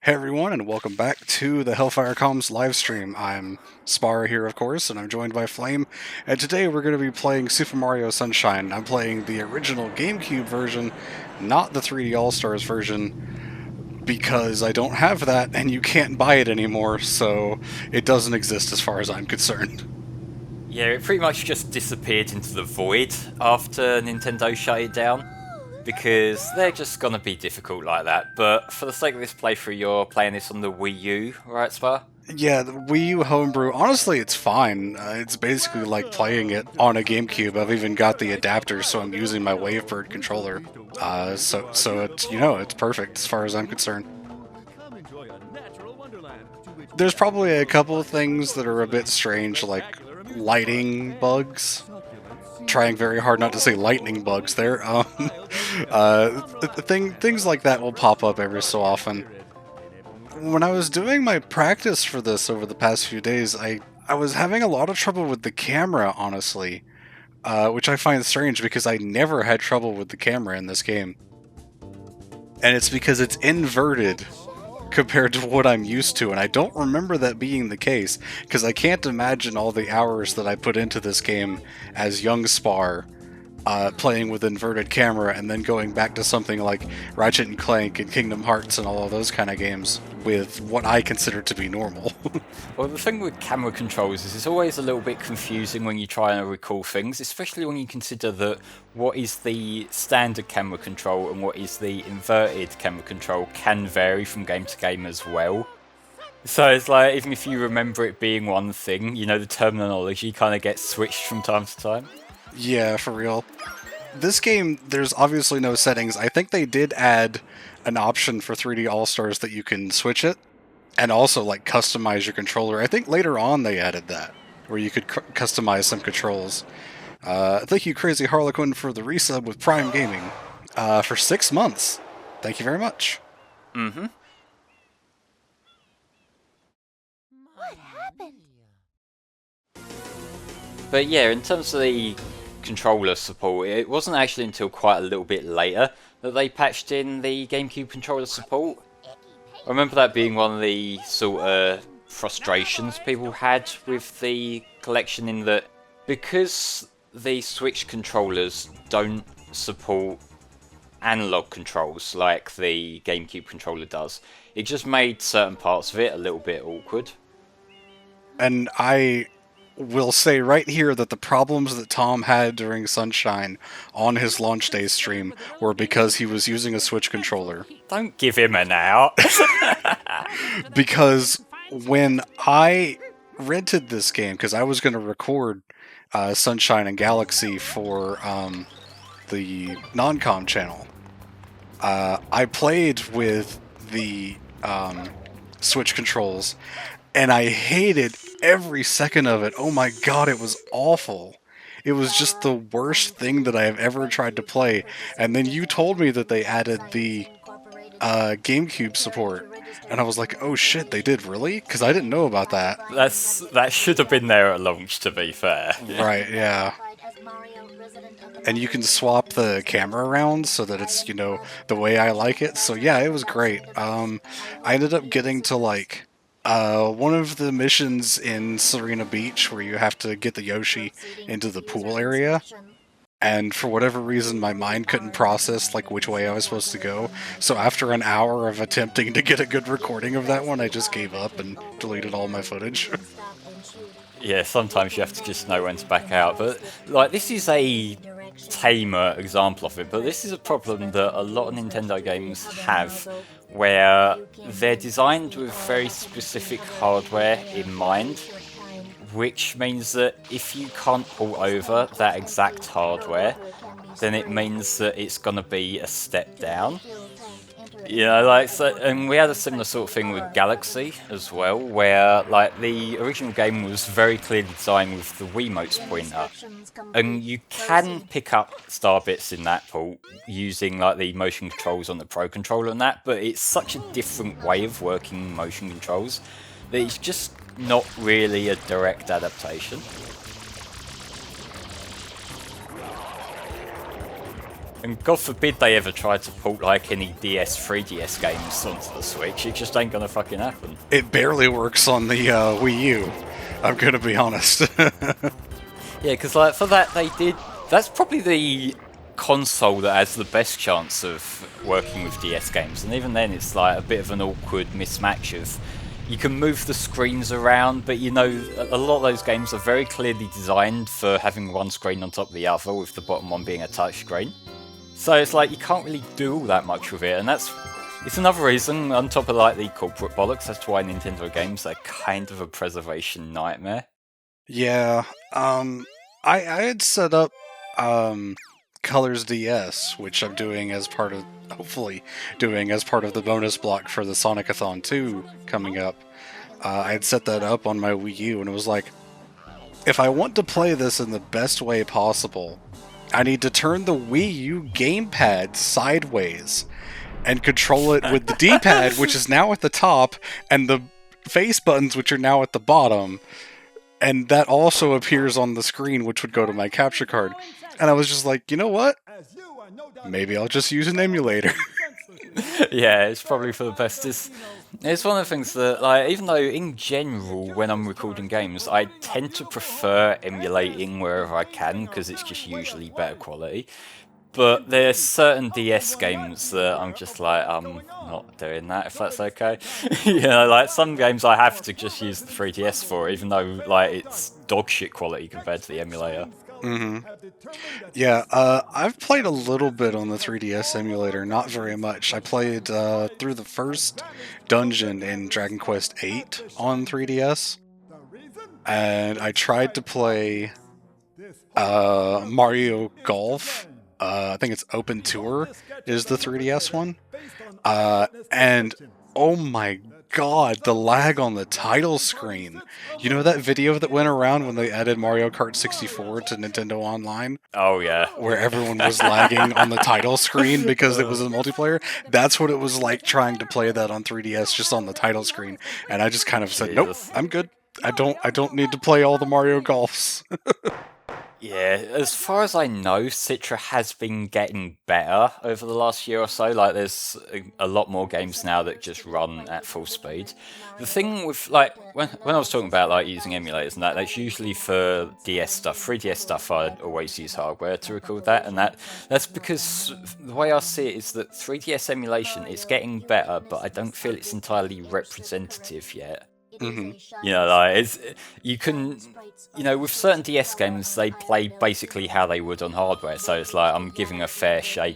Hey everyone, and welcome back to the HellfireComms Livestream. I'm Spar here, of course, and I'm joined by Flame, and today we're going to be playing Super Mario Sunshine. I'm playing the original GameCube version, not the 3D All-Stars version, because I don't have that, and you can't buy it anymore, so it doesn't exist as far as I'm concerned. Yeah, it pretty much just disappeared into the void after Nintendo shut it down, because they're just gonna be difficult like that. But for the sake of this playthrough, you're playing this on the Wii U, right, Spa? Yeah, the Wii U homebrew, honestly, it's fine. It's basically like playing it on a GameCube. I've even got the adapter, so I'm using my Wavebird controller. So it's, it's perfect as far as I'm concerned. There's probably a couple of things that are a bit strange, like lighting bugs. Trying very hard not to say lightning bugs there. Things like that will pop up every so often. When I was doing my practice for this over the past few days, I was having a lot of trouble with the camera, honestly, which I find strange because I never had trouble with the camera in this game. And it's because it's inverted compared to what I'm used to, and I don't remember that being the case, because I can't imagine all the hours that I put into this game as young Spar, playing with inverted camera, and then going back to something like Ratchet and Clank and Kingdom Hearts and all of those kind of games with what I consider to be normal. Well, the thing with camera controls is it's always a little bit confusing when you try and recall things, especially when you consider that what is the standard camera control and what is the inverted camera control can vary from game to game as well. So it's like, even if you remember it being one thing, the terminology kind of gets switched from time to time. Yeah, for real. This game, there's obviously no settings. I think they did add an option for 3D All-Stars that you can switch it, and also, like, customize your controller. I think later on they added that, where you could customize some controls. Thank you, Crazy Harlequin, for the resub with Prime Gaming. For 6 months. Thank you very much. Mm-hmm. What happened? But yeah, in terms of the controller support, it wasn't actually until quite a little bit later that they patched in the GameCube controller support. I remember that being one of the sort of frustrations people had with the collection, in that because the Switch controllers don't support analog controls like the GameCube controller does, it just made certain parts of it a little bit awkward. And I will say right here that the problems that Tom had during Sunshine on his launch day stream were because he was using a Switch controller. Don't give him an out. Because when I rented this game, because I was going to record Sunshine and Galaxy for the non-com channel, I played with the Switch controls, and I hated every second of it. Oh my god, it was awful. It was just the worst thing that I have ever tried to play. And then you told me that they added the GameCube support, and I was like, oh shit, they did, really? Because I didn't know about that. That should have been there at launch, to be fair. Right, yeah. And you can swap the camera around so that it's, the way I like it. So yeah, it was great. I ended up getting to, like, one of the missions in Serena Beach where you have to get the Yoshi into the pool area, and for whatever reason my mind couldn't process, like, which way I was supposed to go, so after an hour of attempting to get a good recording of that one, I just gave up and deleted all my footage. Yeah, sometimes you have to just know when to back out, but, like, this is a tamer example of it, but this is a problem that a lot of Nintendo games have, where they're designed with very specific hardware in mind, which means that if you can't port over that exact hardware, then it means that it's going to be a step down. And we had a similar sort of thing with Galaxy as well, where, like, the original game was very clearly designed with the Wiimote's pointer, and you can pick up star bits in that port using, like, the motion controls on the Pro Controller and that, but it's such a different way of working motion controls that it's just not really a direct adaptation. And God forbid they ever try to port like any DS, 3DS games onto the Switch, it just ain't gonna fucking happen. It barely works on the Wii U, I'm gonna be honest. Yeah, because like for that they did. That's probably the console that has the best chance of working with DS games, and even then it's like a bit of an awkward mismatch of you can move the screens around, but you know a lot of those games are very clearly designed for having one screen on top of the other, with the bottom one being a touch screen. So it's like you can't really do all that much with it, and it's another reason, on top of like the corporate bollocks, as to why Nintendo games are kind of a preservation nightmare. Yeah, I had set up Colors DS, which I'm doing as part of, hopefully doing as part of the bonus block for the Sonic-a-thon 2 coming up. I had set that up on my Wii U, and it was like, if I want to play this in the best way possible, I need to turn the Wii U gamepad sideways and control it with the D-pad, which is now at the top, and the face buttons, which are now at the bottom. And that also appears on the screen, which would go to my capture card. And I was just like, you know what? Maybe I'll just use an emulator. Yeah, it's probably for the best. It's one of the things that, like, even though in general, when I'm recording games, I tend to prefer emulating wherever I can, because it's just usually better quality. But there's certain DS games that I'm just like, I'm not doing that, if that's okay. You know, like some games I have to just use the 3DS for, even though like it's dog shit quality compared to the emulator. Mm-hmm. Yeah, I've played a little bit on the 3DS emulator, not very much. I played through the first dungeon in Dragon Quest VIII on 3DS, and I tried to play Mario Golf. I think it's Open Tour is the 3DS one. And oh my god, the lag on the title screen. You know that video that went around when they added Mario Kart 64 to Nintendo Online? Oh yeah. Where everyone was lagging on the title screen because it was a multiplayer? That's what it was like trying to play that on 3DS just on the title screen. And I just kind of said, nope, I'm good. I don't need to play all the Mario Golfs. Yeah, as far as I know, Citra has been getting better over the last year or so. Like, there's a lot more games now that just run at full speed. The thing with, like, when I was talking about, like, using emulators and that's usually for DS stuff. 3DS stuff, I always use hardware to record that, and that's because the way I see it is that 3DS emulation is getting better, but I don't feel it's entirely representative yet. Mm-hmm. You know, like, you can, you know, with certain DS games, they play basically how they would on hardware, so it's like, I'm giving a fair shake,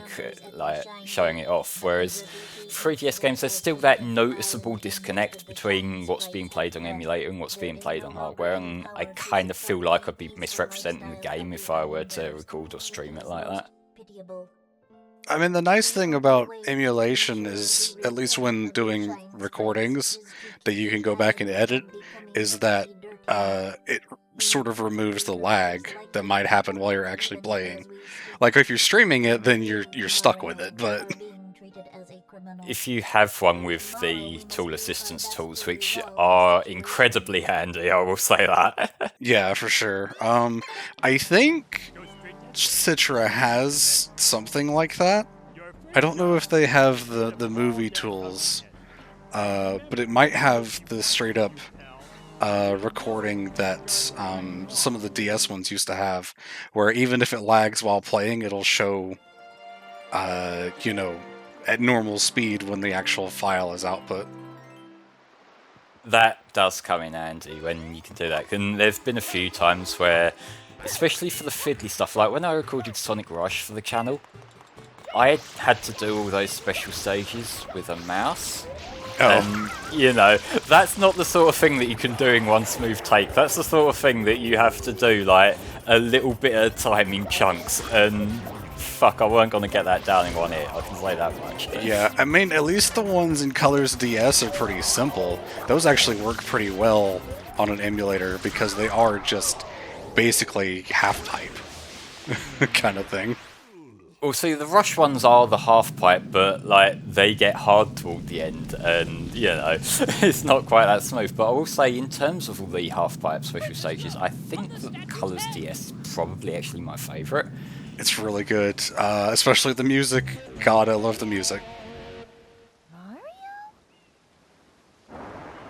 like, showing it off, whereas 3DS games, there's still that noticeable disconnect between what's being played on emulator and what's being played on hardware, and I kind of feel like I'd be misrepresenting the game if I were to record or stream it like that. I mean, the nice thing about emulation is, at least when doing recordings that you can go back and edit, is that it sort of removes the lag that might happen while you're actually playing. Like, if you're streaming it, then you're stuck with it, but... If you have one with the tool assistance tools, which are incredibly handy, I will say that. Yeah, for sure. I think Citra has something like that. I don't know if they have the movie tools, but it might have the straight up recording that some of the DS ones used to have, where even if it lags while playing, it'll show, you know, at normal speed when the actual file is output. That does come in handy when you can do that. And there's been a few times where, especially for the fiddly stuff, like when I recorded Sonic Rush for the channel, I had to do all those special stages with a mouse. Oh. And, you know, that's not the sort of thing that you can do in one smooth take. That's the sort of thing that you have to do, like, a little bit at a time in chunks. And, fuck, I weren't going to get that down in one hit, I can say that much. Yeah, I mean, at least the ones in Colors DS are pretty simple. Those actually work pretty well on an emulator because they are just basically half-pipe kind of thing. Well, see, the Rush ones are the half-pipe, but, like, they get hard toward the end, and, you know, it's not quite that smooth. But I will say, in terms of all the half-pipe special stages, I think that Colors DS is probably actually my favourite. It's really good, especially the music. God, I love the music. Mario?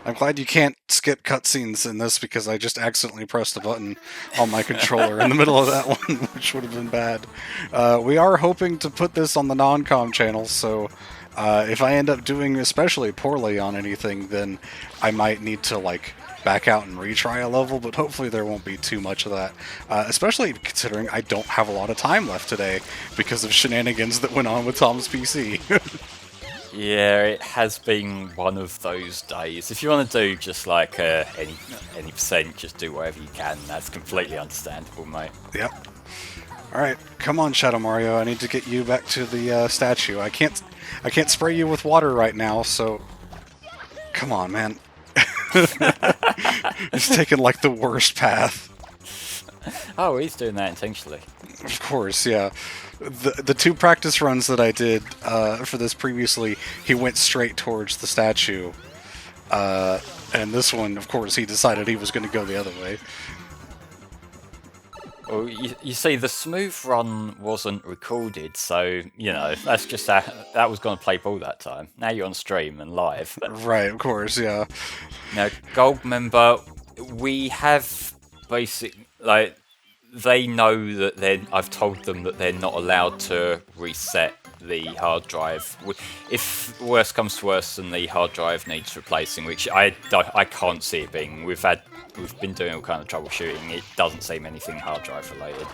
I'm glad you can't skip cutscenes in this because I just accidentally pressed a button on my controller in the middle of that one, which would have been bad. We are hoping to put this on the non-com channel, so if I end up doing especially poorly on anything, then I might need to, like, back out and retry a level, but hopefully there won't be too much of that. Especially considering I don't have a lot of time left today because of shenanigans that went on with Tom's PC. Yeah, it has been one of those days. If you want to do just like any percent, just do whatever you can. That's completely understandable, mate. Yep. Alright, come on, Shadow Mario. I need to get you back to the statue. I can't spray you with water right now, so... Come on, man. It's taking, like, the worst path. Oh, he's doing that intentionally. Of course, yeah. The two practice runs that I did for this previously, he went straight towards the statue. And this one, of course, he decided he was going to go the other way. Well, you see, the smooth run wasn't recorded, so, you know, that's just that was going to play ball that time. Now you're on stream and live. Right, of course, yeah. Now, Gold member, we have like, they know that I've told them that they're not allowed to reset the hard drive. If worse comes to worse and the hard drive needs replacing, which I can't see it being. We've been doing all kind of troubleshooting. It doesn't seem anything hard drive related.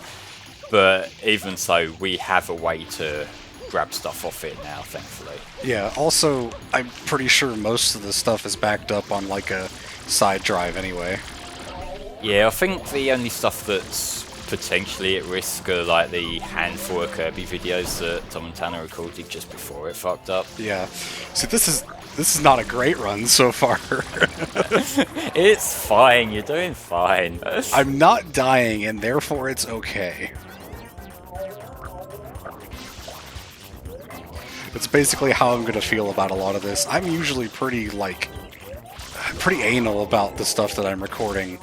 But even so, we have a way to grab stuff off it now, thankfully. Yeah, also, I'm pretty sure most of the stuff is backed up on, like, a side drive anyway. Yeah, I think the only stuff that's potentially at risk are like the handful of Kirby videos that Tom and Tanner recorded just before it fucked up. Yeah. See, this is not a great run so far. It's fine, you're doing fine. I'm not dying, and therefore it's okay. It's basically how I'm gonna feel about a lot of this. I'm usually pretty anal about the stuff that I'm recording.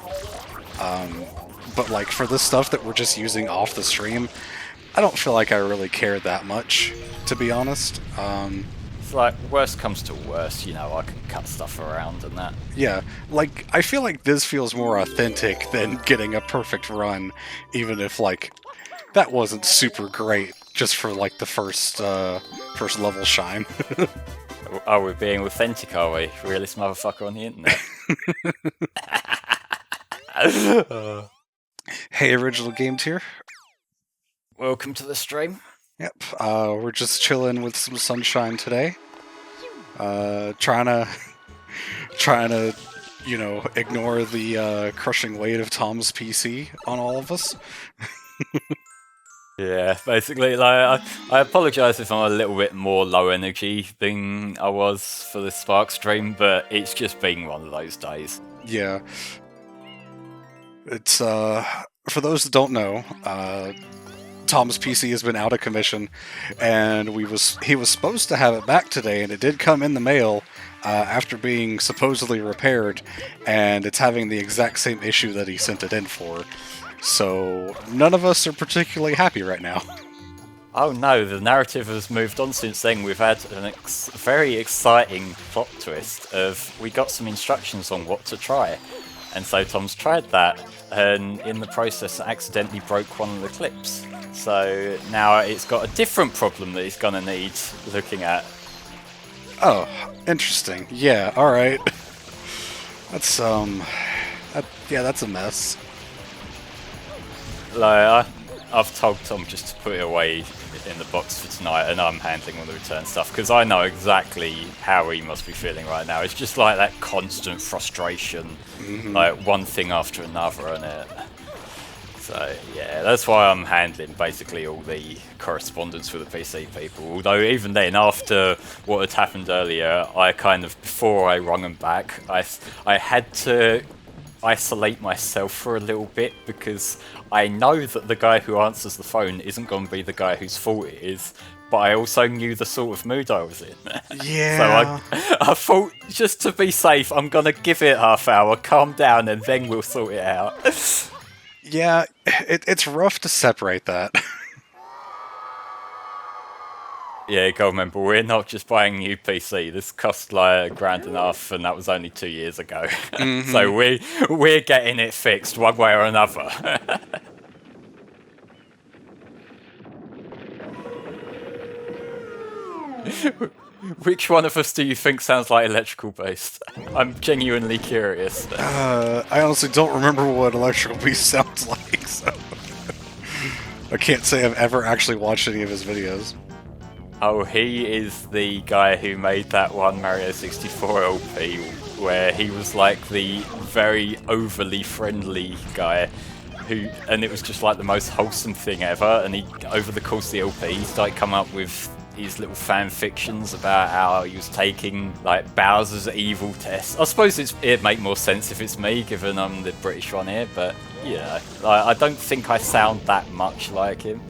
But like for this stuff that we're just using off the stream, I don't feel like I really care that much, to be honest. It's like, worst comes to worst, you know, I can cut stuff around and that. Yeah, like, I feel like this feels more authentic than getting a perfect run, even if, like, that wasn't super great, just for, like, the first level shine. Oh, we're being authentic, are we? Realest motherfucker on the internet. Hey, Original Game Tier. Welcome to the stream. Yep, we're just chilling with some sunshine today. Trying to, you know, ignore the crushing weight of Tom's PC on all of us. Yeah, basically, like, I apologise if I'm a little bit more low energy than I was for the Spark stream, but it's just been one of those days. Yeah. It's, for those that don't know, Tom's PC has been out of commission, and he was supposed to have it back today, and it did come in the mail after being supposedly repaired, and it's having the exact same issue that he sent it in for. So none of us are particularly happy right now. Oh no, the narrative has moved on since then. We've had a very exciting plot twist of we got some instructions on what to try. And so Tom's tried that, and in the process accidentally broke one of the clips. So now it's got a different problem that he's gonna need looking at. Oh, interesting. Yeah, alright. That's, yeah, that's a mess. Like, I've told Tom just to put it away in the box for tonight, and I'm handling all the return stuff, because I know exactly how he must be feeling right now. It's just like that constant frustration, like one thing after another, and it. So yeah, that's why I'm handling basically all the correspondence with the PC people. Although even then, after what had happened earlier, I kind of, before I rung them back, I had to isolate myself for a little bit, because I know that the guy who answers the phone isn't going to be the guy whose fault it is, but I also knew the sort of mood I was in. Yeah. So I thought, just to be safe, I'm going to give it half hour, calm down, and then we'll sort it out. Yeah, it's rough to separate that. Yeah, gotta remember, we're not just buying a new PC. This cost like $1,500, and that was only 2 years ago. So we're getting it fixed one way or another. Which one of us do you think sounds like electrical based? I'm genuinely curious. I honestly don't remember what Electrical Beast sounds like, so I can't say I've ever actually watched any of his videos. Oh, he is the guy who made that one Mario 64 LP where he was like the very overly friendly guy and it was just like the most wholesome thing ever, and he, over the course of the LP, he started coming up with these little fan fictions about how he was taking like Bowser's evil tests. I suppose it'd make more sense if it's me, given I'm the British one here, but yeah, I don't think I sound that much like him.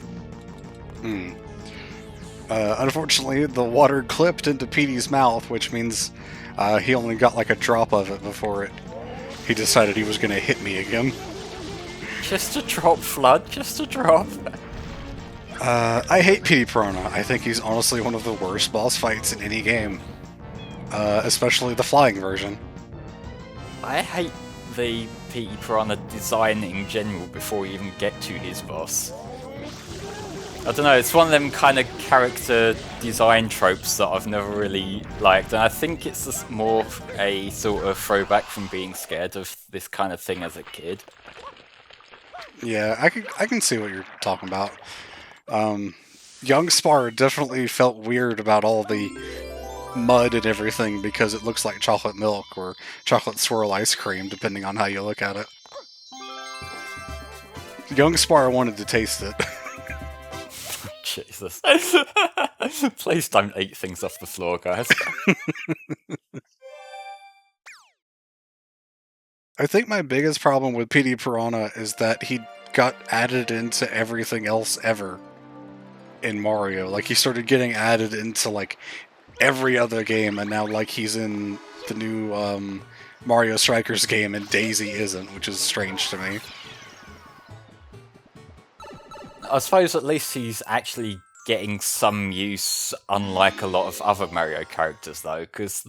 Unfortunately, the water clipped into Petey's mouth, which means he only got like a drop of it before he decided he was going to hit me again. Just a drop, Flood, just a drop. I hate Petey Piranha. I think he's honestly one of the worst boss fights in any game. Especially the flying version. I hate the Petey Piranha design in general before you even get to his boss. I don't know, it's one of them kind of character design tropes that I've never really liked, and I think it's just more a sort of throwback from being scared of this kind of thing as a kid. Yeah, I can see what you're talking about. Young Spar definitely felt weird about all the mud and everything because it looks like chocolate milk or chocolate swirl ice cream, depending on how you look at it. Young Spar wanted to taste it. Jesus. Please don't eat things off the floor, guys. I think my biggest problem with Petey Piranha is that he got added into everything else ever in Mario. Like, he started getting added into, like, every other game, and now, like, he's in the new Mario Strikers game, and Daisy isn't, which is strange to me. I suppose at least he's actually getting some use, unlike a lot of other Mario characters, though, because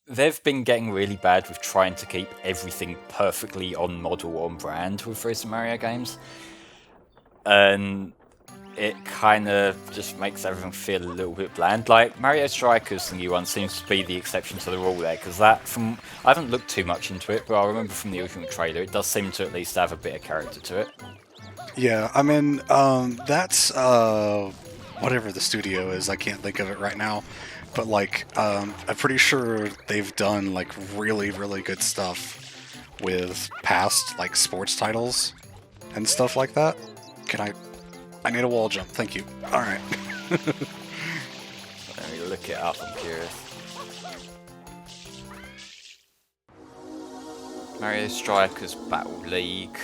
they've been getting really bad with trying to keep everything perfectly on model, on brand with recent Mario games. And it kind of just makes everything feel a little bit bland. Like, Mario Strikers, the new one, seems to be the exception to the rule there, because I haven't looked too much into it, but I remember from the original trailer, it does seem to at least have a bit of character to it. Yeah, I mean, that's, whatever the studio is, I can't think of it right now, but, like, I'm pretty sure they've done, like, really, really good stuff with past, like, sports titles and stuff like that. I need a wall jump, thank you. Alright. Let me look it up, I'm curious. Mario Strikers Battle League,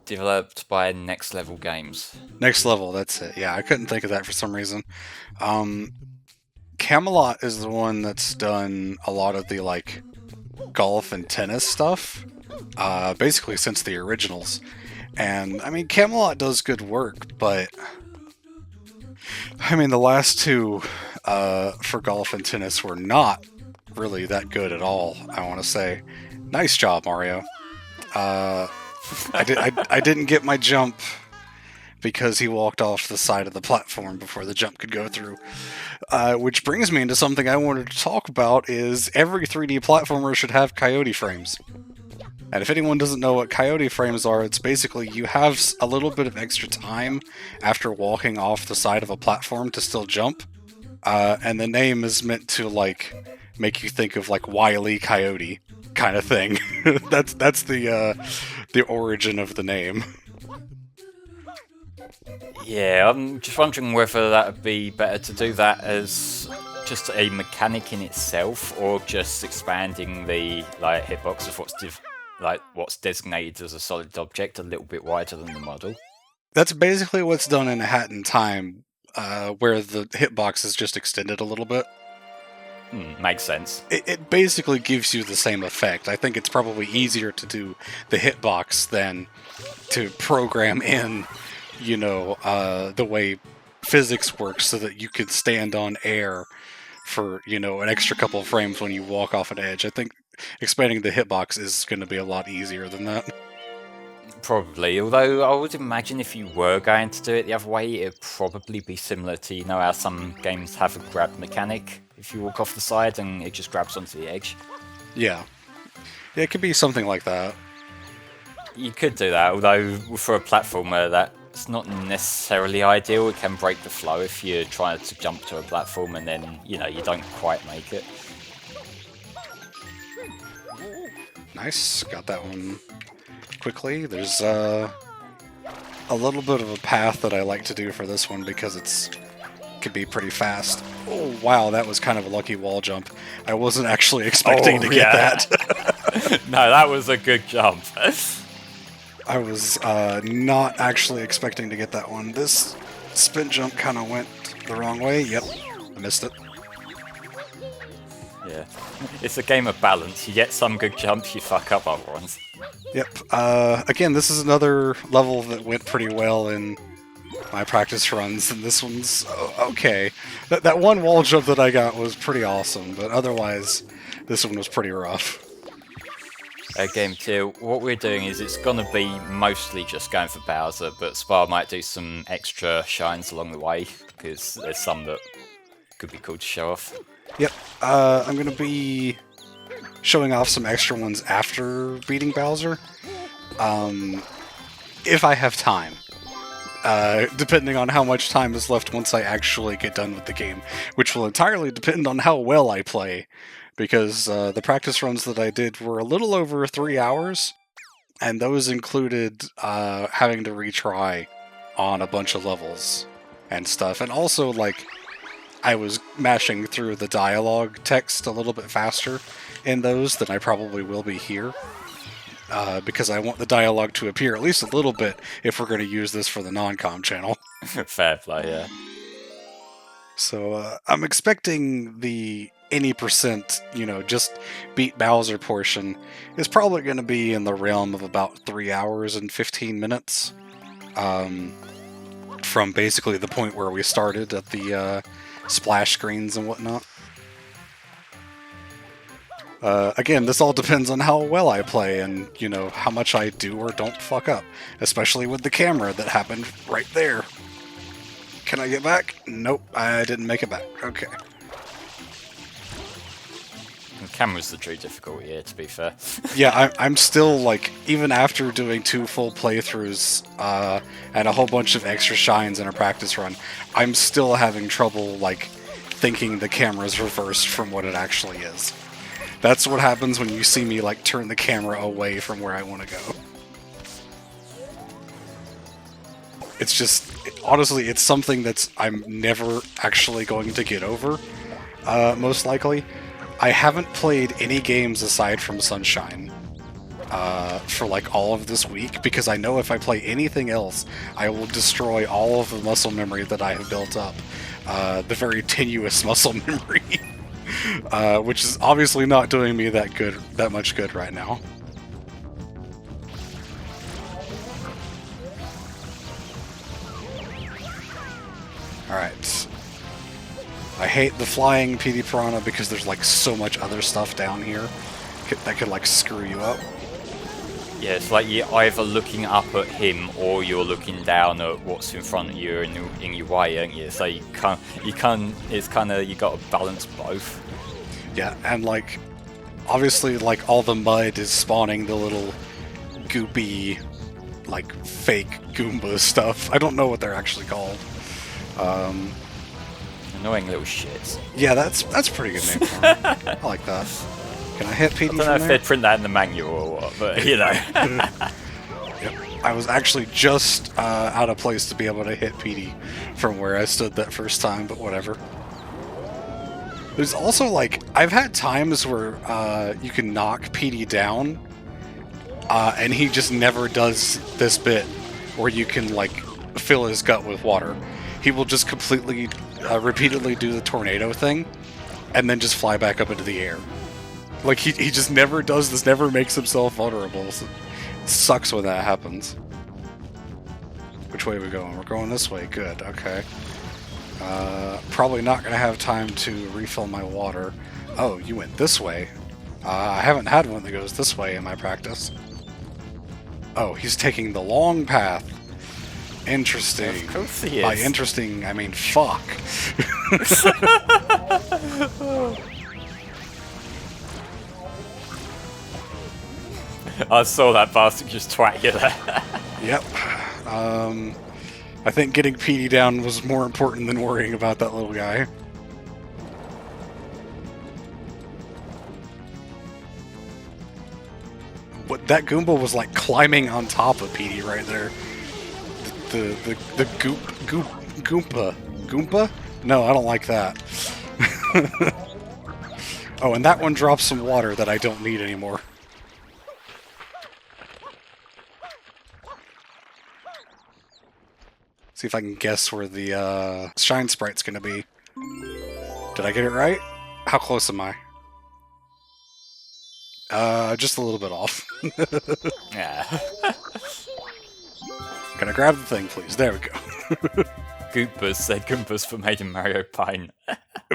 developed by Next Level Games. Next Level, that's it. Yeah, I couldn't think of that for some reason. Camelot is the one that's done a lot of the, like, golf and tennis stuff, basically since the originals. And, I mean, Camelot does good work, but, I mean, the last two for golf and tennis were not really that good at all, I want to say. Nice job, Mario. I didn't get my jump because he walked off the side of the platform before the jump could go through. Which brings me into something I wanted to talk about, is every 3D platformer should have Coyote Frames. And if anyone doesn't know what Coyote Frames are, it's basically you have a little bit of extra time after walking off the side of a platform to still jump. And the name is meant to, like, make you think of, like, Wile E. Coyote kind of thing. That's the origin of the name. Yeah, I'm just wondering whether that would be better to do that as just a mechanic in itself, or just expanding the, like, hitbox of what's designated as a solid object a little bit wider than the model. That's basically what's done in A Hat in Time, where the hitbox is just extended a little bit. Makes sense. It basically gives you the same effect. I think it's probably easier to do the hitbox than to program in, you know, the way physics work so that you could stand on air for, you know, an extra couple of frames when you walk off an edge. I think expanding the hitbox is going to be a lot easier than that. Probably, although I would imagine if you were going to do it the other way, it'd probably be similar to, you know, how some games have a grab mechanic. If you walk off the side and it just grabs onto the edge. Yeah. Yeah, it could be something like that. You could do that, although for a platformer that's not necessarily ideal. It can break the flow if you're trying to jump to a platform and then, you know, you don't quite make it. Nice, got that one quickly. There's a little bit of a path that I like to do for this one because it could be pretty fast. Oh wow, that was kind of a lucky wall jump. I wasn't actually expecting to get that. No, that was a good jump. I was not actually expecting to get that one. This spin jump kind of went the wrong way. Yep, I missed it. Yeah, it's a game of balance. You get some good jumps, you fuck up other ones. Yep. Again, this is another level that went pretty well in my practice runs, and this one's okay. That one wall jump that I got was pretty awesome, but otherwise, this one was pretty rough. Game 2, what we're doing is it's going to be mostly just going for Bowser, but Spar might do some extra shines along the way, because there's some that could be cool to show off. Yep, I'm going to be showing off some extra ones after beating Bowser, if I have time. Depending on how much time is left once I actually get done with the game, which will entirely depend on how well I play, because the practice runs that I did were a little over 3 hours, and those included having to retry on a bunch of levels and stuff, and also, like, I was mashing through the dialogue text a little bit faster in those than I probably will be here. Because I want the dialogue to appear at least a little bit if we're going to use this for the non-com channel. Fair play, yeah. So I'm expecting the any percent, you know, just beat Bowser portion is probably going to be in the realm of about 3 hours and 15 minutes. From basically the point where we started at the splash screens and whatnot. Again, this all depends on how well I play and, you know, how much I do or don't fuck up. Especially with the camera that happened right there. Can I get back? Nope, I didn't make it back. Okay. The camera's the true difficulty here, to be fair. Yeah, I'm still, like, even after doing 2 full playthroughs and a whole bunch of extra shines in a practice run, I'm still having trouble, like, thinking the camera's reversed from what it actually is. That's what happens when you see me, like, turn the camera away from where I want to go. It's just, honestly, it's something that's I'm never actually going to get over, most likely. I haven't played any games aside from Sunshine for, like, all of this week, because I know if I play anything else, I will destroy all of the muscle memory that I have built up. The very tenuous muscle memory. Which is obviously not doing me that much good right now. Alright. I hate the flying PD Piranha because there's, like, so much other stuff down here that could, like, screw you up. Yeah, it's like you're either looking up at him or you're looking down at what's in front of you and in your way, aren't you? So you can't, it's kind of, you got to balance both. Yeah, and, like, obviously, like, all the mud is spawning the little goopy, like, fake Goomba stuff. I don't know what they're actually called. Annoying little shits. Yeah, that's a pretty good name for them. I like that. Can I hit PD from there? I don't know if they'd print that in the manual or what, but, you know. Yep. I was actually just out of place to be able to hit PD from where I stood that first time, but whatever. There's also, like, I've had times where you can knock PD down, and he just never does this bit where you can, like, fill his gut with water. He will just completely, repeatedly do the tornado thing, and then just fly back up into the air. Like, he just never does this, never makes himself vulnerable. So it sucks when that happens. Which way are we going? We're going this way. Good, okay. Probably not going to have time to refill my water. Oh, you went this way. I haven't had one that goes this way in my practice. Oh, he's taking the long path. Interesting. Of course he is. By interesting, I mean fuck. I saw that bastard just twat you there. Yep. I think getting PD down was more important than worrying about that little guy. What, that Goomba was like climbing on top of PD right there. The Goomba. Goomba? No, I don't like that. Oh, and that one drops some water that I don't need anymore. See if I can guess where the Shine Sprite's gonna be. Did I get it right? How close am I? Just a little bit off. Yeah. Can I grab the thing, please? There we go. Goombas said Goombas were made in Mario Paint.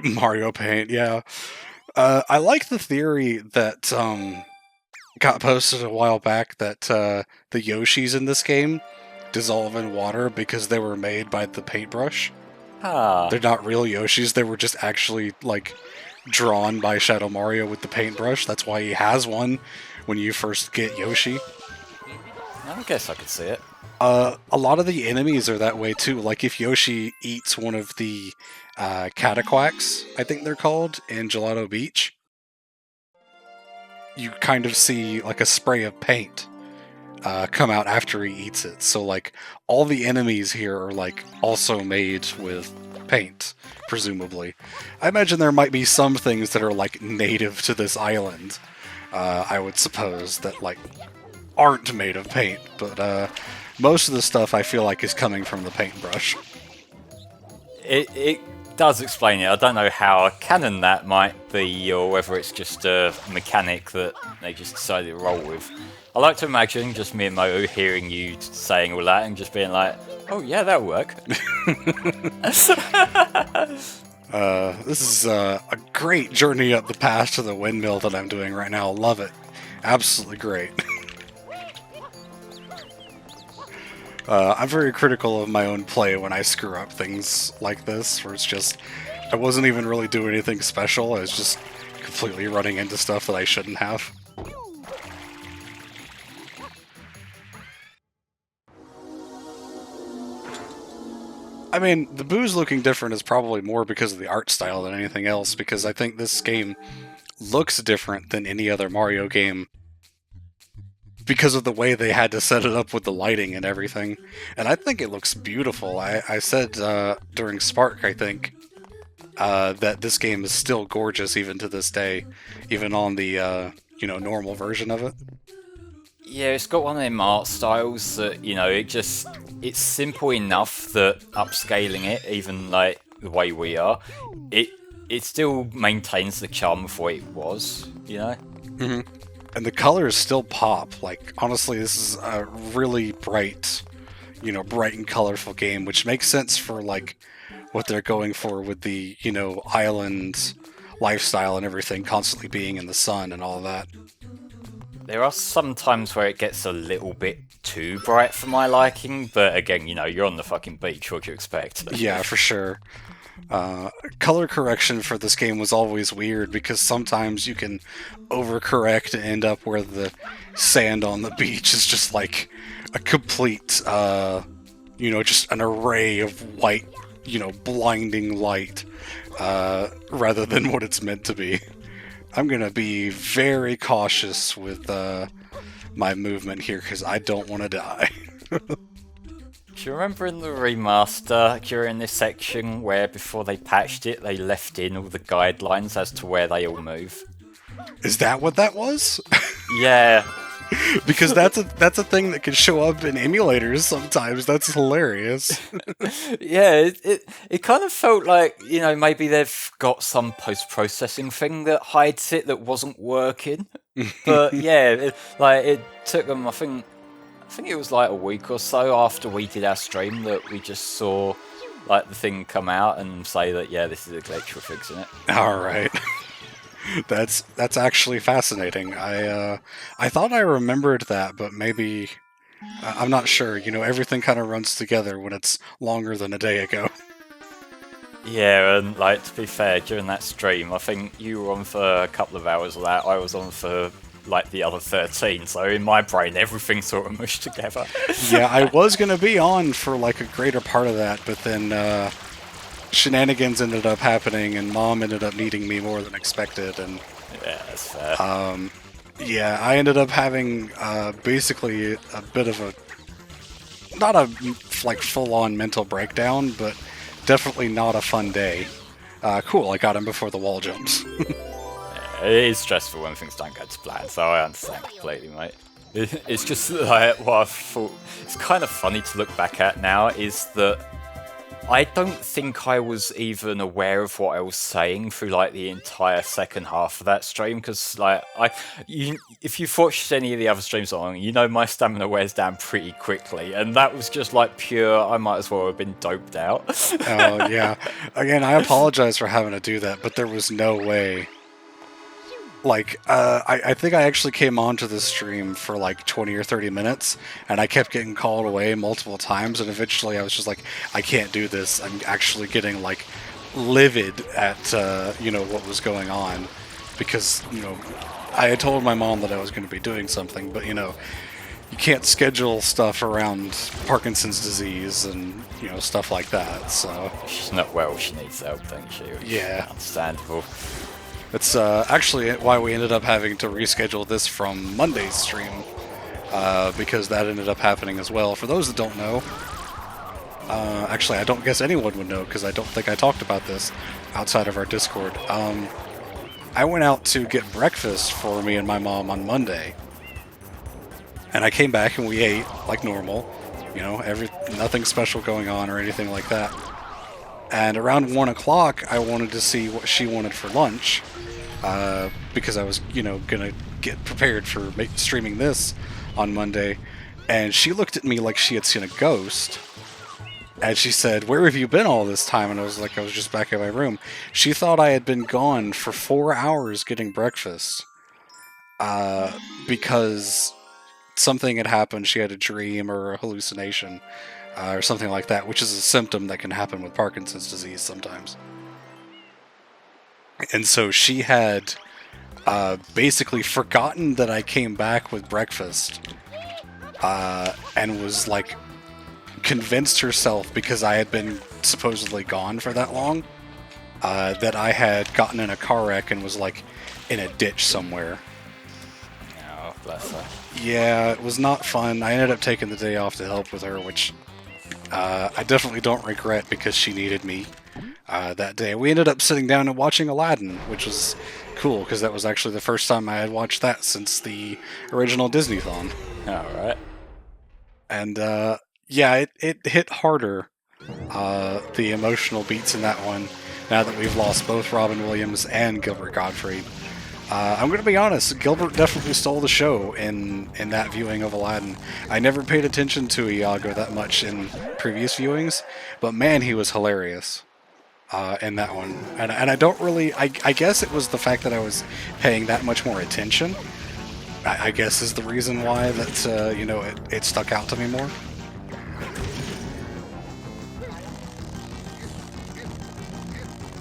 Mario Paint, yeah. I like the theory that got posted a while back that the Yoshis in this game dissolve in water because they were made by the paintbrush. Ah. They're not real Yoshis, they were just actually, like, drawn by Shadow Mario with the paintbrush. That's why he has one when you first get Yoshi. I guess I could see it. A lot of the enemies are that way too. Like if Yoshi eats one of the cataquacks, I think they're called, in Gelato Beach, you kind of see like a spray of paint come out after he eats it. So like all the enemies here are like also made with paint, presumably. I imagine there might be some things that are like native to this island, I would suppose, that like aren't made of paint, but most of the stuff I feel like is coming from the paintbrush. It does explain it. I don't know how canon that might be, or whether it's just a mechanic that they just decided to roll with. I like to imagine just me and Moto hearing you saying all that and just being like, oh yeah, that'll work. This is a great journey up the path to the windmill that I'm doing right now. Love it. Absolutely great. I'm very critical of my own play when I screw up things like this, where it's just, I wasn't even really doing anything special, I was just completely running into stuff that I shouldn't have. I mean, the booze looking different is probably more because of the art style than anything else, because I think this game looks different than any other Mario game because of the way they had to set it up with the lighting and everything. And I think it looks beautiful. I said during Spark, I think, that this game is still gorgeous even to this day, even on the, normal version of it. Yeah, it's got one of them art styles that, it's simple enough that upscaling it, even like the way we are, it still maintains the charm of what it was, Mm-hmm. And the colors still pop. Like, honestly, this is a really bright, bright and colorful game, which makes sense for, like, what they're going for with the, island lifestyle and everything, constantly being in the sun and all of that. There are some times where it gets a little bit too bright for my liking, but again, you're on the fucking beach, what do you expect? Yeah, for sure. Color correction for this game was always weird, because sometimes you can overcorrect and end up where the sand on the beach is just like a complete, just an array of white, blinding light, rather than what it's meant to be. I'm gonna be very cautious with my movement here, because I don't want to die. Do you remember in the remaster, during this section, where before they patched it, they left in all the guidelines as to where they all move? Is that what that was? Yeah. Because that's a thing that can show up in emulators sometimes. That's hilarious. Yeah, it kind of felt like, maybe they've got some post-processing thing that hides it that wasn't working. But yeah, it took them, I think it was like a week or so after we did our stream that we just saw like the thing come out and say that yeah, this is a glitch, we're fixing it. All right. That's actually fascinating. I thought I remembered that, but maybe I'm not sure. You know, everything kind of runs together when it's longer than a day ago. Yeah, and like to be fair, during that stream, I think you were on for a couple of hours of that. I was on for like the other 13. So in my brain, everything sort of mushed together. Yeah, I was gonna be on for like a greater part of that, but then shenanigans ended up happening, and Mom ended up needing me more than expected, and Yeah, that's fair. yeah, I ended up having basically a bit of a not a like full-on mental breakdown, but definitely not a fun day. Cool, I got him before the wall jumps. It is stressful when things don't go to plan, so I understand completely, mate. It's just like what I thought. It's kind of funny to look back at now. Is that I don't think I was even aware of what I was saying through like the entire second half of that stream, because like if you've watched any of the other streams on, you know my stamina wears down pretty quickly, and that was just like pure. I might as well have been doped out. Oh yeah. Again, I apologize for having to do that, but there was no way. Like, I think I actually came onto the stream for like 20 or 30 minutes, and I kept getting called away multiple times, and eventually I was just like, I can't do this. I'm actually getting like livid at you know, what was going on, because you know, I had told my mom that I was going to be doing something, but you know, you can't schedule stuff around Parkinson's disease and you know, stuff like that. So She's not well. She needs help, don't she? Which is Yeah. understandable. It's actually why we ended up having to reschedule this from Monday's stream, because that ended up happening as well. For those that don't know, actually I don't guess anyone would know, because I don't think I talked about this outside of our Discord. I went out to get breakfast for me and my mom on Monday, and I came back and we ate like normal, you know, nothing special going on or anything like that. And around 1 o'clock, I wanted to see what she wanted for lunch, because I was, you know, gonna get prepared for streaming this on Monday. And she looked at me like she had seen a ghost, and she said, "Where have you been all this time?" And I was like, "I was just back in my room." She thought I had been gone for 4 hours getting breakfast, because something had happened. She had a dream or a hallucination. Or something like that, which is a symptom that can happen with Parkinson's disease sometimes. And so she had basically forgotten that I came back with breakfast, and was like convinced herself, because I had been supposedly gone for that long, that I had gotten in a car wreck and was like in a ditch somewhere. Oh, bless her. Yeah, it was not fun. I ended up taking the day off to help with her, which I definitely don't regret, because she needed me that day. We ended up sitting down and watching Aladdin, which was cool, because that was actually the first time I had watched that since the original Disney-thon. Alright. And yeah, it hit harder, the emotional beats in that one, now that we've lost both Robin Williams and Gilbert Gottfried. I'm going to be honest, Gilbert definitely stole the show in that viewing of Aladdin. I never paid attention to Iago that much in previous viewings, but man, he was hilarious in that one. And I don't really... I guess it was the fact that I was paying that much more attention, I guess is the reason why that, you know, it stuck out to me more.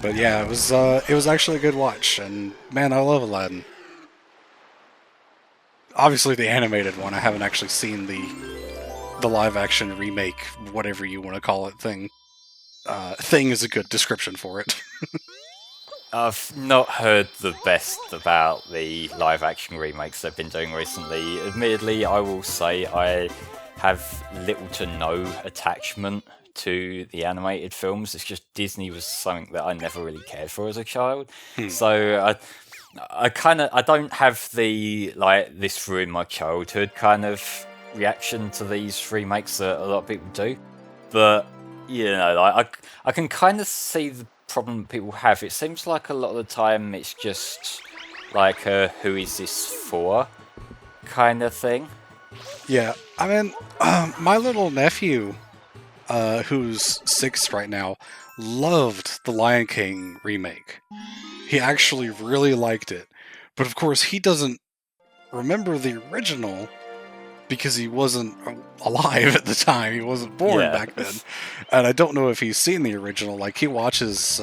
But yeah, it was actually a good watch, and man, I love Aladdin. Obviously, the animated one. I haven't actually seen the live-action remake, whatever you want to call it, thing. Thing is a good description for it. I've not heard the best about the live-action remakes they've been doing recently. Admittedly, I will say I have little to no attachment to the animated films. It's just Disney was something that I never really cared for as a child. So I don't have the like this ruined my childhood kind of reaction to these remakes that a lot of people do. But you know, like I can kind of see the problem people have. It seems like a lot of the time it's just like who is this for kind of thing. Yeah, I mean, my little nephew who's 6 right now, loved the Lion King remake. He actually really liked it. But of course, he doesn't remember the original because he wasn't alive at the time. He wasn't born back then. And I don't know if he's seen the original. Like, he watches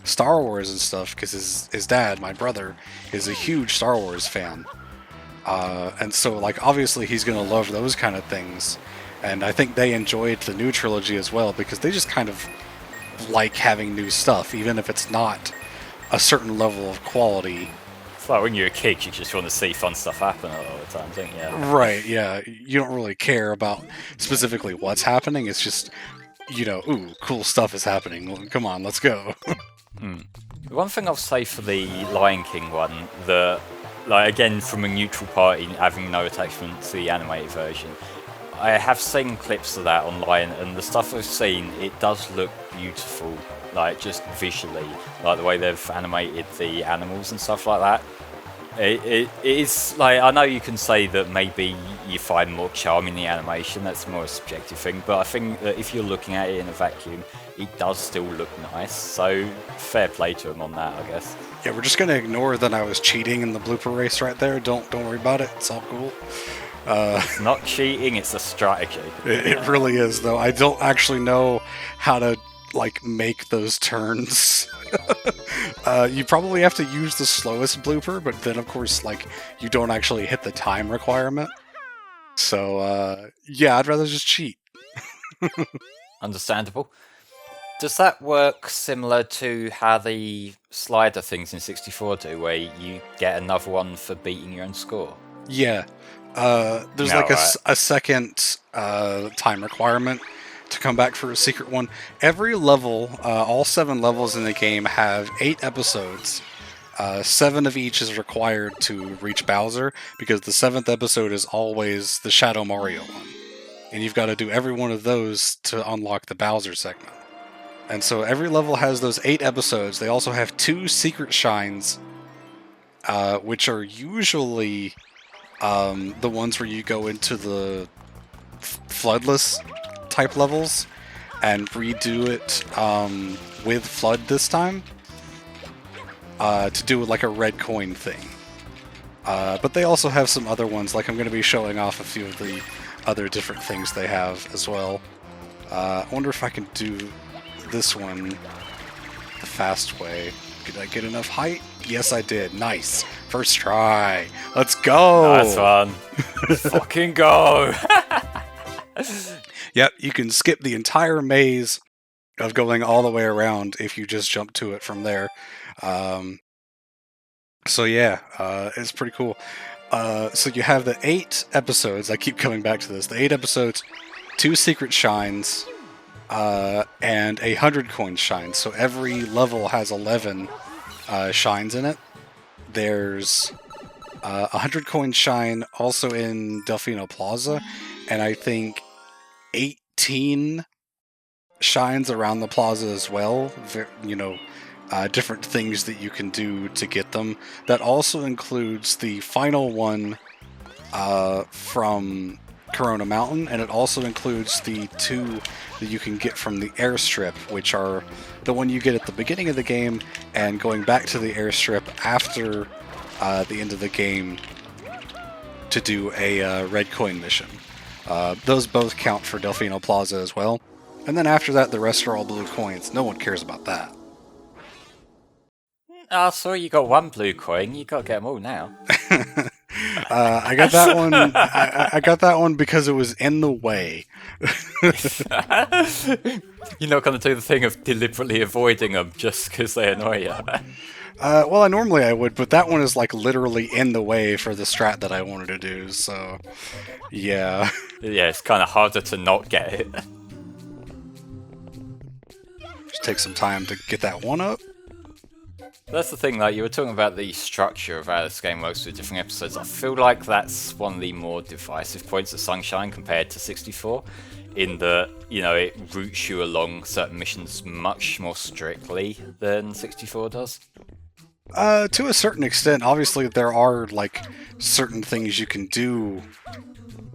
Star Wars and stuff because his dad, my brother, is a huge Star Wars fan. And so, like, obviously he's going to love those kind of things. And I think they enjoyed the new trilogy as well because they just kind of like having new stuff, even if it's not a certain level of quality. It's like when you're a kid, you just want to see fun stuff happen a lot of the time, don't you? Right, yeah. You don't really care about specifically what's happening. It's just, ooh, cool stuff is happening. Well, come on, let's go. One thing I'll say for the Lion King one, that, like, again, from a neutral party, having no attachment to the animated version, I have seen clips of that online, and the stuff I've seen, it does look beautiful, like, just visually, like the way they've animated the animals and stuff like that. It is, like, I know you can say that maybe you find more charm in the animation, that's more a subjective thing, but I think that if you're looking at it in a vacuum, it does still look nice, so fair play to them on that, I guess. Yeah, we're just going to ignore that I was cheating in the blooper race right there. Don't worry about it, it's all cool. It's not cheating, it's a strategy. It really is, though. I don't actually know how to, like, make those turns. You probably have to use the slowest blooper, but then, of course, like, you don't actually hit the time requirement. So, yeah, I'd rather just cheat. Understandable. Does that work similar to how the slider things in 64 do, where you get another one for beating your own score? Yeah. There's No, like a second time requirement to come back for a secret one. Every level, all 7 levels in the game have 8 episodes. 7 of each is required to reach Bowser, because the 7th episode is always the Shadow Mario one. And you've got to do every one of those to unlock the Bowser segment. And so every level has those 8 episodes. They also have 2 secret shines, which are usually the ones where you go into the floodless type levels and redo it with flood this time to do like a red coin thing. But they also have some other ones, like I'm going to be showing off a few of the other different things they have as well. I wonder if I can do this one the fast way. Did I get enough height? Yes, I did. Nice. First try. Let's go. Nice one. Fucking go. Yep, you can skip the entire maze of going all the way around if you just jump to it from there. So yeah, it's pretty cool. So you have the 8 episodes. I keep coming back to this. The 8 episodes, 2 secret shines, and 100 coin shines. So every level has 11 shines in it. There's 100 coin shine also in Delfino Plaza, and I think 18 shines around the plaza as well. Different things that you can do to get them. That also includes the final one from Corona Mountain, and it also includes the 2 that you can get from the airstrip, which are the one you get at the beginning of the game and going back to the airstrip after the end of the game to do a red coin mission. Those both count for Delfino Plaza as well. And then after that, the rest are all blue coins. No one cares about that. Oh, sorry, you got 1 blue coin. You got to get them all now. I got that one. I got that one because it was in the way. You're not going to do the thing of deliberately avoiding them just because they annoy you. Well, normally I would, but that one is like literally in the way for the strat that I wanted to do. So, yeah. Yeah, it's kind of harder to not get it. Just take some time to get that one up. That's the thing, like, you were talking about the structure of how this game works with different episodes. I feel like that's one of the more divisive points of Sunshine compared to 64, in that, it routes you along certain missions much more strictly than 64 does. To a certain extent, obviously there are, like, certain things you can do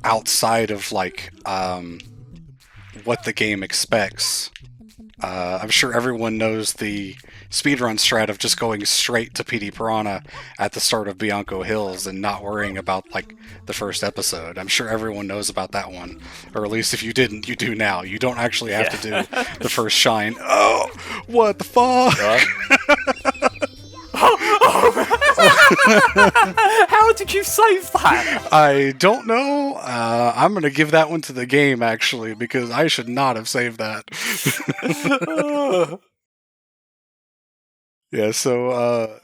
outside of, like, what the game expects. I'm sure everyone knows the speedrun strat of just going straight to PD Piranha at the start of Bianco Hills and not worrying about, like, the first episode. I'm sure everyone knows about that one. Or at least if you didn't, you do now. You don't actually have to do the first shine. Oh! What the fuck? How did you save that? I don't know. I'm gonna give that one to the game, actually, because I should not have saved that. Yeah, so,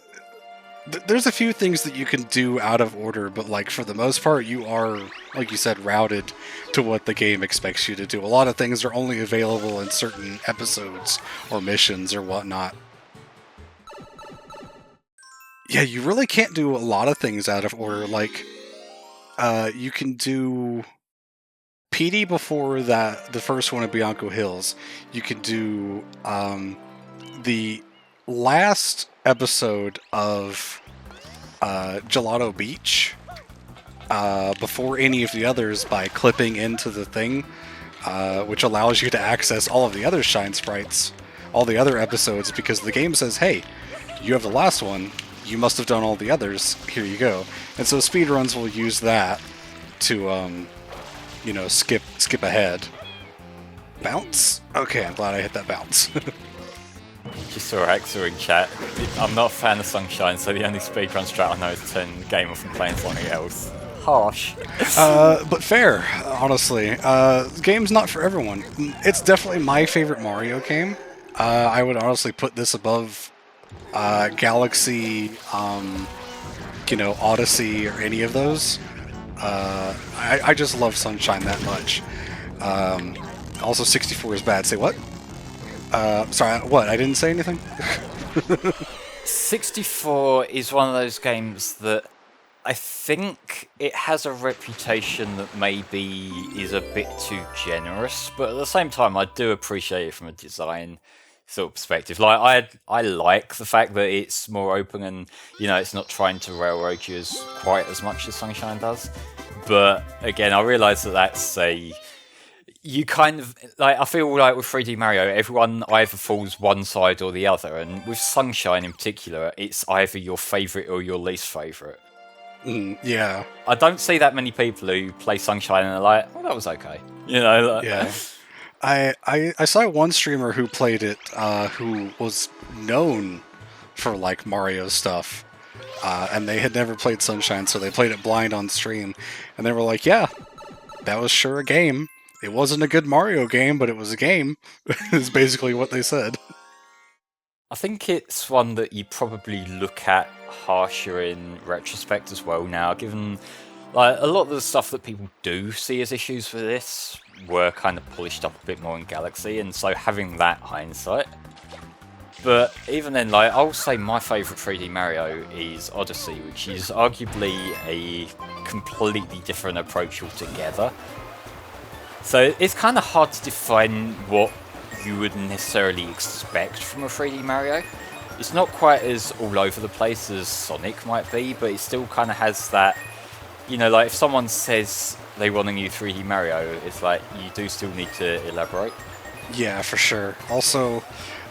there's a few things that you can do out of order, but, like, for the most part, you are, like you said, routed to what the game expects you to do. A lot of things are only available in certain episodes or missions or whatnot. Yeah, you really can't do a lot of things out of order. Like, you can do PD before the first one at Bianco Hills. You can do the last episode of Gelato Beach before any of the others by clipping into the thing, which allows you to access all of the other Shine Sprites, all the other episodes, because the game says, hey, you have the last one. You must have done all the others. Here you go. And so speedruns will use that to, you know, skip ahead. Bounce? Okay, I'm glad I hit that bounce. Just saw Axel in chat. I'm not a fan of Sunshine, so the only speedrun strat I know is to turn the game off and playing something else. Harsh. But fair, honestly. The game's not for everyone. It's definitely my favorite Mario game. I would honestly put this above Galaxy, you know, Odyssey, or any of those. I just love Sunshine that much. Also, 64 is bad. Say what? Sorry, what? I didn't say anything? 64 is one of those games that I think it has a reputation that maybe is a bit too generous, but at the same time, I do appreciate it from a design sort of perspective. Like, I like the fact that it's more open and, you know, it's not trying to railroad you quite as much as Sunshine does. But again, I realise that that's you kind of, like, I feel like with 3D Mario, everyone either falls one side or the other, and with Sunshine in particular, it's either your favourite or your least favourite. Yeah. I don't see that many people who play Sunshine and are like, oh, that was okay. You know? Like, Yeah. I saw one streamer who played it, who was known for, like, Mario stuff, and they had never played Sunshine, so they played it blind on stream, and they were like, yeah, that was sure a game. It wasn't a good Mario game, but it was a game, is basically what they said. I think it's one that you probably look at harsher in retrospect as well now, given, like, a lot of the stuff that people do see as issues for this were kind of polished up a bit more in Galaxy, and so having that hindsight. But even then, like, I'll say my favourite 3D Mario is Odyssey, which is arguably a completely different approach altogether. So it's kind of hard to define what you would necessarily expect from a 3D Mario. It's not quite as all over the place as Sonic might be, but it still kind of has that, you know, like if someone says they want a new 3D Mario, it's like you do still need to elaborate. Yeah, for sure. Also,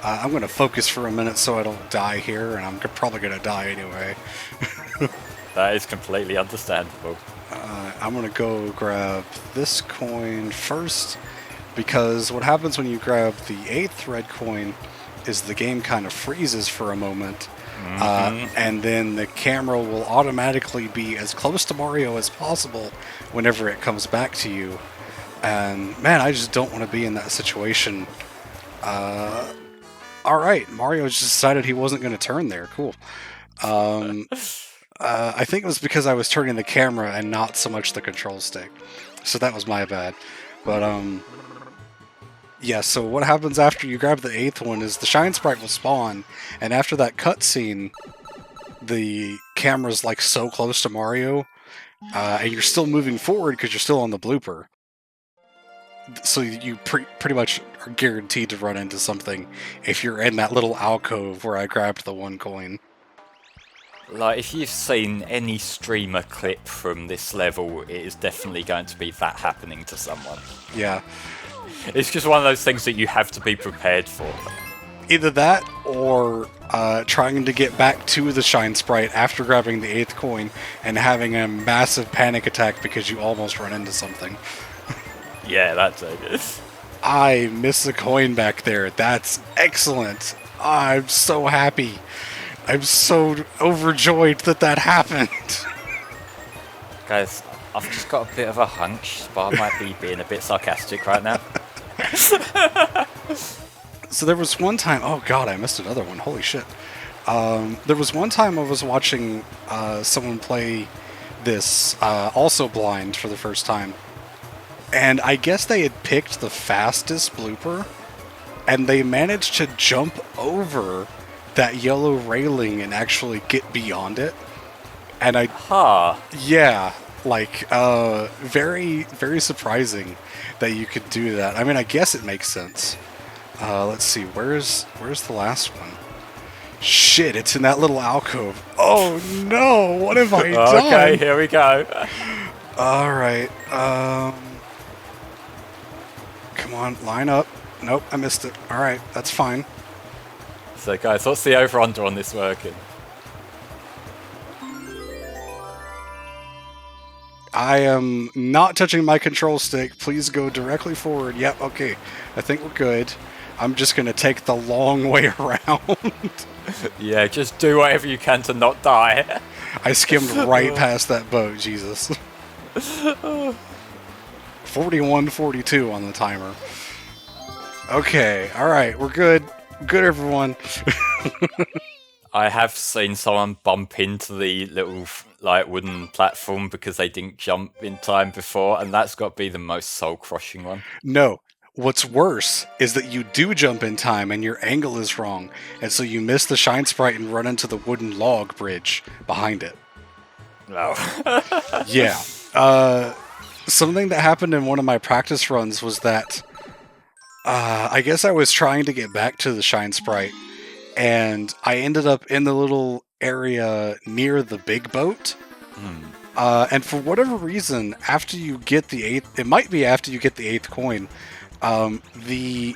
I'm going to focus for a minute so I don't die here, and I'm probably going to die anyway. That is completely understandable. I'm going to go grab this coin first, because what happens when you grab the 8th red coin is the game kind of freezes for a moment, and then the camera will automatically be as close to Mario as possible whenever it comes back to you. And man, I just don't want to be in that situation. Alright, Mario just decided he wasn't going to turn there. Cool. I think it was because I was turning the camera and not so much the control stick. So that was my bad. But, yeah, so what happens after you grab the 8th one is the Shine Sprite will spawn, and after that cutscene, the camera's, like, so close to Mario, and you're still moving forward because you're still on the blooper. So you pretty much are guaranteed to run into something if you're in that little alcove where I grabbed the 1 coin. Like, if you've seen any streamer clip from this level, it is definitely going to be that happening to someone. Yeah. It's just one of those things that you have to be prepared for. Either that, or trying to get back to the Shine Sprite after grabbing the 8th coin and having a massive panic attack because you almost run into something. Yeah, that's it. I missed a coin back there. That's excellent. I'm so happy. I'm so overjoyed that that happened. Guys, I've just got a bit of a hunch, but I might be being a bit sarcastic right now. So there was one time, oh god, I missed another one, holy shit. There was one time I was watching someone play this, also blind for the first time. And I guess they had picked the fastest blooper, and they managed to jump over that yellow railing and actually get beyond it. And yeah, like, very, very surprising that you could do that. I mean, I guess it makes sense. Let's see, where's the last one? Shit, it's in that little alcove. Oh no, what have I done? Okay, here we go. Alright, come on, line up. Nope, I missed it. Alright, that's fine. So guys, what's the over-under on this working? I am not touching my control stick. Please go directly forward. Yep, okay. I think we're good. I'm just going to take the long way around. Yeah, just do whatever you can to not die. I skimmed right past that boat, Jesus. 41:42 on the timer. Okay, alright, we're good. Good, everyone. I have seen someone bump into the little like wooden platform because they didn't jump in time before, and that's got to be the most soul-crushing one. No. What's worse is that you do jump in time and your angle is wrong, and so you miss the Shine Sprite and run into the wooden log bridge behind it. No. Yeah. Something that happened in one of my practice runs was that I guess I was trying to get back to the Shine Sprite, and I ended up in the little area near the big boat. And for whatever reason, after you get the 8th, it might be after you get the 8th coin, the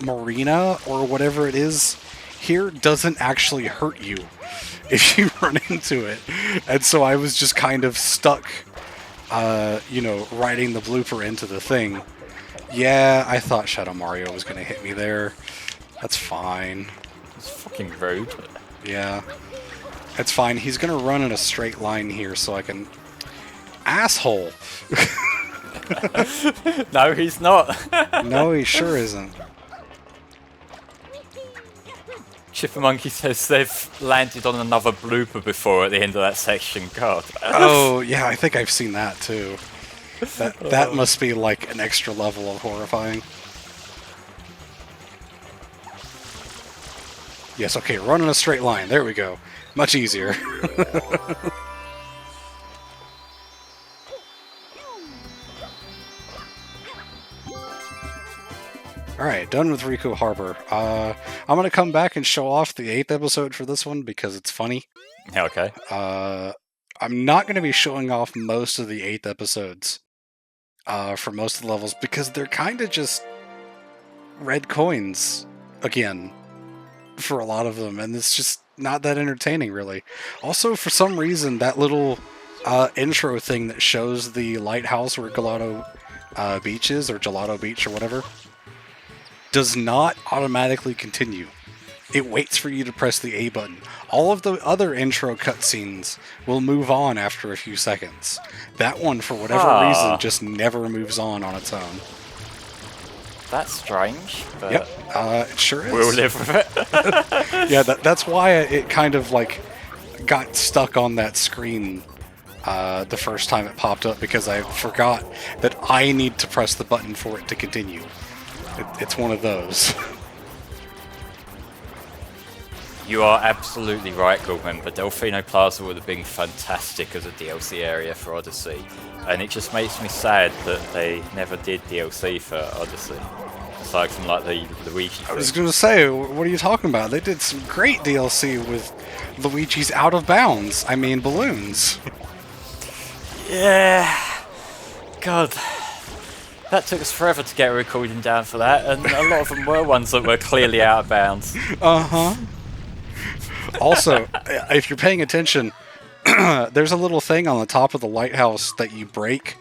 marina or whatever it is here doesn't actually hurt you if you run into it. And so I was just kind of stuck, you know, riding the blooper into the thing. Yeah, I thought Shadow Mario was going to hit me there. That's fine. It's fucking rude. Yeah. It's fine. He's going to run in a straight line here so I can... Asshole! No, he's not. No, he sure isn't. Chippermonkey says they've landed on another blooper before at the end of that section. God. Oh, yeah, I think I've seen that too. That must be like an extra level of horrifying. Yes, okay, run in a straight line. There we go. Much easier. Alright, done with Riku Harbor. I'm gonna come back and show off the 8th episode for this one because it's funny. Yeah, okay. I'm not going to be showing off most of the 8th episodes for most of the levels because they're kind of just red coins again for a lot of them, and it's just not that entertaining, really. Also, for some reason, that little intro thing that shows the lighthouse where Gelato Beach is, or Gelato Beach, or whatever, does not automatically continue. It waits for you to press the A button. All of the other intro cutscenes will move on after a few seconds. That one, for whatever reason, just never moves on its own. That's strange. But Yep, it sure is. we'll live with it. Yeah, that's why it kind of like got stuck on that screen the first time it popped up, because I forgot that I need to press the button for it to continue. It's one of those. You are absolutely right, Goldman, but Delfino Plaza would have been fantastic as a DLC area for Odyssey, and it just makes me sad that they never did DLC for Odyssey, aside from like the Luigi thing. I was going to say, what are you talking about? They did some great DLC with Luigi's Out of Bounds. I mean, balloons. Yeah. God. That took us forever to get a recording down for that, and a lot of them were ones that were clearly out of bounds. Uh-huh. Also, if you're paying attention, there's a little thing on the top of the lighthouse that you break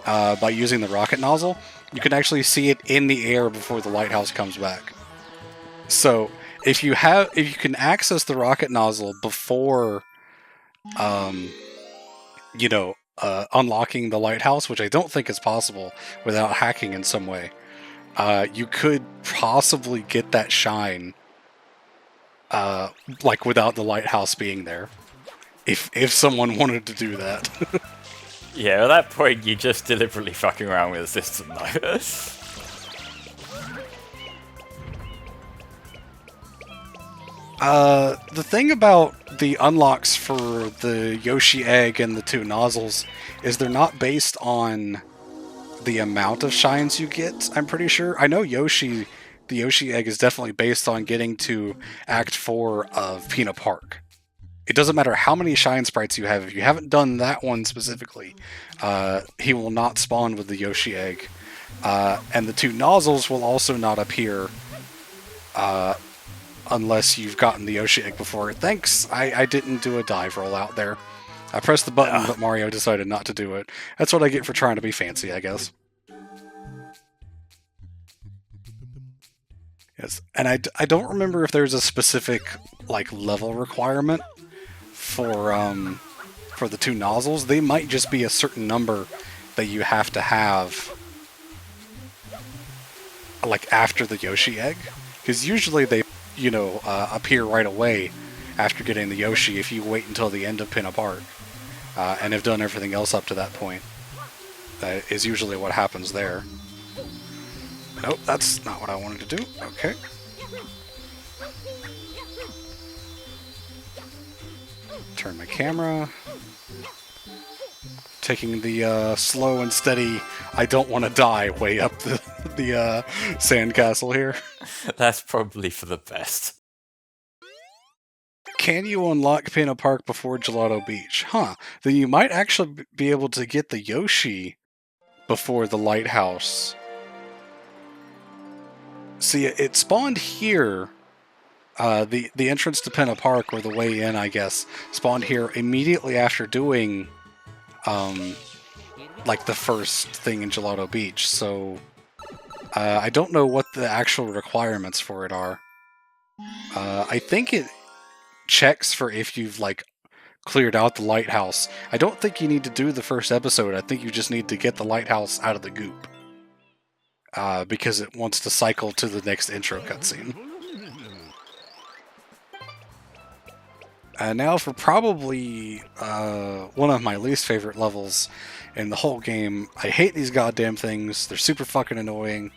by using the rocket nozzle. You can actually see it in the air before the lighthouse comes back. So, if you can access the rocket nozzle before, unlocking the lighthouse, which I don't think is possible without hacking in some way, you could possibly get that shine, without the lighthouse being there, if someone wanted to do that. Yeah, at that point you're just deliberately fucking around with the system, though. The thing about the unlocks for the Yoshi egg and the 2 nozzles is they're not based on the amount of shines you get, I'm pretty sure. I know the Yoshi egg is definitely based on getting to Act 4 of Peanut Park. It doesn't matter how many shine sprites you have, if you haven't done that one specifically, he will not spawn with the Yoshi egg. And the 2 nozzles will also not appear unless you've gotten the Yoshi egg before. Thanks, I didn't do a dive roll out there. I pressed the button, but Mario decided not to do it. That's what I get for trying to be fancy, I guess. Yes, and I don't remember if there's a specific level requirement for the 2 nozzles. They might just be a certain number that you have to have after the Yoshi egg, because usually they appear right away after getting the Yoshi if you wait until the end of Pin Apart and have done everything else up to that point. That is usually what happens there. Nope, that's not what I wanted to do. Okay. Turn my camera. Taking the slow and steady, I don't want to die way up the sandcastle here. That's probably for the best. Can you unlock Pina Park before Gelato Beach? Huh. Then you might actually be able to get the Yoshi before the lighthouse. See, it spawned here. The entrance to Pina Park, or the way in, I guess, spawned here immediately after doing the first thing in Gelato Beach. So I don't know what the actual requirements for it are. I think it checks for if you've cleared out the lighthouse. I don't think you need to do the first episode. I think you just need to get the lighthouse out of the goop. Because it wants to cycle to the next intro cutscene. Now for probably one of my least favorite levels in the whole game. I hate these goddamn things. They're super fucking annoying.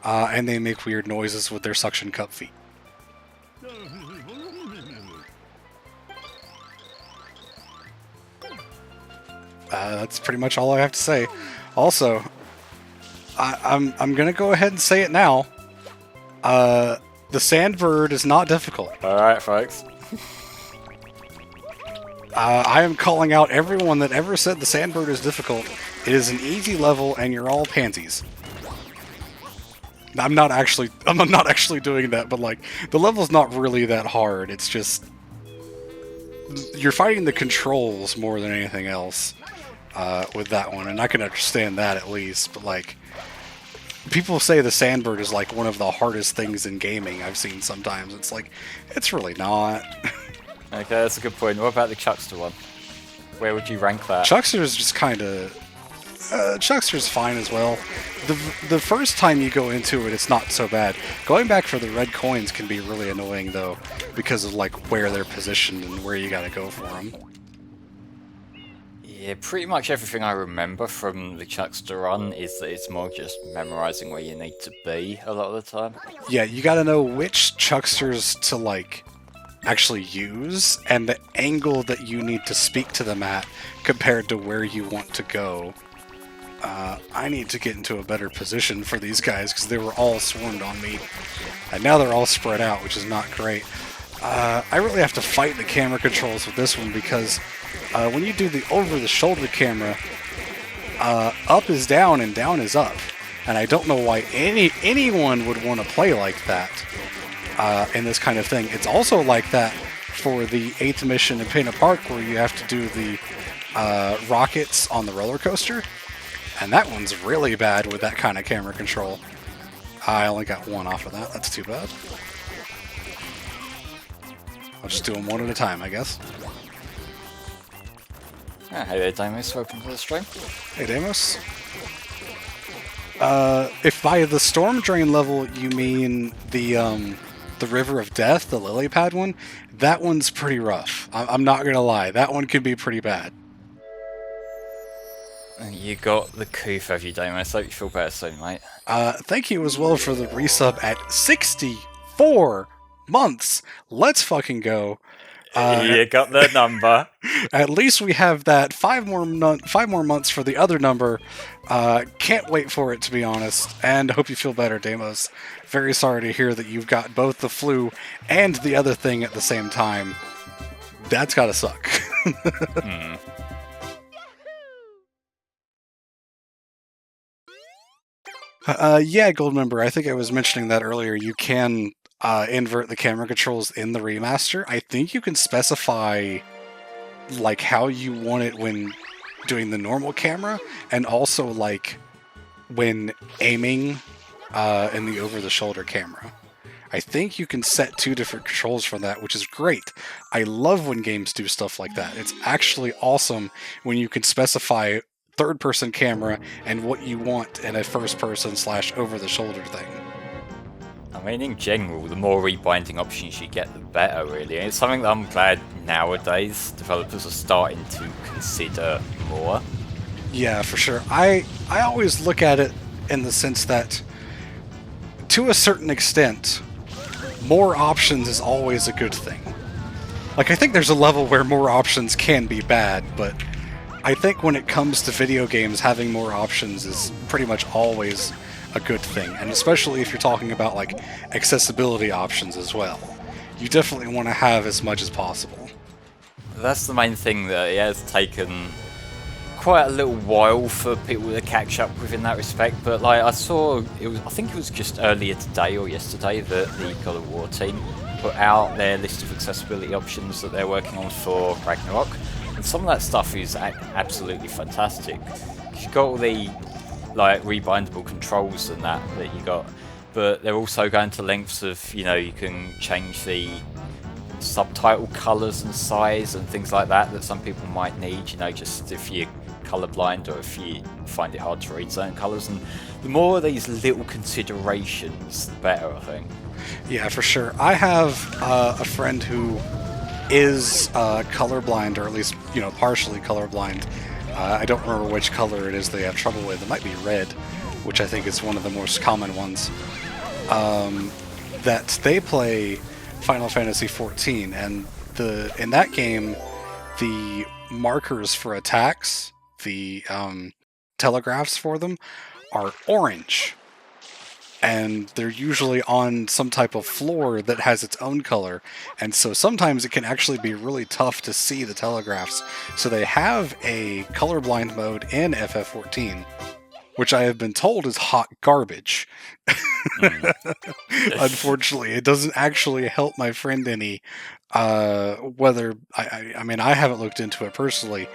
And they make weird noises with their suction cup feet. That's pretty much all I have to say. Also, I'm gonna go ahead and say it now. The Sandbird is not difficult. Alright, folks. I am calling out everyone that ever said the Sandbird is difficult. It is an easy level, and you're all pansies. I'm not actually doing that, but the level's not really that hard. It's just you're fighting the controls more than anything else with that one, and I can understand that at least. But people say the Sandbird is one of the hardest things in gaming I've seen sometimes. It's really not. Okay, that's a good point. What about the Chuckster one? Where would you rank that? Chuckster's just kind of... Chuckster's fine as well. The first time you go into it, it's not so bad. Going back for the red coins can be really annoying, though, because of where they're positioned and where you gotta go for them. Yeah, pretty much everything I remember from the Chuckster run is that it's more just memorizing where you need to be a lot of the time. Yeah, you gotta know which Chucksters to, actually use, and the angle that you need to speak to them at compared to where you want to go. I need to get into a better position for these guys because they were all swarmed on me, and now they're all spread out, which is not great. I really have to fight the camera controls with this one because when you do the over-the-shoulder camera, up is down and down is up. and I don't know why anyone would want to play like that in this kind of thing. It's also like that for the 8th mission in Pinna Park, where you have to do the rockets on the roller coaster, and that one's really bad with that kind of camera control. I only got 1 off of that. That's too bad. I'll just do them one at a time, I guess. Hey there, Deimos. Welcome to the stream. Hey, Deimos. If by the storm drain level you mean the River of Death, the lily pad one, that one's pretty rough. I'm not gonna lie, that one can be pretty bad. You got the coup, have you, Deimos? Hope you feel better soon, mate. Thank you as well for the resub at 64 months. Let's fucking go. You got the number. At least we have that 5 more months for the other number. Can't wait for it, to be honest. And hope you feel better, Deimos. Very sorry to hear that you've got both the flu and the other thing at the same time. That's gotta suck. Yeah, Goldmember, I think I was mentioning that earlier. You can invert the camera controls in the remaster. I think you can specify like how you want it when doing the normal camera, and also like when aiming in the over-the-shoulder camera. I think you can set 2 different controls for that, which is great. I love when games do stuff like that. It's actually awesome when you can specify third-person camera and what you want in a first-person / over-the-shoulder thing. I mean, in general, the more rebinding options you get, the better, really. And it's something that I'm glad nowadays developers are starting to consider more. Yeah, for sure. I always look at it in the sense that, to a certain extent, more options is always a good thing. Like, I think there's a level where more options can be bad, but I think when it comes to video games, having more options is pretty much always a good thing, and especially if you're talking about like accessibility options as well. You definitely want to have as much as possible. That's the main thing that it has taken quite a little while for people to catch up with in that respect, but like I think it was just earlier today or yesterday that the God of War team put out their list of accessibility options that they're working on for Ragnarok, and some of that stuff is absolutely fantastic. You've got all the like rebindable controls and that you got, but they're also going to lengths of, you know, you can change the subtitle colours and size and things like that some people might need, you know, just if you're colourblind or if you find it hard to read certain colours. And the more of these little considerations, the better, I think. Yeah, for sure. I have a friend who is colorblind, or at least, you know, partially colorblind. I don't remember which color it is they have trouble with. It might be red, which I think is one of the most common ones. That they play Final Fantasy XIV, and in that game, the markers for attacks, the telegraphs for them, are orange. And they're usually on some type of floor that has its own color, and so sometimes it can actually be really tough to see the telegraphs. So they have a colorblind mode in FF14, which I have been told is hot garbage. Unfortunately, it doesn't actually help my friend any. Whether I mean, I haven't looked into it personally,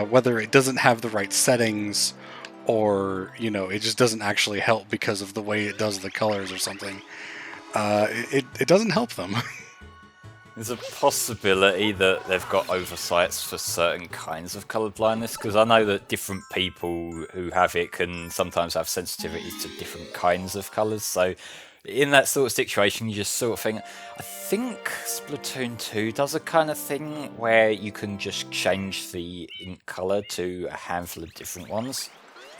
whether it doesn't have the right settings, or, you know, it just doesn't actually help because of the way it does the colors or something. It doesn't help them. There's a possibility that they've got oversights for certain kinds of colour blindness, because I know that different people who have it can sometimes have sensitivities to different kinds of colours. So in that sort of situation, you just sort of think, I think Splatoon 2 does a kind of thing where you can just change the ink colour to a handful of different ones.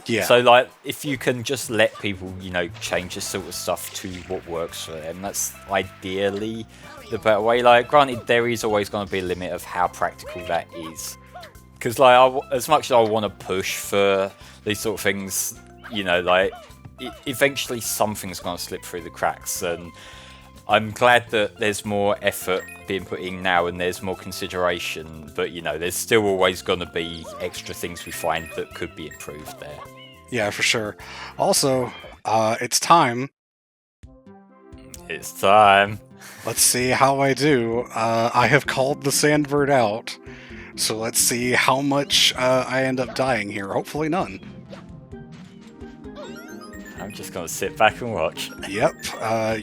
Yeah. So, like, if you can just let people, you know, change this sort of stuff to what works for them, that's ideally the better way. Like, granted, there is always going to be a limit of how practical that is. Because, like, as much as I want to push for these sort of things, you know, like, eventually something's going to slip through the cracks. And I'm glad that there's more effort being put in now and there's more consideration. But, you know, there's still always going to be extra things we find that could be improved there. Yeah, for sure. Also, it's time. It's time. Let's see how I do. I have called the sandbird out, so let's see how much I end up dying here. Hopefully none. I'm just gonna sit back and watch. Yep,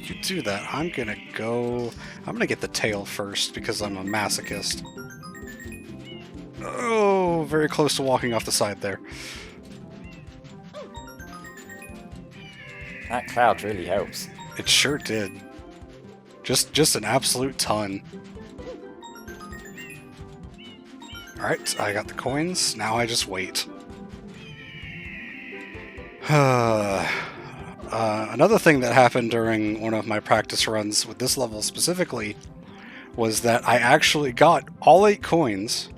you do that. I'm gonna get the tail first because I'm a masochist. Oh, very close to walking off the side there. That cloud really helps. It sure did. Just an absolute ton. Alright, I got the coins. Now I just wait. Another thing that happened during one of my practice runs with this level specifically was that I actually got all 8 coins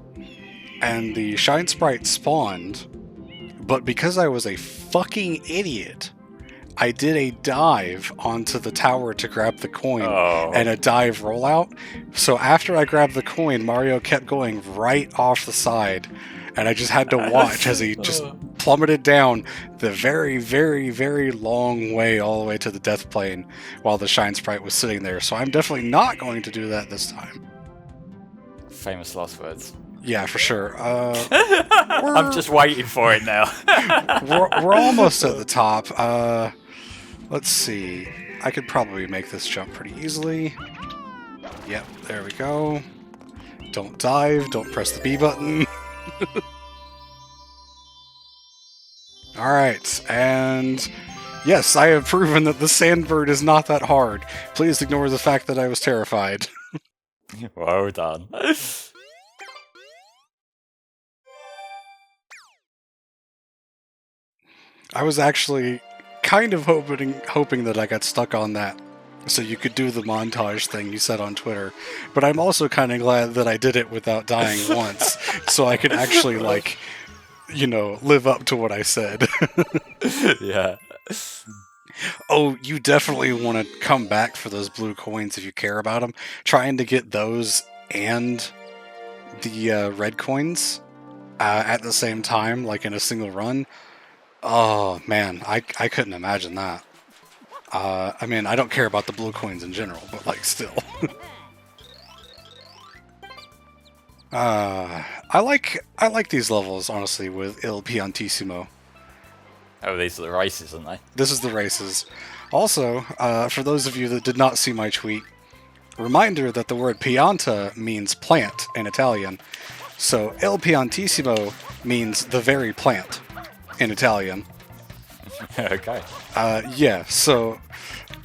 and the Shine Sprite spawned, but because I was a fucking idiot, I did a dive onto the tower to grab the coin and a dive rollout. So after I grabbed the coin, Mario kept going right off the side, and I just had to watch as he just plummeted down the very, very, very long way all the way to the death plane while the Shine Sprite was sitting there. So I'm definitely not going to do that this time. Famous last words. Yeah, for sure. I'm just waiting for it now. we're almost at the top. Let's see. I could probably make this jump pretty easily. Yep, there we go. Don't dive, don't press the B button. Alright, and yes, I have proven that the sandbird is not that hard. Please ignore the fact that I was terrified. Well done. I was actually kind of hoping that I got stuck on that, so you could do the montage thing you said on Twitter. But I'm also kind of glad that I did it without dying once, so I could actually, like, you know, live up to what I said. Yeah. Oh, you definitely want to come back for those blue coins if you care about them. Trying to get those and the red coins at the same time, like in a single run. Oh, man, I couldn't imagine that. I mean, I don't care about the blue coins in general, but, like, still. I like these levels, honestly, with Il Piantissimo. Oh, these are the races, aren't they? This is the races. Also, for those of you that did not see my tweet, reminder that the word pianta means plant in Italian. So, Il Piantissimo means the very plant in Italian. Okay. Yeah, so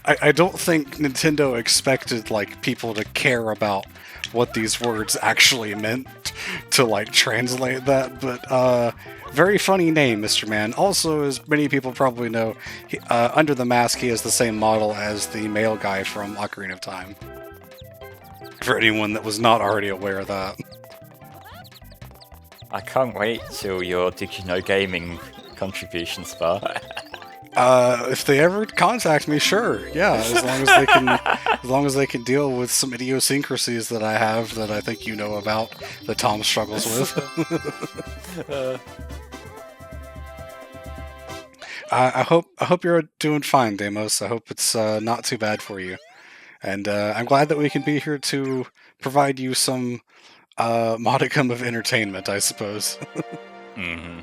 I don't think Nintendo expected, like, people to care about what these words actually meant to, like, translate that, but very funny name, Mr. Man. Also, as many people probably know, under the mask he has the same model as the male guy from Ocarina of Time. For anyone that was not already aware of that. I can't wait till your Did You Know Gaming contribution start. If they ever contact me, sure, yeah. As long as they can deal with some idiosyncrasies that I have that I think you know about that Tom struggles with. I hope you're doing fine, Deimos. I hope it's not too bad for you, and I'm glad that we can be here to provide you some modicum of entertainment, I suppose. Mm-hmm.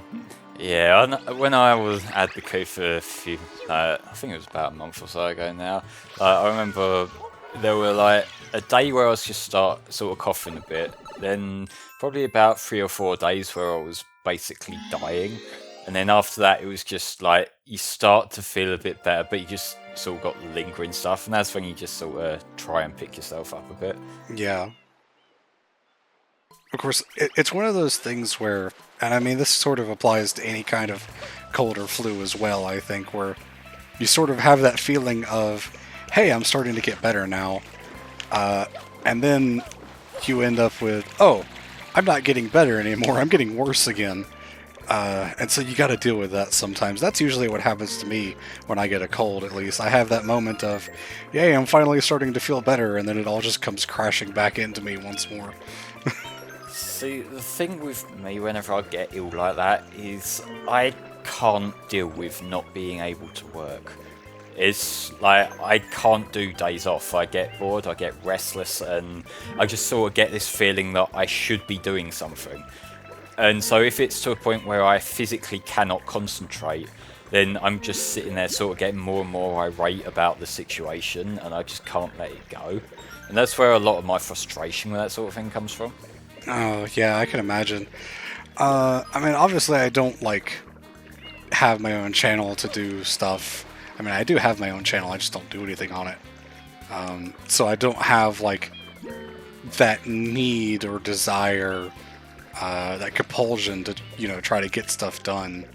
Yeah, when I was at the Coup for a few, I think it was about a month or so ago now, I remember there were like a day where I was just sort of coughing a bit, then probably about 3 or 4 days where I was basically dying, and then after that it was just like you start to feel a bit better, but you just sort of got lingering stuff, and that's when you just sort of try and pick yourself up a bit. Yeah. Of course, it's one of those things where, and I mean this sort of applies to any kind of cold or flu as well, I think, where you sort of have that feeling of, hey, I'm starting to get better now, and then you end up with, oh, I'm not getting better anymore, I'm getting worse again. And so you gotta deal with that sometimes. That's usually what happens to me when I get a cold, at least. I have that moment of, yay, I'm finally starting to feel better, and then it all just comes crashing back into me once more. See, the thing with me whenever I get ill like that is I can't deal with not being able to work. It's like, I can't do days off. I get bored, I get restless, and I just sort of get this feeling that I should be doing something. And so if it's to a point where I physically cannot concentrate, then I'm just sitting there sort of getting more and more irate about the situation, and I just can't let it go. And that's where a lot of my frustration with that sort of thing comes from. Oh, yeah, I can imagine. I mean, obviously I don't, like, have my own channel to do stuff. I mean, I do have my own channel, I just don't do anything on it. So I don't have, like, that need or desire, that compulsion to, you know, try to get stuff done.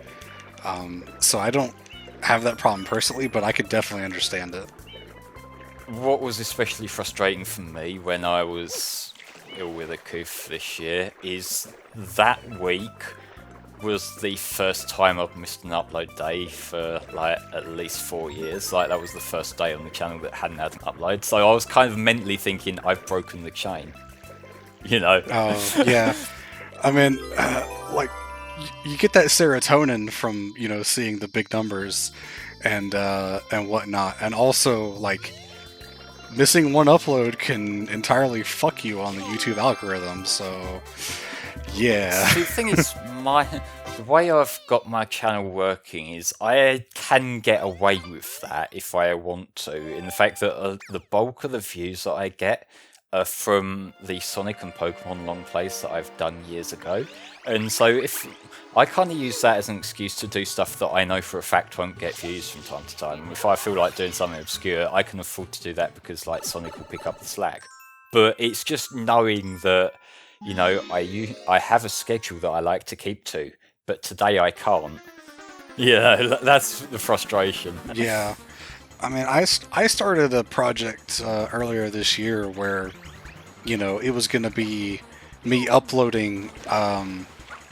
So I don't have that problem personally, but I could definitely understand it. What was especially frustrating for me when I was ill with a cough this year is that week was the first time I've missed an upload day for like at least 4 years. Like, that was the first day on the channel that hadn't had an upload. So I was kind of mentally thinking, I've broken the chain. You know? Oh, yeah. I mean, like, you get that serotonin from, you know, seeing the big numbers and whatnot. And also, like, missing one upload can entirely fuck you on the YouTube algorithm, so yeah. See, the thing is, the way I've got my channel working is I can get away with that if I want to, in the fact that the bulk of the views that I get are from the Sonic and Pokemon long plays that I've done years ago. And so if I kind of use that as an excuse to do stuff that I know for a fact won't get views from time to time. If I feel like doing something obscure, I can afford to do that because, like, Sonic will pick up the slack. But it's just knowing that, you know, I have a schedule that I like to keep to, but today I can't. Yeah, that's the frustration. Yeah. I mean, I started a project earlier this year where, you know, it was going to be me uploading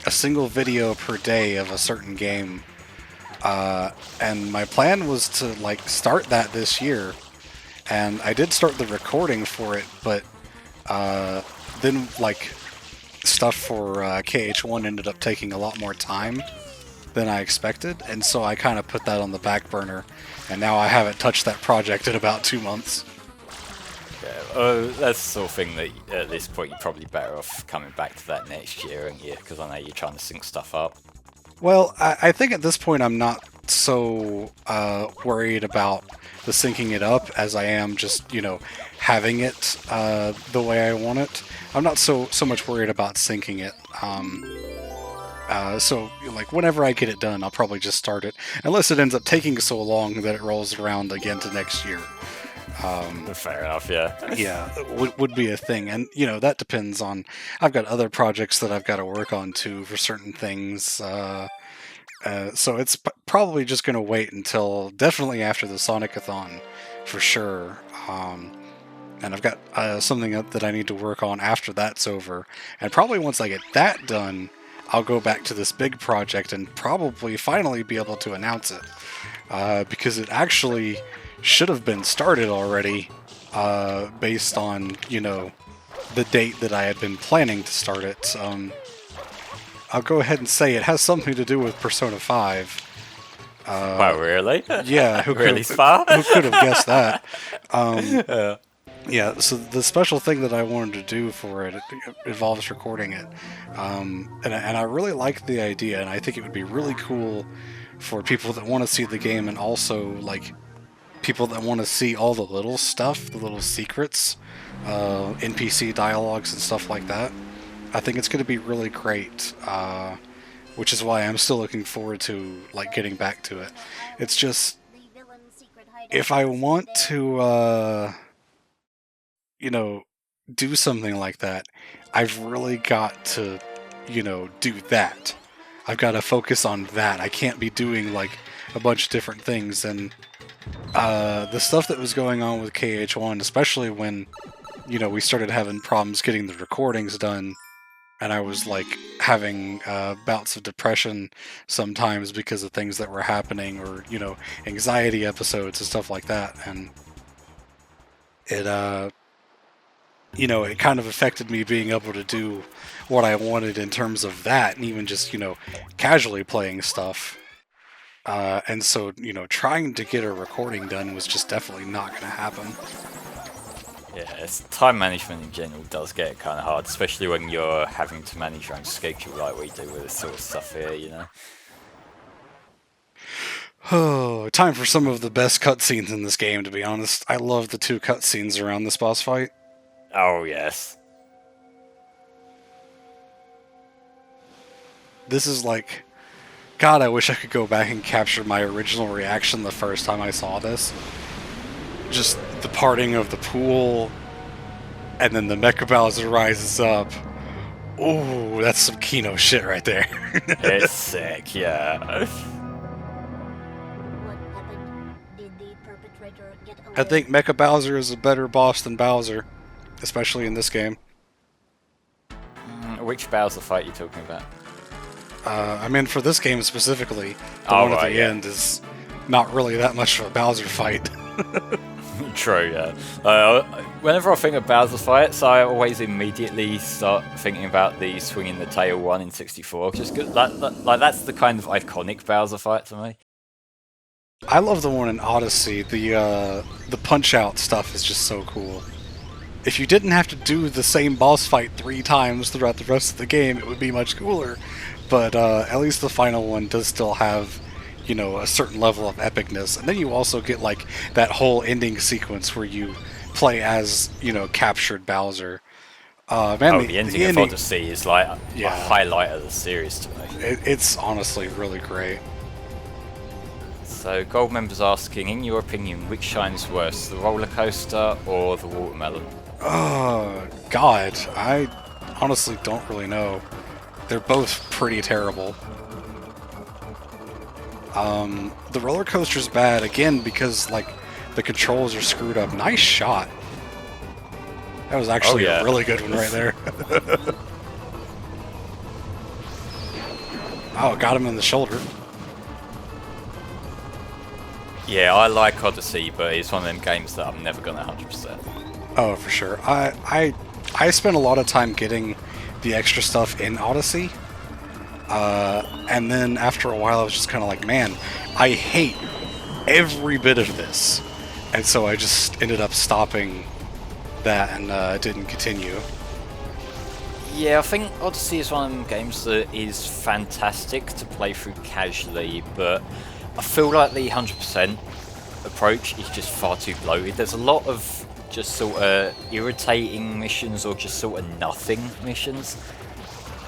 a single video per day of a certain game, and my plan was to, like, start that this year, and I did start the recording for it, but then, like, stuff for KH1 ended up taking a lot more time than I expected, and so I kind of put that on the back burner, and now I haven't touched that project in about 2 months. Yeah, that's the sort of thing that at this point you're probably better off coming back to that next year, aren't you? Because I know you're trying to sync stuff up. Well, I think at this point I'm not so worried about the syncing it up as I am just, you know, having it the way I want it. I'm not so much worried about syncing it. So, like, whenever I get it done, I'll probably just start it, unless it ends up taking so long that it rolls around again to next year. Fair enough, yeah. Yeah, would be a thing, and, you know, that depends on... I've got other projects that I've got to work on, too, for certain things, so it's probably just going to wait until definitely after the Sonic-a-thon, for sure. And I've got something that I need to work on after that's over, and probably once I get that done, I'll go back to this big project and probably finally be able to announce it, because it actually should have been started already, based on, you know, the date that I had been planning to start it. I'll go ahead and say it has something to do with Persona 5. Wow, really? Yeah, who really far? Who could have guessed that? Yeah, so the special thing that I wanted to do for it involves recording it. And I really like the idea, and I think it would be really cool for people that want to see the game, and also, like, people that want to see all the little stuff, the little secrets, NPC dialogues and stuff like that. I think it's going to be really great, which is why I'm still looking forward to, like, getting back to it. It's just, if I want to, you know, do something like that, I've really got to, you know, do that. I've got to focus on that. I can't be doing, like, a bunch of different things, and the stuff that was going on with KH1, especially when, you know, we started having problems getting the recordings done, and I was, like, having bouts of depression sometimes because of things that were happening, or, you know, anxiety episodes and stuff like that, and it, you know, it kind of affected me being able to do what I wanted in terms of that, and even just, you know, casually playing stuff. And so, you know, trying to get a recording done was just definitely not going to happen. Yeah, time management in general does get kind of hard, especially when you're having to manage your own schedule like we do with this sort of stuff here, you know. Oh, time for some of the best cutscenes in this game, to be honest. I love the 2 cutscenes around this boss fight. Oh, yes. This is like... God, I wish I could go back and capture my original reaction the first time I saw this. Just the parting of the pool, and then the Mecha Bowser rises up. Ooh, that's some Kino shit right there. It's sick, yeah. What happened? Did the perpetrator get away? I think Mecha Bowser is a better boss than Bowser, especially in this game. Which Bowser fight are you talking about? I mean, for this game specifically, the Oh, one at right, the end is not really that much of a Bowser fight. True, yeah. Whenever I think of Bowser fights, I always immediately start thinking about the swinging the tail one in 64. Just good, like that's the kind of iconic Bowser fight to me. I love the one in Odyssey. The Punch-Out stuff is just so cool. If you didn't have to do the same boss fight 3 times throughout the rest of the game, it would be much cooler. But at least the final one does still have, you know, a certain level of epicness. And then you also get, like, that whole ending sequence where you play as, you know, captured Bowser. Man, The ending of Odyssey is, like, a highlight of the series to me. It's honestly really great. So, Goldmember's asking, in your opinion, which shines worse, the roller coaster or the watermelon? Oh, God. I honestly don't really know. They're both pretty terrible. The roller coaster's bad, again, because, like, the controls are screwed up. Nice shot. That was actually a really good one right there. Oh, got him in the shoulder. Yeah, I like Odyssey, but it's one of them games that I'm never gonna 100%. Oh, for sure. I spent a lot of time getting the extra stuff in Odyssey. And then after a while I was just kind of like, man, I hate every bit of this. And so I just ended up stopping that and didn't continue. Yeah, I think Odyssey is one of them games that is fantastic to play through casually, but I feel like the 100% approach is just far too bloated. There's a lot of just sort of irritating missions or just sort of nothing missions.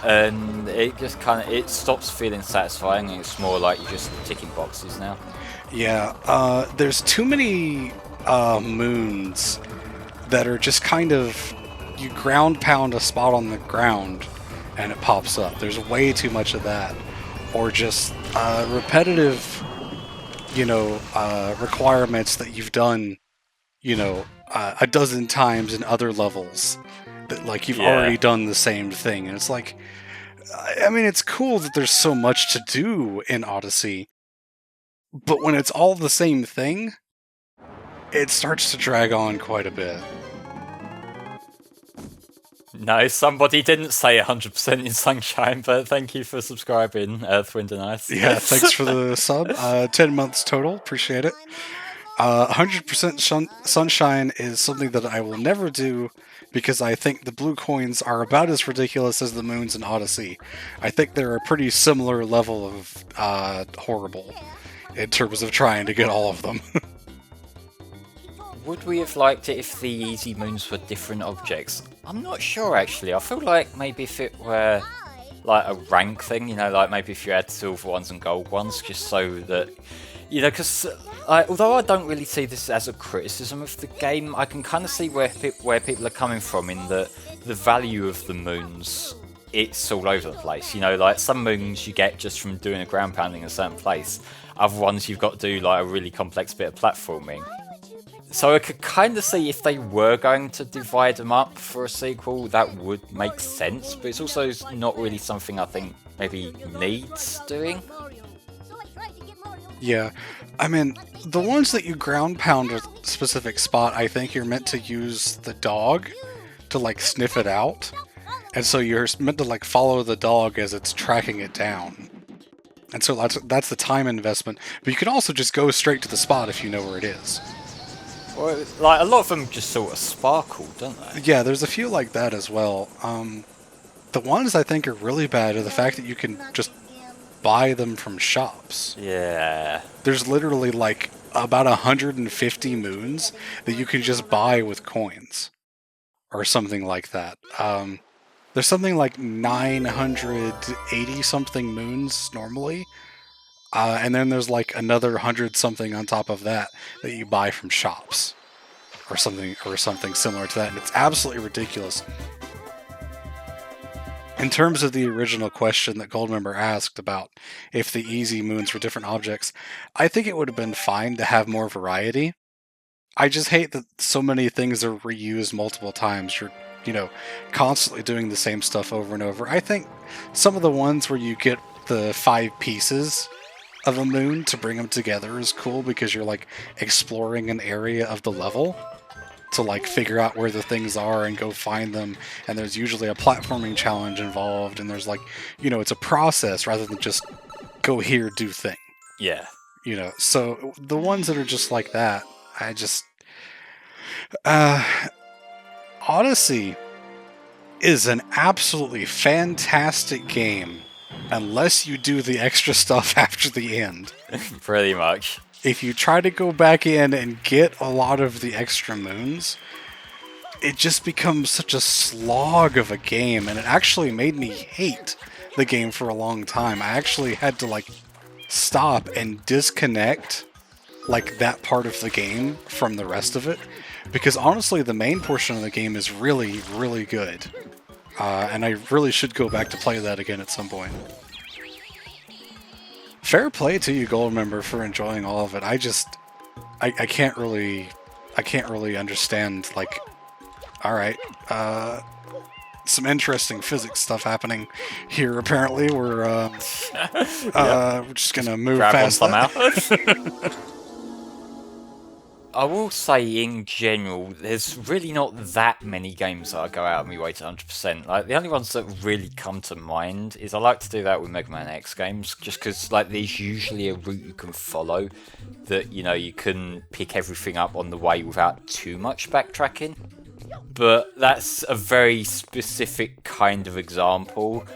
And it just kind of, it stops feeling satisfying and it's more like you're just ticking boxes now. Yeah, there's too many moons that are just kind of, you ground pound a spot on the ground and it pops up. There's way too much of that. Or just repetitive, you know, requirements that you've done, you know, a dozen times in other levels. That, like, you've already done the same thing. And it's like, I mean, it's cool that there's so much to do in Odyssey. But when it's all the same thing, it starts to drag on quite a bit. No, somebody didn't say 100% in Sunshine, but thank you for subscribing, Earthwind and Ice. Yeah, thanks for the sub. 10 months total, appreciate it. 100% Sunshine is something that I will never do because I think the blue coins are about as ridiculous as the moons in Odyssey. I think they're a pretty similar level of horrible in terms of trying to get all of them. Would we have liked it if the easy moons were different objects? I'm not sure actually. I feel like maybe if it were like a rank thing, you know, like maybe if you had silver ones and gold ones, just so that, you know, because although I don't really see this as a criticism of the game, I can kind of see where people are coming from in the value of the moons. It's all over the place, you know, like some moons you get just from doing a ground pounding in a certain place, other ones you've got to do like a really complex bit of platforming. So I could kind of see if they were going to divide them up for a sequel, that would make sense, but it's also not really something I think maybe needs doing. Yeah, I mean, the ones that you ground pound a specific spot, I think you're meant to use the dog to, like, sniff it out. And so you're meant to, like, follow the dog as it's tracking it down. And so that's the time investment. But you can also just go straight to the spot if you know where it is. Well, like, a lot of them just sort of sparkle, don't they? Yeah, there's a few like that as well. The ones I think are really bad are the fact that you can just buy them from shops. Yeah. There's literally like about 150 moons that you can just buy with coins. Or something like that. There's something like 980 something moons normally. And then there's like another 100 something on top of that you buy from shops. Or something similar to that. And it's absolutely ridiculous. In terms of the original question that Goldmember asked about if the easy moons were different objects, I think it would have been fine to have more variety. I just hate that so many things are reused multiple times. You're, constantly doing the same stuff over and over. I think some of the ones where you get the 5 pieces of a moon to bring them together is cool because you're, like, exploring an area of the level to, like, figure out where the things are and go find them. And there's usually a platforming challenge involved, and there's, like, it's a process rather than just go here, do thing. Yeah. So the ones that are just like that, I just... Odyssey is an absolutely fantastic game unless you do the extra stuff after the end. Pretty much. If you try to go back in and get a lot of the extra moons, it just becomes such a slog of a game, and it actually made me hate the game for a long time. I actually had to, like, stop and disconnect, like, that part of the game from the rest of it, because honestly the main portion of the game is really, really good. And I really should go back to play that again at some point. Fair play to you, Goldmember, for enjoying all of it. I can't really understand, like, alright, some interesting physics stuff happening here, apparently. We're just gonna move Grab past on that. somehow. I will say, in general, there's really not that many games that I go out of my way to 100%. Like, the only ones that really come to mind is I like to do that with Mega Man X games, just because, like, there's usually a route you can follow that, you can pick everything up on the way without too much backtracking. But that's a very specific kind of example.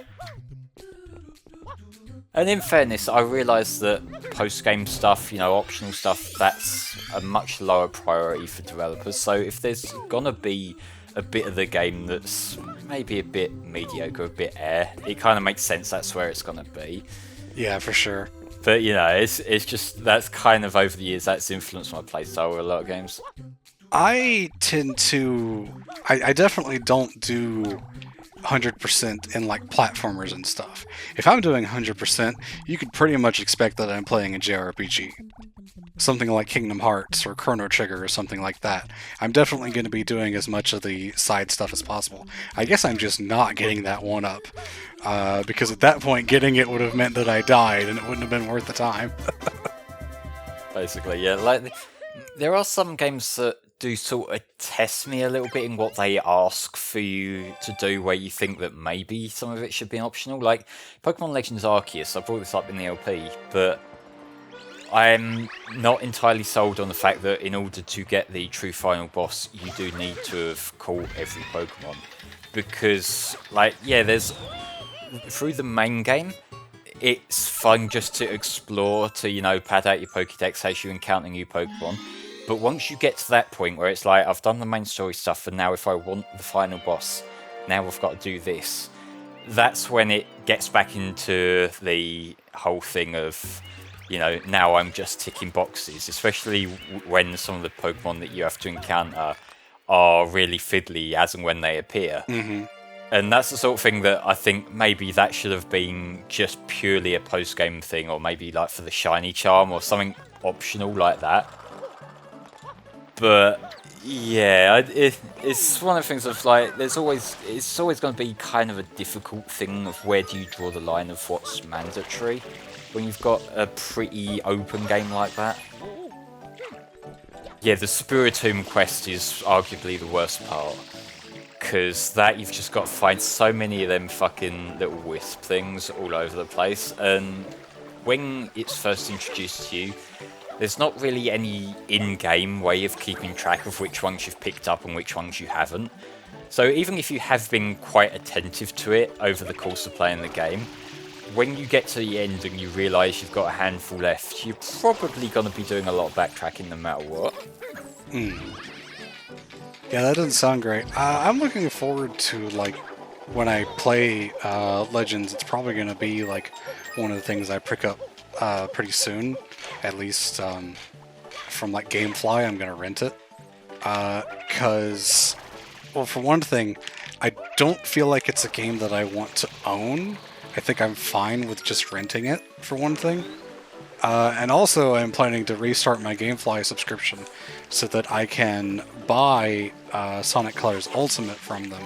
And in fairness, I realise that post-game stuff, optional stuff, that's a much lower priority for developers. So if there's gonna be a bit of the game that's maybe a bit mediocre, a bit air, it kind of makes sense that's where it's gonna be. Yeah, for sure. But, it's just, that's kind of over the years, that's influenced my playstyle with a lot of games. I tend to... I definitely don't do 100% in, like, platformers and stuff. If I'm doing 100%, you could pretty much expect that I'm playing a JRPG. Something like Kingdom Hearts or Chrono Trigger or something like that. I'm definitely going to be doing as much of the side stuff as possible. I guess I'm just not getting that one up. Because at that point, getting it would have meant that I died, and it wouldn't have been worth the time. Basically, yeah. Like, there are some games that do sort of test me a little bit in what they ask for you to do, where you think that maybe some of it should be optional. Like Pokemon Legends Arceus, I brought this up in the LP, but I'm not entirely sold on the fact that in order to get the true final boss, you do need to have caught every Pokemon. Because, like, yeah, there's... through the main game, it's fun just to explore, to, pad out your Pokédex as you encounter new Pokemon. But once you get to that point where it's like, I've done the main story stuff, and now if I want the final boss, now I've got to do this. That's when it gets back into the whole thing of, now I'm just ticking boxes, especially when some of the Pokemon that you have to encounter are really fiddly as and when they appear. Mm-hmm. And that's the sort of thing that I think maybe that should have been just purely a post-game thing, or maybe like for the shiny charm or something optional like that. But yeah, it's one of the things of like, it's always going to be kind of a difficult thing of where do you draw the line of what's mandatory when you've got a pretty open game like that. Yeah, the Spiritomb quest is arguably the worst part, because that you've just got to find so many of them fucking little wisp things all over the place, and when it's first introduced to you, there's not really any in-game way of keeping track of which ones you've picked up and which ones you haven't. So even if you have been quite attentive to it over the course of playing the game, when you get to the end and you realise you've got a handful left, you're probably going to be doing a lot of backtracking no matter what. Yeah, that doesn't sound great. I'm looking forward to, like, when I play Legends, it's probably going to be, like, one of the things I pick up pretty soon. At least from, like, Gamefly, I'm going to rent it. Because, well, for one thing, I don't feel like it's a game that I want to own. I think I'm fine with just renting it, for one thing. And also, I'm planning to restart my Gamefly subscription so that I can buy Sonic Colors Ultimate from them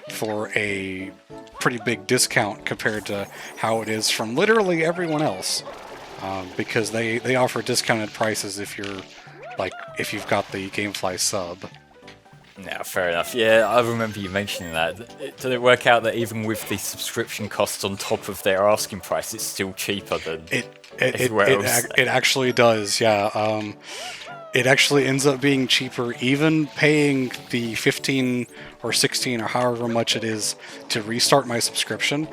for a pretty big discount compared to how it is from literally everyone else. Because they offer discounted prices if you've got the Gamefly sub. Yeah, fair enough. Yeah, I remember you mentioning that. Did it work out that even with the subscription costs on top of their asking price, it's still cheaper than everywhere else? It actually does, yeah. It actually ends up being cheaper, even paying the 15 or 16 or however much it is to restart my subscription.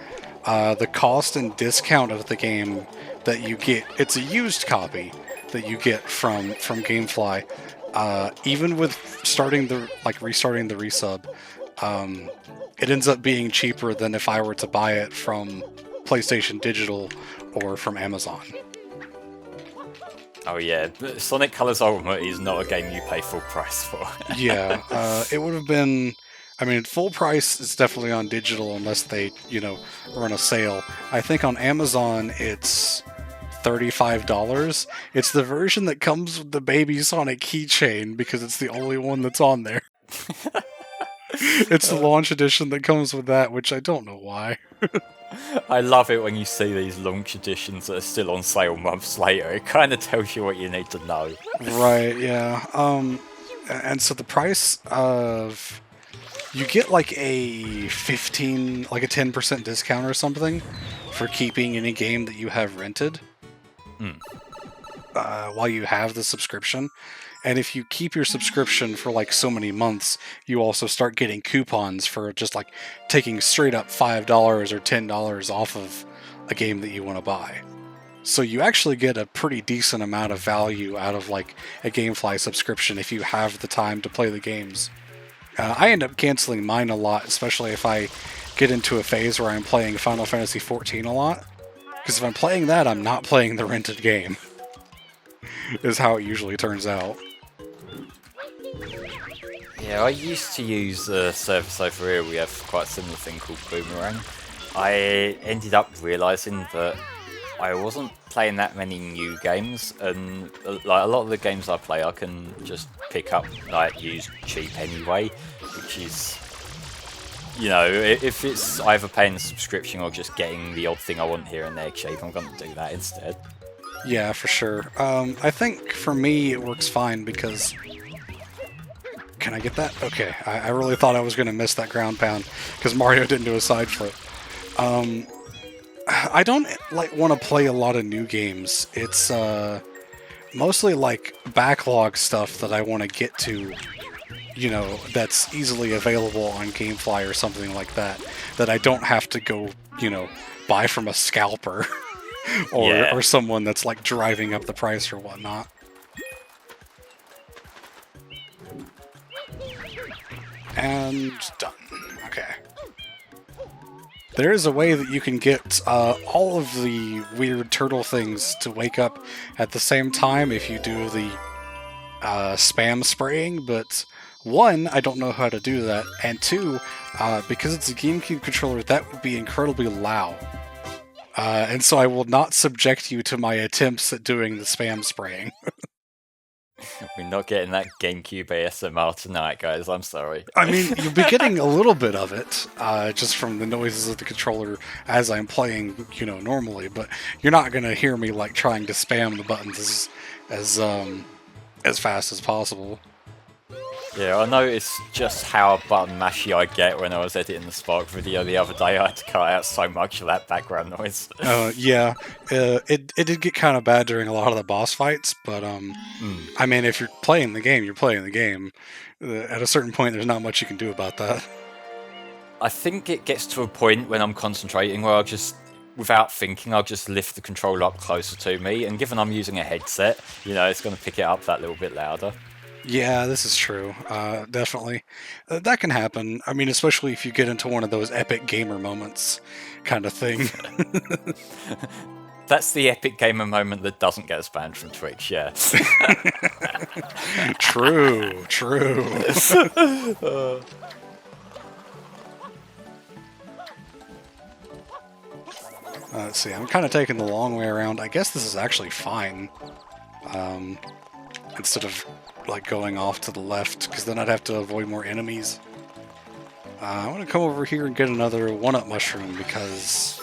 The cost and discount of the game that you get, it's a used copy that you get from Gamefly. Even with restarting the resub, it ends up being cheaper than if I were to buy it from PlayStation Digital or from Amazon. Oh yeah, Sonic Colors Ultimate is not a game you pay full price for. Yeah, it would have been... I mean, full price is definitely on digital unless they, run a sale. I think on Amazon it's $35. It's the version that comes with the Baby Sonic keychain because it's the only one that's on there. It's the launch edition that comes with that, which I don't know why. I love it when you see these launch editions that are still on sale months later. It kind of tells you what you need to know. Right, yeah. And so the price of... You get like a 10% discount or something for keeping any game that you have rented while you have the subscription. And if you keep your subscription for like so many months, you also start getting coupons for just like taking straight up $5 or $10 off of a game that you want to buy. So you actually get a pretty decent amount of value out of like a Gamefly subscription if you have the time to play the games. I end up canceling mine a lot, especially if I get into a phase where I'm playing Final Fantasy XIV a lot. Because if I'm playing that, I'm not playing the rented game. Is how it usually turns out. Yeah, I used to use a service over here. We have quite a similar thing called Boomerang. I ended up realising that I wasn't playing that many new games, and like a lot of the games I play, I can just pick up like used cheap anyway, which is, if it's either paying the subscription or just getting the odd thing I want here and there cheap, I'm going to do that instead. Yeah, for sure. I think for me it works fine because... Can I get that? Okay, I really thought I was going to miss that ground pound because Mario didn't do a side flip. I don't want to play a lot of new games. It's mostly like backlog stuff that I want to get to, that's easily available on Gamefly or something like that I don't have to go, buy from a scalper or someone that's like driving up the price or whatnot. And done. Okay. There is a way that you can get all of the weird turtle things to wake up at the same time if you do the spam spraying, but one, I don't know how to do that, and two, because it's a GameCube controller, that would be incredibly loud. And so I will not subject you to my attempts at doing the spam spraying. We're not getting that GameCube ASMR tonight, guys. I'm sorry. I mean, you'll be getting a little bit of it, just from the noises of the controller as I'm playing, normally. But you're not going to hear me like trying to spam the buttons as fast as possible. Yeah, I noticed just how button mashy I get when I was editing the Spark video the other day. I had to cut out so much of that background noise. Yeah, it did get kind of bad during a lot of the boss fights, but I mean, if you're playing the game, you're playing the game. At a certain point, there's not much you can do about that. I think it gets to a point when I'm concentrating where I'll just, without thinking, I'll just lift the controller up closer to me, and given I'm using a headset, you know, it's going to pick it up that little bit louder. Yeah, this is true. Definitely. That can happen. I mean, especially if you get into one of those epic gamer moments kind of thing. That's the epic gamer moment that doesn't get us banned from Twitch, yeah. True, true. Let's see, I'm kind of taking the long way around. I guess this is actually fine. Instead of like going off to the left, because then I'd have to avoid more enemies. I want to come over here and get another one-up mushroom because,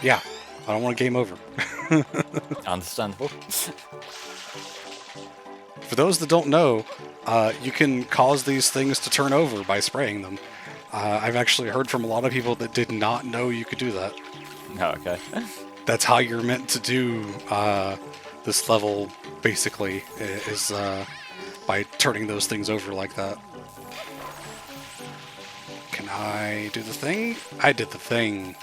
yeah, I don't want to game over. Understandable. For those that don't know, you can cause these things to turn over by spraying them. I've actually heard from a lot of people that did not know you could do that. Oh, okay. That's how you're meant to do this level, basically, is by turning those things over like that. Can I do the thing? I did the thing.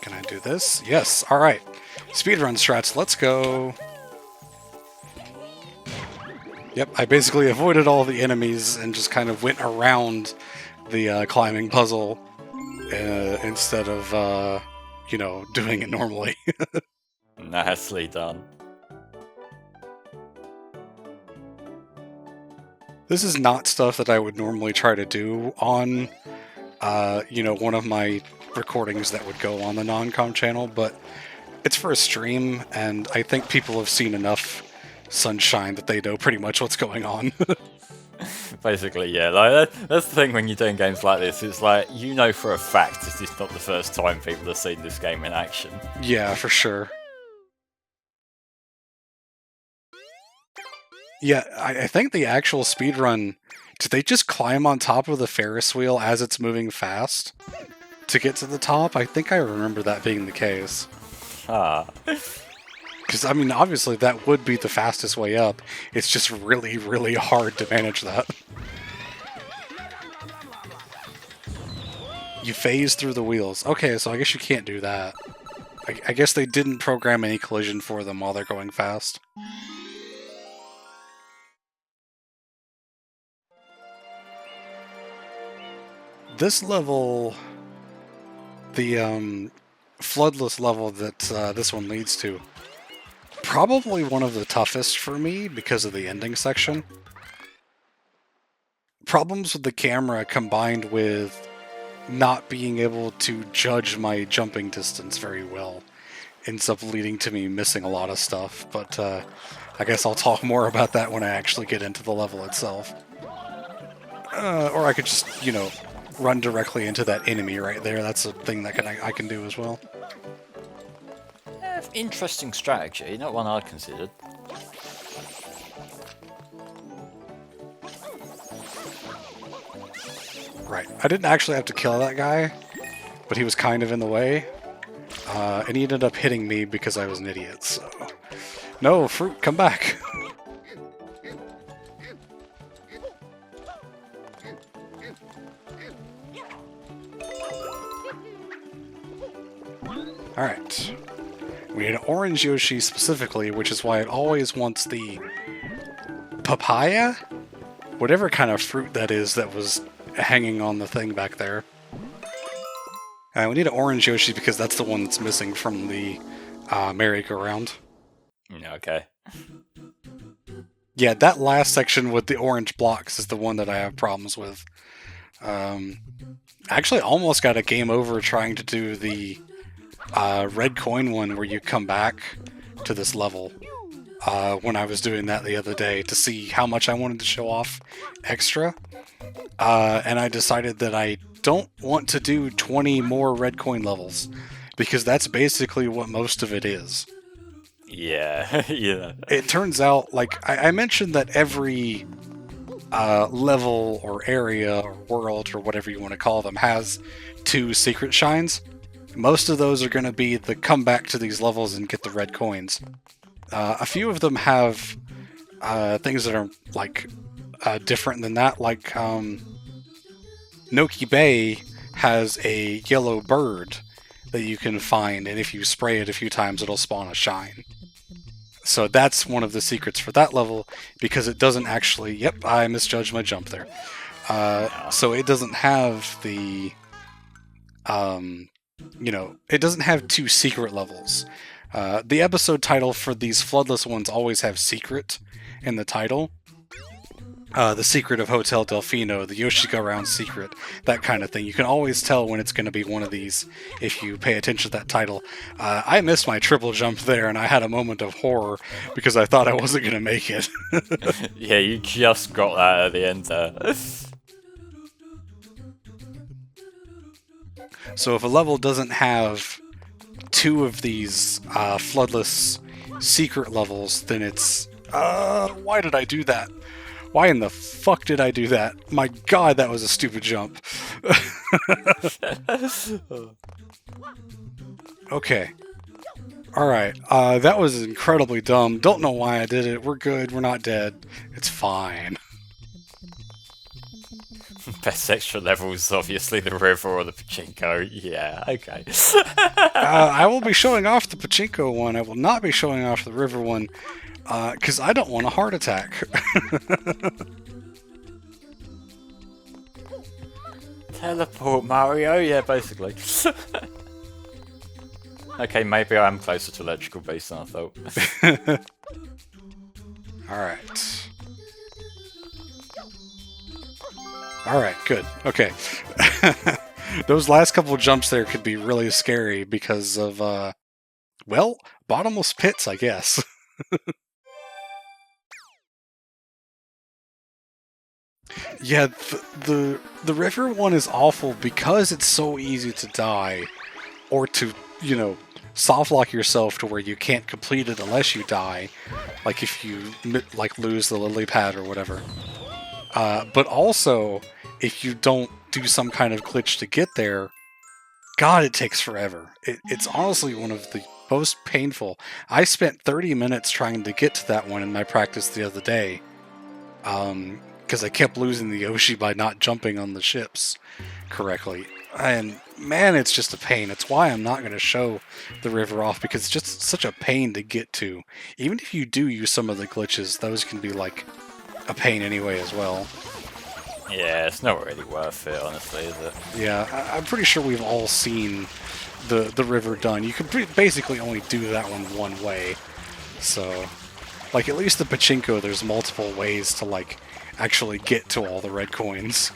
Can I do this? Yes, alright. Speedrun strats, let's go. Yep, I basically avoided all the enemies and just kind of went around the climbing puzzle instead of, you know, doing it normally. Nicely done. This is not stuff that I would normally try to do on, you know, one of my recordings that would go on the non-com channel, but it's for a stream, and I think people have seen enough Sunshine that they know pretty much what's going on. Basically, yeah. Like that's the thing when you're doing games like this. It's like, you know for a fact this is not the first time people have seen this game in action. Yeah, for sure. Yeah, I think the actual speedrun, did they just climb on top of the Ferris wheel as it's moving fast to get to the top? I think I remember that being the case. Ah. Because, I mean, obviously that would be the fastest way up. It's just really, really hard to manage that. You phase through the wheels. Okay, so I guess you can't do that. I guess they didn't program any collision for them while they're going fast. This level, the floodless level that this one leads to, probably one of the toughest for me because of the ending section. Problems with the camera combined with not being able to judge my jumping distance very well ends up leading to me missing a lot of stuff, but I guess I'll talk more about that when I actually get into the level itself. Or I could just, you know, run directly into that enemy right there. That's a thing that I can do as well. Interesting strategy, not one I'd considered. Right. I didn't actually have to kill that guy, but he was kind of in the way. And he ended up hitting me because I was an idiot, so... No, fruit, come back! Alright. We need an orange Yoshi specifically, which is why it always wants the papaya? Whatever kind of fruit that is that was hanging on the thing back there. We need an orange Yoshi because that's the one that's missing from the merry-go-round. Okay. Yeah, that last section with the orange blocks is the one that I have problems with. Actually almost got a game over trying to do the red coin one where you come back to this level when I was doing that the other day to see how much I wanted to show off extra. And I decided that I don't want to do 20 more red coin levels because that's basically what most of it is. Yeah, yeah. It turns out, like, I mentioned that every level or area or world or whatever you want to call them has 2 secret shines. Most of those are going to be the come back to these levels and get the red coins. A few of them have things that are like different than that, like Noki Bay has a yellow bird that you can find, and if you spray it a few times it'll spawn a shine. So that's one of the secrets for that level, because it doesn't actually... Yep, I misjudged my jump there. So it doesn't have the... you know, it doesn't have 2 secret levels. The episode title for these floodless ones always have secret in the title. The secret of Hotel Delfino, the Yoshi Go Round secret, that kind of thing. You can always tell when it's going to be one of these if you pay attention to that title. I missed my triple jump there, and I had a moment of horror because I thought I wasn't going to make it. Yeah, you just got that at the end there. So if a level doesn't have 2 of these floodless secret levels, then it's... why did I do that? Why in the fuck did I do that? My god, that was a stupid jump. Okay. Alright, that was incredibly dumb. Don't know why I did it. We're good, we're not dead. It's fine. Best extra levels, obviously the river or the pachinko. Yeah, okay. I will be showing off the pachinko one. I will not be showing off the river one. Because I don't want a heart attack. Teleport, Mario? Yeah, basically. Okay, maybe I'm closer to electrical base than I thought. Alright. Alright, good. Okay. Those last couple jumps there could be really scary because of, well, bottomless pits, I guess. Yeah, the river one is awful because it's so easy to die, or to, you know, soft lock yourself to where you can't complete it unless you die, like if you like lose the lily pad or whatever. But also, if you don't do some kind of glitch to get there, God, it takes forever. It's honestly one of the most painful. I spent 30 minutes trying to get to that one in my practice the other day. Because I kept losing the Yoshi by not jumping on the ships correctly. And man, it's just a pain. It's why I'm not going to show the river off, because it's just such a pain to get to. Even if you do use some of the glitches, those can be like a pain anyway as well. Yeah, it's not really worth it, honestly, is it? Yeah, I'm pretty sure we've all seen the river done. You can basically only do that one way. So, like, at least the pachinko, there's multiple ways to, like, actually get to all the red coins.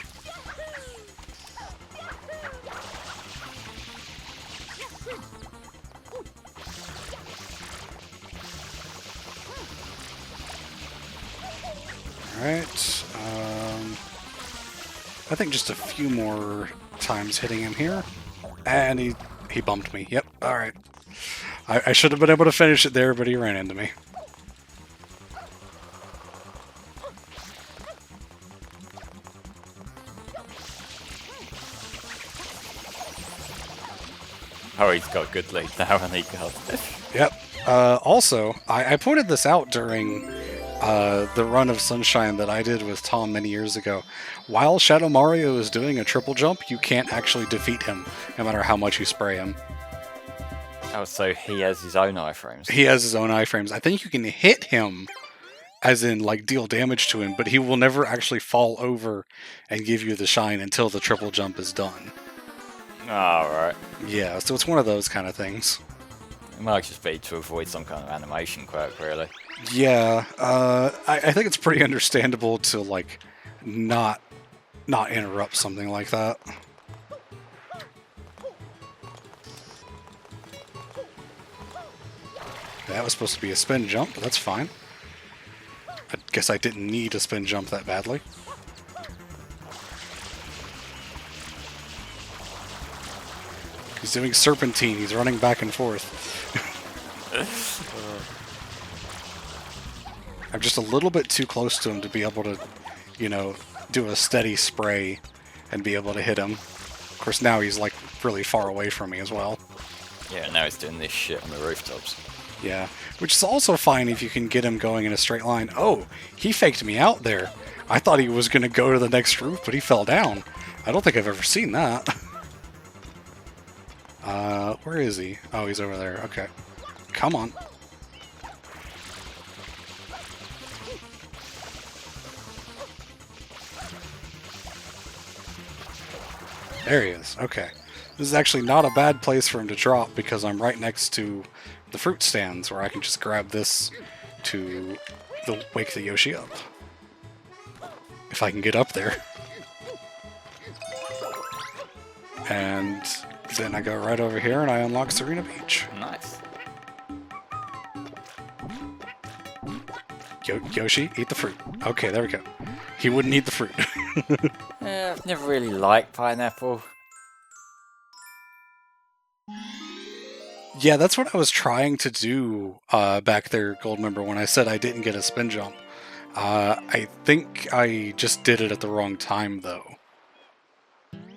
Alright, I think just a few more times hitting him here. And he bumped me. Yep, alright. I should have been able to finish it there, but he ran into me. Oh, he's got good lead now, and he got Yep. Also, I pointed this out during the run of Sunshine that I did with Tom many years ago. While Shadow Mario is doing a triple jump, you can't actually defeat him, no matter how much you spray him. Oh, so he has his own iframes. He has his own iframes. I think you can hit him, as in, like, deal damage to him, but he will never actually fall over and give you the shine until the triple jump is done. Alright. Yeah, so it's one of those kind of things. It might just be to avoid some kind of animation quirk, really. Yeah, I think it's pretty understandable to, like, not interrupt something like that. That was supposed to be a spin jump, but that's fine. I guess I didn't need a spin jump that badly. He's doing serpentine. He's running back and forth. I'm just a little bit too close to him to be able to, you know, do a steady spray and be able to hit him. Of course, now he's like really far away from me as well. Yeah, now he's doing this shit on the rooftops. Yeah, which is also fine if you can get him going in a straight line. Oh, he faked me out there. I thought he was going to go to the next roof, but he fell down. I don't think I've ever seen that. Where is he? Oh, he's over there. Okay. Come on. There he is. Okay. This is actually not a bad place for him to drop because I'm right next to the fruit stands where I can just grab this to wake the Yoshi up. If I can get up there. And then I go right over here and I unlock Serena Beach. Nice. Yoshi, eat the fruit. Okay, there we go. He wouldn't eat the fruit. Yeah, I've never really liked pineapple. Yeah, that's what I was trying to do back there, Goldmember, when I said I didn't get a spin jump. I think I just did it at the wrong time, though.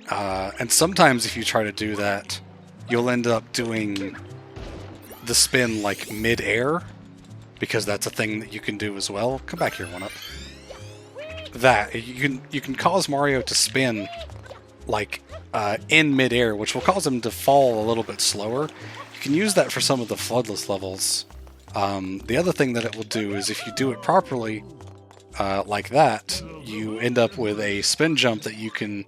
And sometimes if you try to do that, you'll end up doing the spin like mid-air, because that's a thing that you can do as well. Come back here, 1-Up. That you can cause Mario to spin like in mid-air, which will cause him to fall a little bit slower. You can use that for some of the floodless levels. The other thing that it will do is if you do it properly, like that, you end up with a spin jump that you can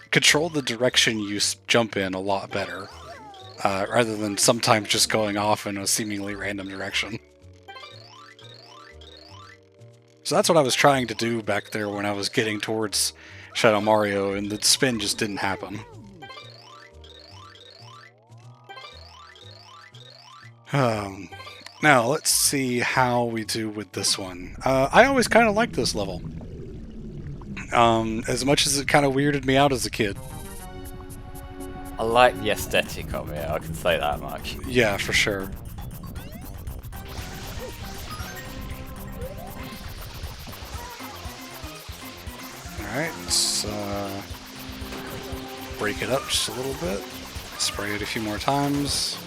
control the direction you jump in a lot better, rather than sometimes just going off in a seemingly random direction. So that's what I was trying to do back there when I was getting towards Shadow Mario, and the spin just didn't happen. Now, let's see how we do with this one. I always kind of liked this level. As much as it kind of weirded me out as a kid. I like the aesthetic of it, I can say that much. Yeah, for sure. Alright, let's break it up just a little bit. Spray it a few more times.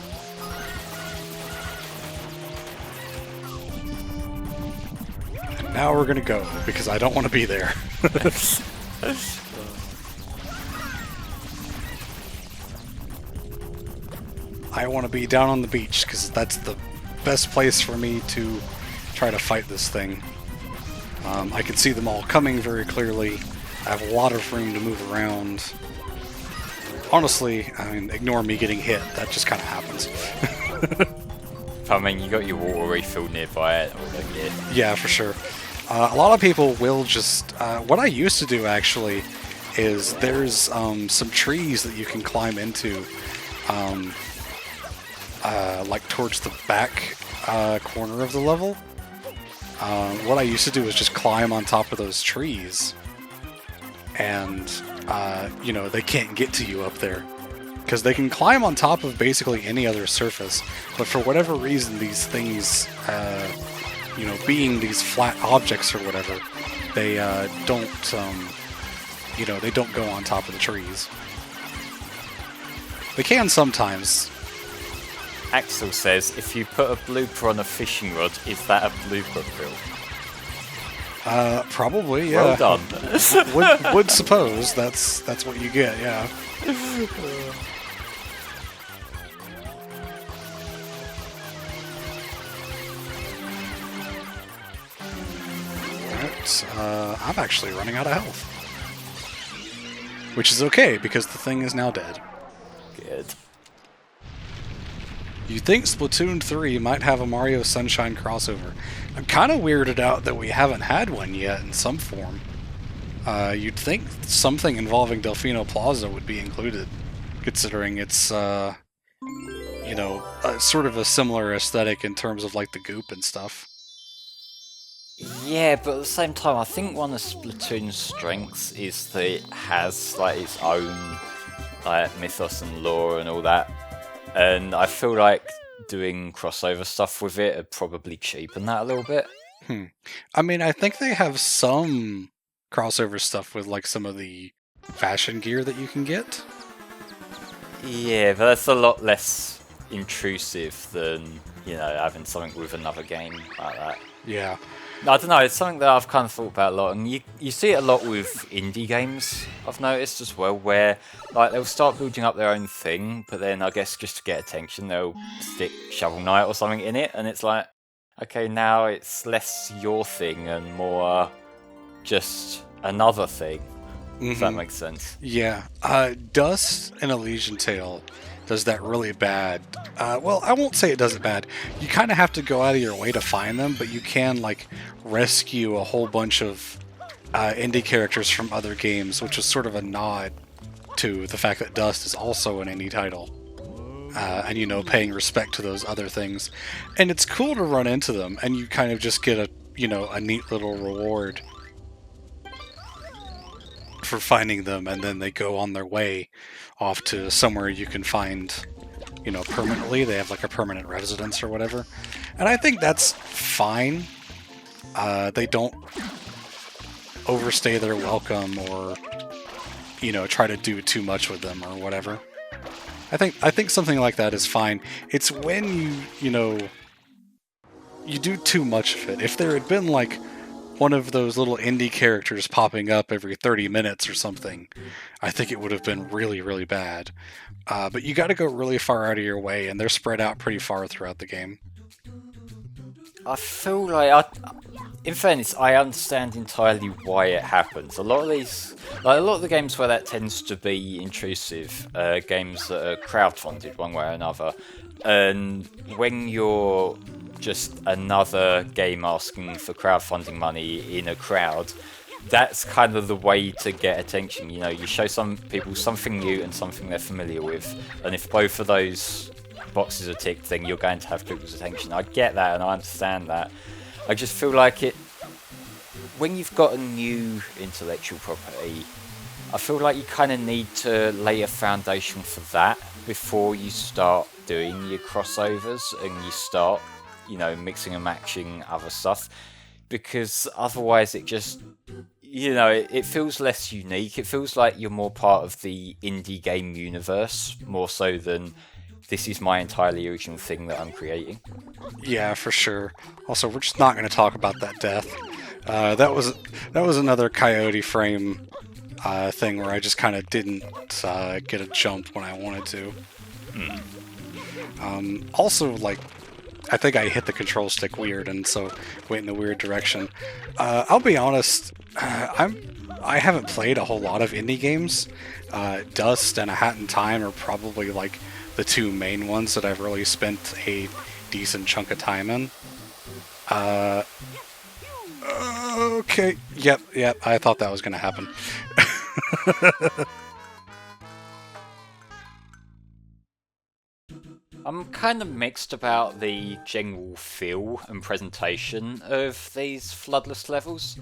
And now we're gonna go, because I don't want to be there. I want to be down on the beach, because that's the best place for me to try to fight this thing. I can see them all coming very clearly. I have a lot of room to move around. Honestly, I mean, ignore me getting hit. That just kind of happens. I mean, you got your water refill nearby it, all that gear. Yeah, for sure. A lot of people will just... what I used to do, actually, is there's some trees that you can climb into, like towards the back corner of the level. What I used to do was just climb on top of those trees, and you know, they can't get to you up there because they can climb on top of basically any other surface, but for whatever reason these things, you know, being these flat objects or whatever, they don't you know, they don't go on top of the trees. They can sometimes. Axel says, if you put a blooper on a fishing rod, is that a blooper bill? Probably, yeah. Well done. would suppose that's what you get, yeah. Alright, I'm actually running out of health. Which is okay, because the thing is now dead. Good. You'd think Splatoon 3 might have a Mario Sunshine crossover. I'm kind of weirded out that we haven't had one yet in some form. You'd think something involving Delfino Plaza would be included, considering it's, you know, sort of a similar aesthetic in terms of like the goop and stuff. Yeah, but at the same time, I think one of Splatoon's strengths is that it has like its own like mythos and lore and all that. And I feel like doing crossover stuff with it would probably cheapen that a little bit. I mean, I think they have some crossover stuff with like some of the fashion gear that you can get. Yeah, but that's a lot less intrusive than, you know, having something with another game like that. Yeah. I don't know, it's something that I've kind of thought about a lot, and you see it a lot with indie games, I've noticed as well, where like they'll start building up their own thing, but then I guess just to get attention they'll stick Shovel Knight or something in it, and it's like, okay, now it's less your thing and more just another thing, if that makes sense. Yeah. Dust and Elysian Tale does that really bad. Well, I won't say it does it bad. You kind of have to go out of your way to find them, but you can like rescue a whole bunch of indie characters from other games, which is sort of a nod to the fact that Dust is also an indie title. And, you know, paying respect to those other things. And it's cool to run into them, and you kind of just get a, you know, a neat little reward for finding them, and then they go on their way off to somewhere you can find, you know, permanently. They have like a permanent residence or whatever. And I think that's fine. They don't overstay their welcome or, you know, try to do too much with them or whatever. I think something like that is fine. It's when you know, you do too much of it. If there had been like one of those little indie characters popping up every 30 minutes or something, I think it would have been really, really bad. But you got to go really far out of your way, and they're spread out pretty far throughout the game. I feel like, in fairness, I understand entirely why it happens. A lot of these, like a lot of the games where that tends to be intrusive, games that are crowdfunded one way or another, and when you're just another game asking for crowdfunding money in a crowd, that's kind of the way to get attention. You know, you show some people something new and something they're familiar with, and if both of those boxes are ticked, then you're going to have people's attention. I get that and I understand that. I just feel like it, when you've got a new intellectual property, I feel like you kind of need to lay a foundation for that before you start doing your crossovers and you start, you know, mixing and matching other stuff, because otherwise it just, you know, it feels less unique. It feels like you're more part of the indie game universe, more so than this is my entirely original thing that I'm creating. Yeah, for sure. Also, we're just not going to talk about that death. That was another Coyote Frame thing where I just kind of didn't get a jump when I wanted to. Also, like, I think I hit the control stick weird, and so went in the weird direction. I'll be honest, I haven't played a whole lot of indie games. Dust and A Hat in Time are probably like the two main ones that I've really spent a decent chunk of time in. Okay, yep, I thought that was going to happen. I'm kind of mixed about the general feel and presentation of these floodless levels,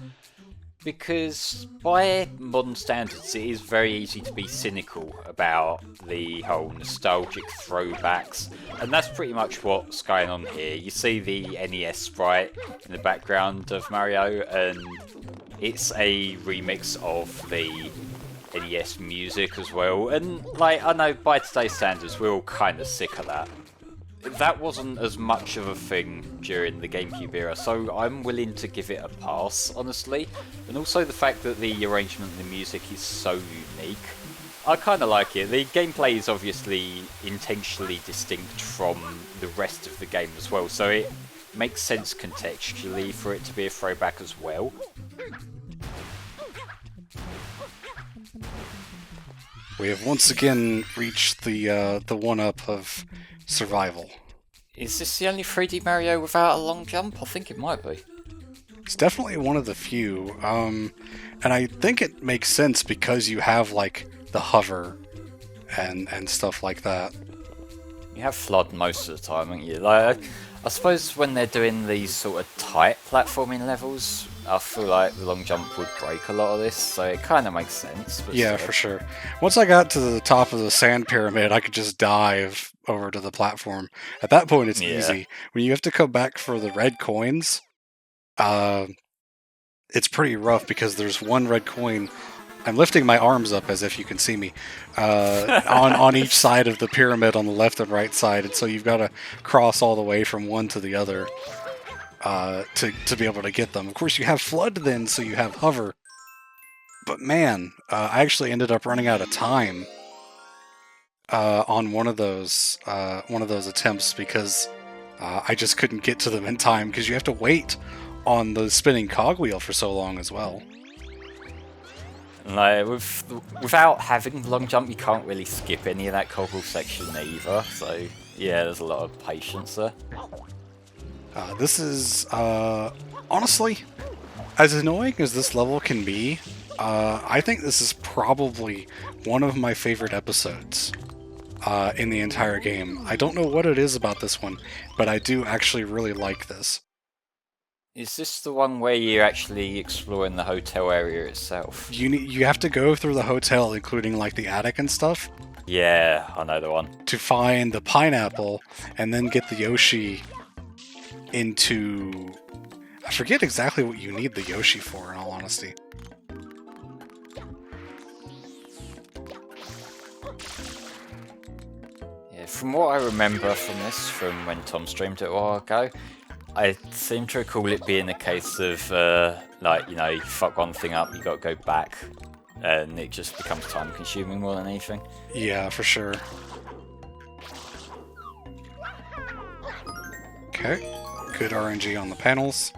because by modern standards it is very easy to be cynical about the whole nostalgic throwbacks, and that's pretty much what's going on here. You see the NES sprite in the background of Mario, and it's a remix of the NES music as well, and like, I know by today's standards we're all kind of sick of that. That wasn't as much of a thing during the GameCube era, so I'm willing to give it a pass, honestly. And also the fact that the arrangement and the music is so unique, I kind of like it. The gameplay is obviously intentionally distinct from the rest of the game as well, so it makes sense contextually for it to be a throwback as well. We have once again reached the one-up of survival. Is this the only 3D Mario without a long jump? I think it might be. It's definitely one of the few, and I think it makes sense because you have like the hover and stuff like that. You have flood most of the time, haven't you? Like, I suppose when they're doing these sort of tight platforming levels, I feel like the long jump would break a lot of this, so it kind of makes sense. But Yeah, still. for sure. Once I got to the top of the sand pyramid, I could just dive over to the platform. At that point, it's Yeah. easy. When you have to come back for the red coins, it's pretty rough because there's one red coin. I'm lifting my arms up as if you can see me on each side of the pyramid on the left and right side, and so you've got to cross all the way from one to the other to be able to get them. Of course, you have flood then, so you have hover. But man, I actually ended up running out of time on one of those attempts because I just couldn't get to them in time because you have to wait on the spinning cogwheel for so long as well. Like, without having the long jump, you can't really skip any of that cogwheel section either. So yeah, there's a lot of patience there. This is honestly, as annoying as this level can be, I think this is probably one of my favorite episodes in the entire game. I don't know what it is about this one, but I do actually really like this. Is this the one where you're actually exploring the hotel area itself? You have to go through the hotel, including like the attic and stuff, Yeah, I know the one. to find the pineapple and then get the Yoshi into... I forget exactly what you need the Yoshi for, in all honesty. Yeah, from what I remember from this, from when Tom streamed it a while ago, I seem to recall it being a case of, like, you know, you fuck one thing up, you gotta go back, and it just becomes time consuming more than anything. Yeah, for sure. Okay, good RNG on the panels.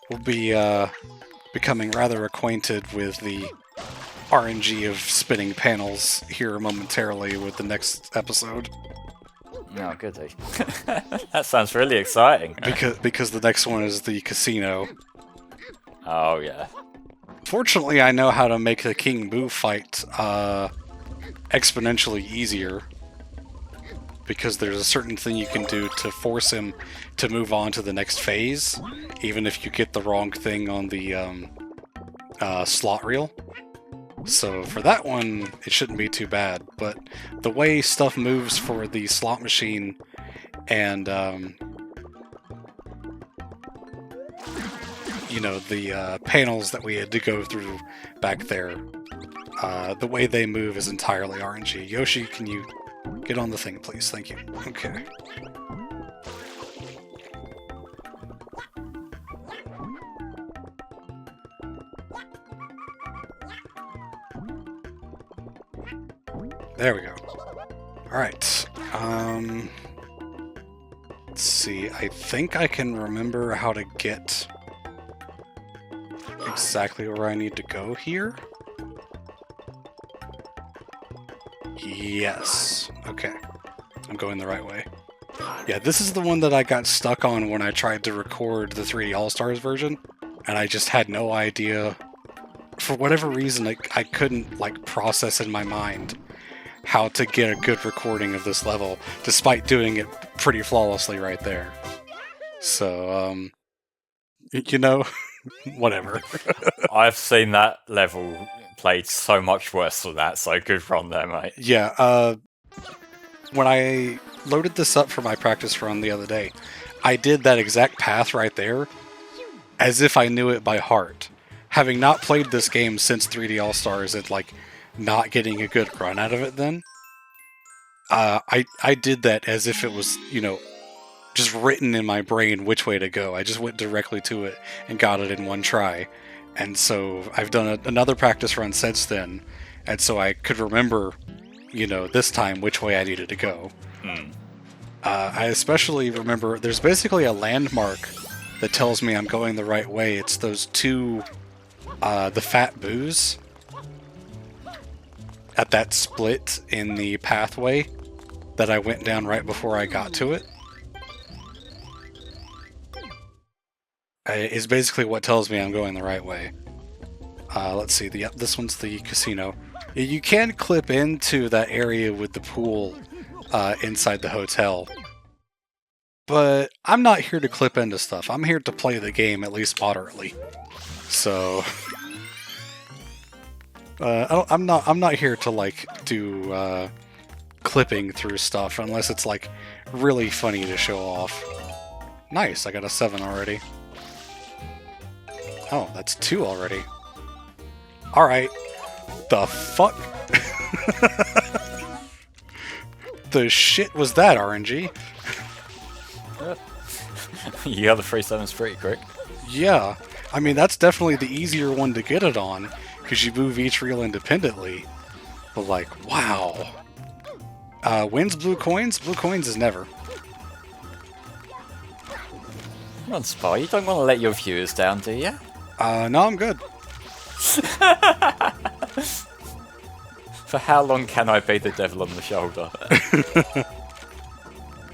We'll be becoming rather acquainted with the RNG of spinning panels here momentarily with the next episode. Oh, goody. That sounds really exciting. Because the next one is the casino. Oh, yeah. Fortunately, I know how to make the King Boo fight exponentially easier. Because there's a certain thing you can do to force him to move on to the next phase, even if you get the wrong thing on the slot reel. So for that one, it shouldn't be too bad. But the way stuff moves for the slot machine and you know, the panels that we had to go through back there, the way they move is entirely RNG. Yoshi, can you get on the thing, please? Thank you. Okay. There we go. Alright. Let's see. I think I can remember how to get exactly where I need to go here. Yes. Okay. I'm going the right way. Yeah, this is the one that I got stuck on when I tried to record the 3D All-Stars version, and I just had no idea. For whatever reason, I couldn't, like, process in my mind how to get a good recording of this level, despite doing it pretty flawlessly right there. So, you know, whatever. I've seen that level played so much worse than that, so good run there, mate. Yeah, when I loaded this up for my practice run the other day, I did that exact path right there as if I knew it by heart. Having not played this game since 3D All-Stars and, like, not getting a good run out of it then, I did that as if it was, you know, just written in my brain which way to go. I just went directly to it and got it in one try. And so I've done another practice run since then, and so I could remember, you know, this time which way I needed to go. I especially remember there's basically a landmark that tells me I'm going the right way. It's those two, the fat boos at that split in the pathway that I went down right before I got to it. Is basically what tells me I'm going the right way. Let's see, this one's the casino. You can clip into that area with the pool inside the hotel. but I'm not here to clip into stuff. I'm here to play the game, at least moderately. So, I'm not here to like do clipping through stuff unless it's like really funny to show off. Nice, I got a 7 already. Oh, that's 2 already. Alright. The fuck? The shit was that, RNG? You got the 3-7s pretty quick. Yeah. I mean, that's definitely the easier one to get it on, because you move each reel independently. But like, wow. Wins blue coins? Blue coins is never. Come on, Spy, you don't want to let your viewers down, do you? No, I'm good. For how long can I be the devil on the shoulder?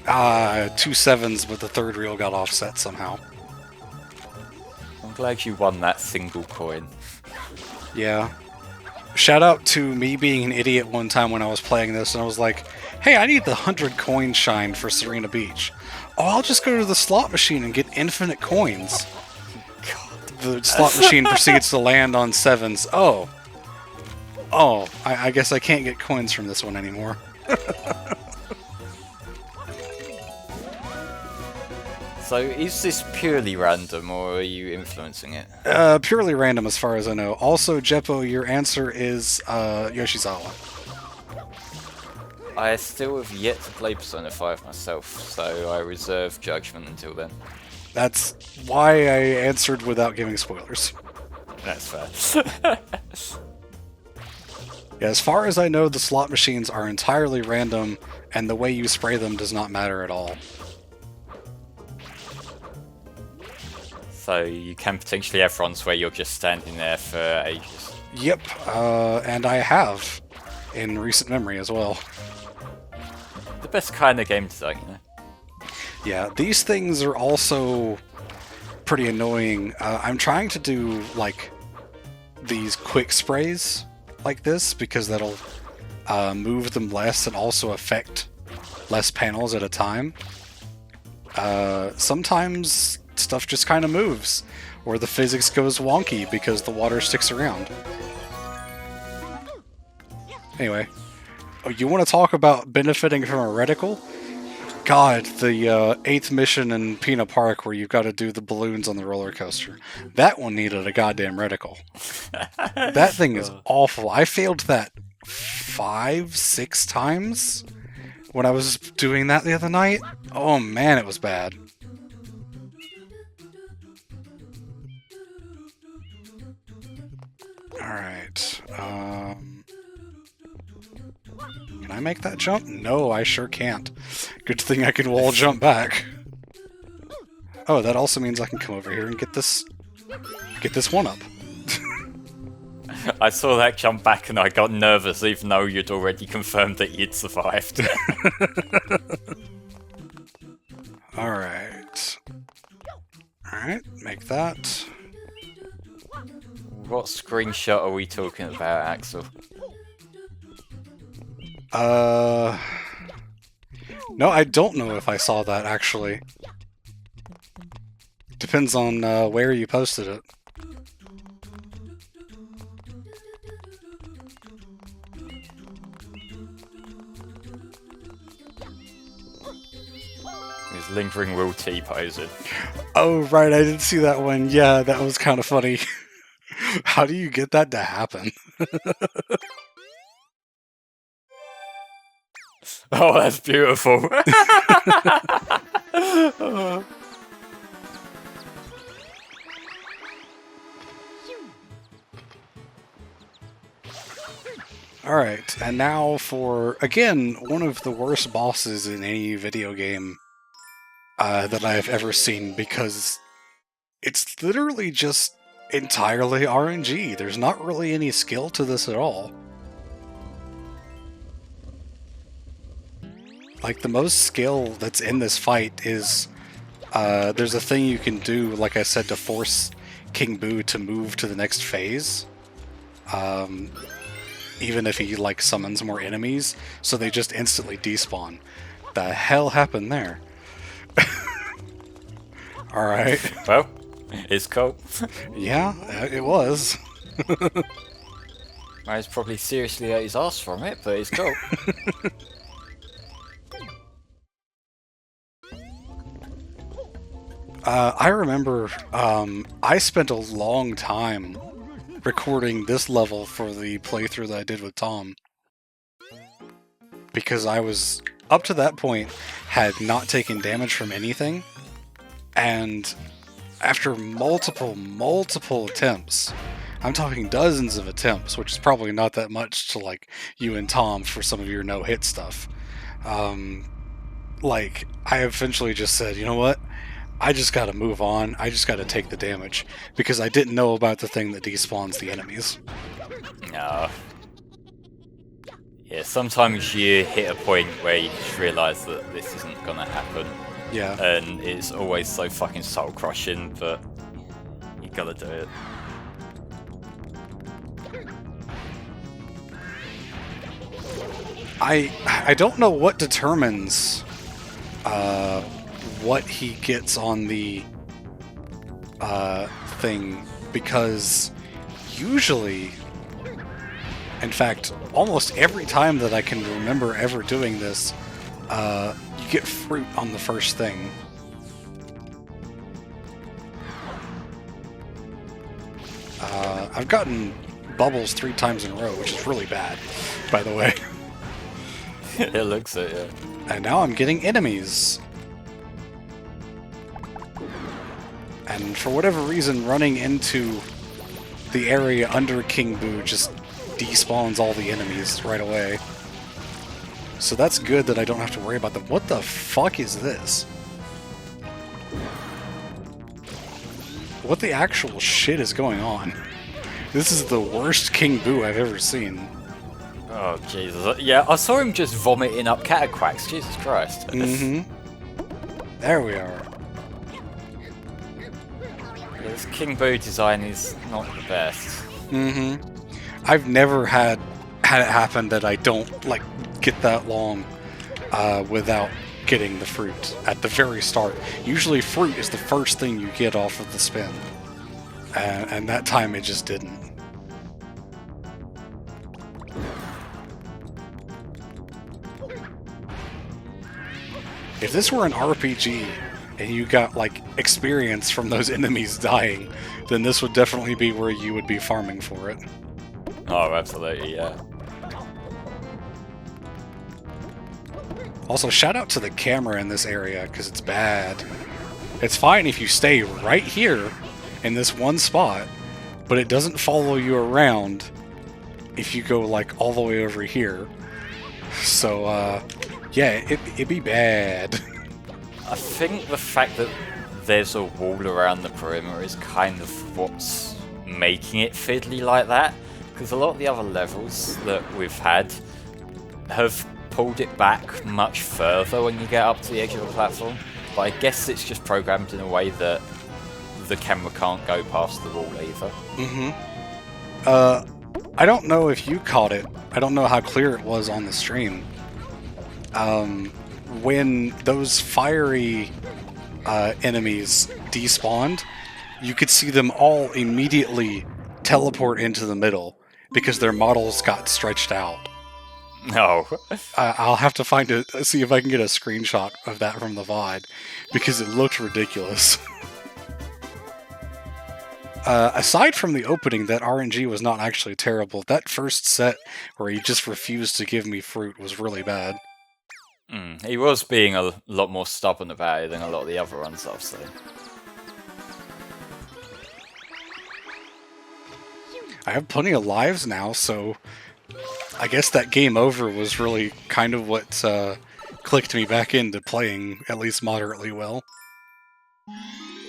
2 7s, but the third reel got offset somehow. I'm glad you won that single coin. Yeah. Shout out to me being an idiot one time when I was playing this, and I was like, hey, I need the 100 coin shine for Serena Beach. Oh, I'll just go to the slot machine and get infinite coins. The slot machine proceeds to land on 7s. Oh. Oh, I guess I can't get coins from this one anymore. So, is this purely random, or are you influencing it? Purely random as far as I know. Also, Jeppo, your answer is Yoshizawa. I still have yet to play Persona 5 myself, so I reserve judgment until then. That's why I answered without giving spoilers. That's fair. Yeah, as far as I know, the slot machines are entirely random, and the way you spray them does not matter at all. So you can potentially have runs where you're just standing there for ages. Yep, and I have, in recent memory as well. The best kind of game design, you know? Yeah, these things are also pretty annoying. I'm trying to do, like, these quick sprays like this, because that'll move them less and also affect less panels at a time. Sometimes stuff just kind of moves, or the physics goes wonky because the water sticks around. Anyway, you want to talk about benefiting from a reticle? God, the 8th mission in Pina Park where you've got to do the balloons on the roller coaster. That one needed a goddamn reticle. That thing is awful. I failed that 5, 6 times when I was doing that the other night. Oh man, it was bad. Alright, can I make that jump? No, I sure can't. Good thing I can wall jump back. Oh, that also means I can come over here and get this one up. I saw that jump back and I got nervous even though you'd already confirmed that you'd survived. Alright. Alright, make that. What screenshot are we talking about, Axel? No, I don't know if I saw that, actually. Depends on where you posted it. He's lingering Will T posing. Oh, right, I did see that one. Yeah, that was kind of funny. How do you get that to happen? Oh, that's beautiful. Alright, and now for, again, one of the worst bosses in any video game that I have ever seen, because it's literally just entirely RNG. There's not really any skill to this at all. Like, the most skill that's in this fight is, there's a thing you can do, like I said, to force King Boo to move to the next phase. Even if he, like, summons more enemies, so they just instantly despawn. The hell happened there? Alright. Well, it's cool. Yeah, it was. He's probably seriously ate his ass from it, but it's cool. I remember I spent a long time recording this level for the playthrough that I did with Tom. Because I was, up to that point, had not taken damage from anything. And after multiple attempts, I'm talking dozens of attempts, which is probably not that much to like you and Tom for some of your no-hit stuff. Like, I eventually just said, you know what? I just gotta move on. I just gotta take the damage. Because I didn't know about the thing that despawns the enemies. No. Yeah, sometimes you hit a point where you just realise that this isn't gonna happen. Yeah. And it's always so fucking soul crushing, but you gotta do it. I don't know what determines what he gets on the thing, because usually, in fact, almost every time that I can remember ever doing this, you get fruit on the first thing. I've gotten bubbles 3 times in a row, which is really bad, by the way. It looks it, yeah. And now I'm getting enemies. And for whatever reason, running into the area under King Boo just despawns all the enemies right away. So that's good that I don't have to worry about them. What the fuck is this? What the actual shit is going on? This is the worst King Boo I've ever seen. Oh, Jesus. Yeah, I saw him just vomiting up cataquacks. Jesus Christ. Mm-hmm. There we are. This King Boo design is not the best. Mm-hmm. I've never had it happen that I don't, like, get that long without getting the fruit at the very start. Usually fruit is the first thing you get off of the spin. And that time it just didn't. If this were an RPG and you got, like, experience from those enemies dying, then this would definitely be where you would be farming for it. Oh, absolutely, yeah. Also, shout out to the camera in this area, because it's bad. It's fine if you stay right here in this one spot, but it doesn't follow you around if you go, like, all the way over here. So, yeah, it'd be bad. I think the fact that there's a wall around the perimeter is kind of what's making it fiddly like that, because a lot of the other levels that we've had have pulled it back much further when you get up to the edge of the platform, but I guess it's just programmed in a way that the camera can't go past the wall either. Mm-hmm. I don't know if you caught it. I don't know how clear it was on the stream. When those fiery enemies despawned, you could see them all immediately teleport into the middle because their models got stretched out. No. I'll have to see if I can get a screenshot of that from the VOD, because it looked ridiculous. Aside from the opening, that RNG was not actually terrible. That first set where he just refused to give me fruit was really bad. He was being a lot more stubborn about it than a lot of the other ones I've seen. I have plenty of lives now, so I guess that game over was really kind of what clicked me back into playing at least moderately well.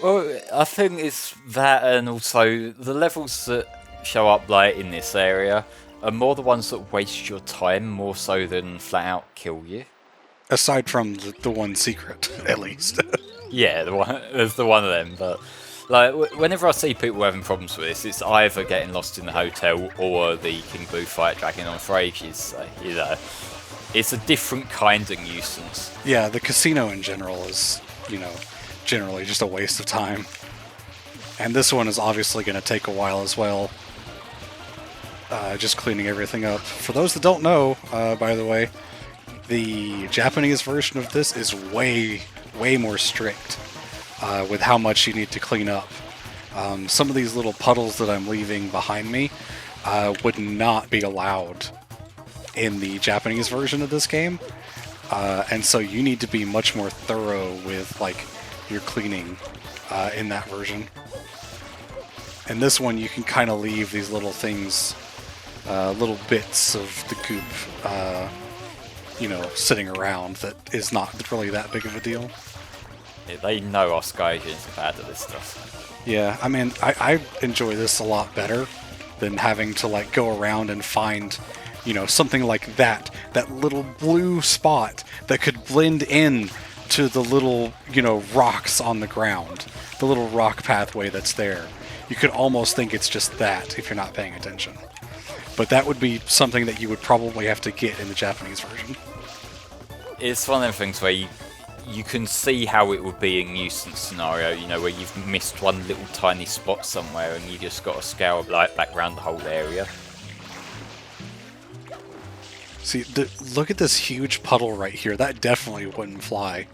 Well, I think it's that, and also the levels that show up like in this area are more the ones that waste your time more so than flat out kill you. Aside from the one secret, at least. Yeah, there's the one of them, but like whenever I see people having problems with this, it's either getting lost in the hotel or the King Boo fight dragging on for ages. So, you know, it's a different kind of nuisance. Yeah, the casino in general is, you know, generally just a waste of time. And this one is obviously going to take a while as well. Just cleaning everything up. For those that don't know, by the way, the Japanese version of this is way more strict with how much you need to clean up. Some of these little puddles that I'm leaving behind me would not be allowed in the Japanese version of this game. And so you need to be much more thorough with like your cleaning in that version. In this one, you can kind of leave these little things, little bits of the goop, you know, sitting around that is not really that big of a deal. Yeah, they know us Gaijins are bad at this stuff. Yeah, I mean, I enjoy this a lot better than having to like go around and find, you know, something like that little blue spot that could blend in to the little, you know, rocks on the ground, the little rock pathway that's there. You could almost think it's just that if you're not paying attention. But that would be something that you would probably have to get in the Japanese version. It's one of them things where you can see how it would be a nuisance scenario, you know, where you've missed one little tiny spot somewhere and you just got to scale back around the whole area. See, look at this huge puddle right here. That definitely wouldn't fly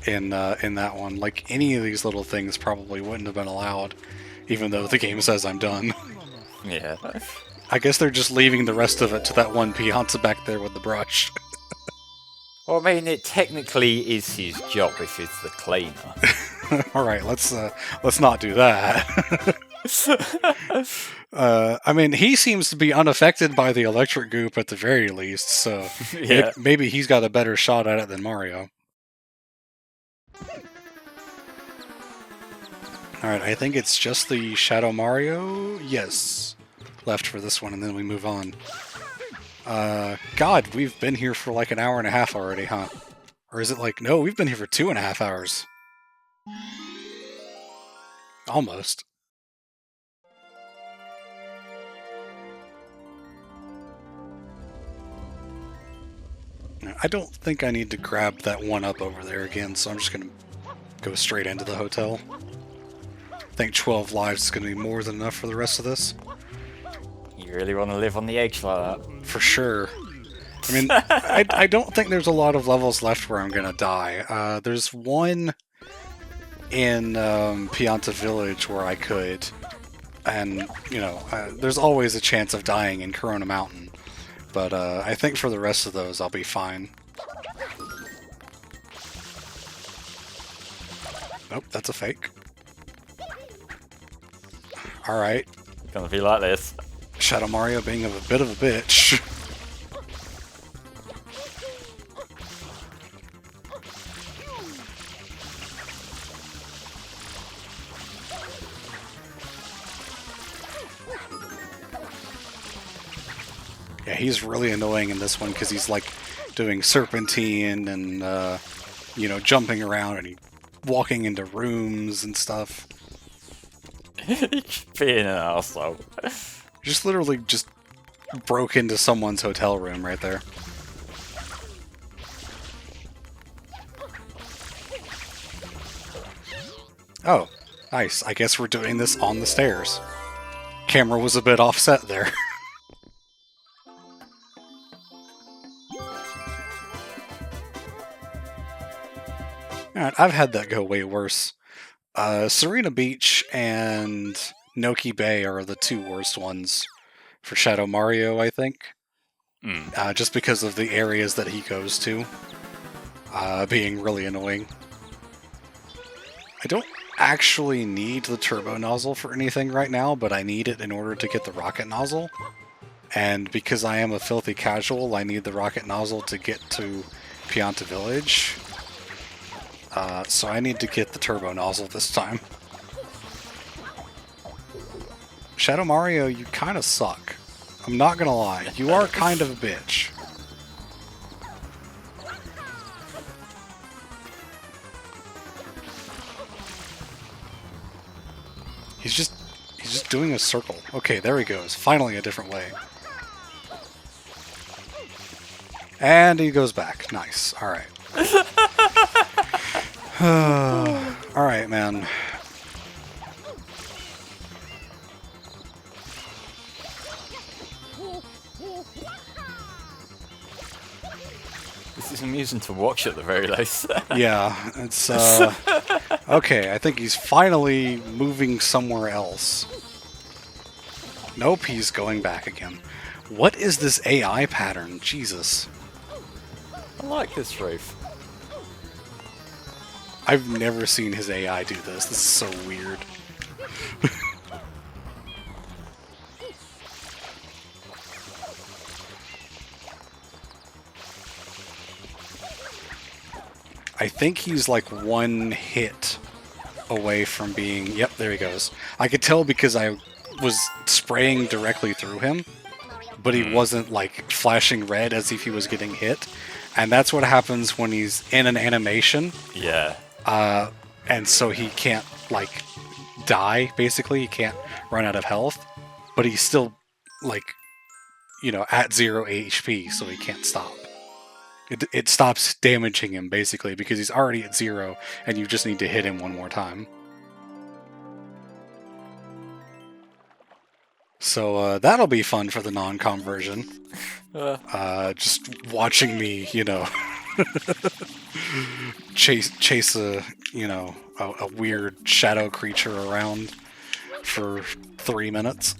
in that one. Like, any of these little things probably wouldn't have been allowed, even though the game says I'm done. Yeah. I guess they're just leaving the rest of it to that one Pianta back there with the brush. Well, I mean, it technically is his job if he's the cleaner. All right, let's not do that. I mean, he seems to be unaffected by the electric goop at the very least, so Yeah. maybe he's got a better shot at it than Mario. Alright, I think it's just the Shadow Mario, yes, left for this one, and then we move on. God, we've been here for like an hour and a half already, huh? Or is it like, no, we've been here for 2.5 hours. Almost. I don't think I need to grab that one up over there again, so I'm just going to go straight into the hotel. I think 12 lives is going to be more than enough for the rest of this. You really want to live on the edge like that? For sure. I mean, I don't think there's a lot of levels left where I'm going to die. There's one in Pianta Village where I could, and, you know, there's always a chance of dying in Corona Mountain. But I think for the rest of those, I'll be fine. Nope, that's a fake. Alright. Gonna be like this. Shadow Mario being a bit of a bitch. Yeah, he's really annoying in this one because he's like doing serpentine and, you know, jumping around and walking into rooms and stuff. Being an arsehole. Just literally just broke into someone's hotel room right there. Oh, nice. I guess we're doing this on the stairs. Camera was a bit offset there. Alright, I've had that go way worse. Serena Beach and Noki Bay are the two worst ones for Shadow Mario, I think. Just because of the areas that he goes to being really annoying. I don't actually need the turbo nozzle for anything right now, but I need it in order to get the rocket nozzle. And because I am a filthy casual, I need the rocket nozzle to get to Pianta Village. So I need to get the turbo nozzle this time. Shadow Mario, you kind of suck. I'm not gonna lie. You are kind of a bitch. He's just doing a circle. Okay, there he goes. Finally a different way. And he goes back. Nice. Alright. Alright, man. This is amusing to watch at the very least. Yeah, it's, okay, I think he's finally moving somewhere else. Nope, he's going back again. What is this AI pattern? Jesus. I like this roof. I've never seen his AI do this. This is so weird. I think he's like one hit away from being... Yep, there he goes. I could tell because I was spraying directly through him, but he wasn't like flashing red as if he was getting hit. And that's what happens when he's in an animation. Yeah. And so he can't like die, basically. He can't run out of health, but he's still like, you know, at 0 HP, so he can't stop. It stops damaging him, basically, because he's already at 0, and you just need to hit him one more time. So that'll be fun for the non-com version. Just watching me, you know, chase a, you know, a weird shadow creature around for 3 minutes.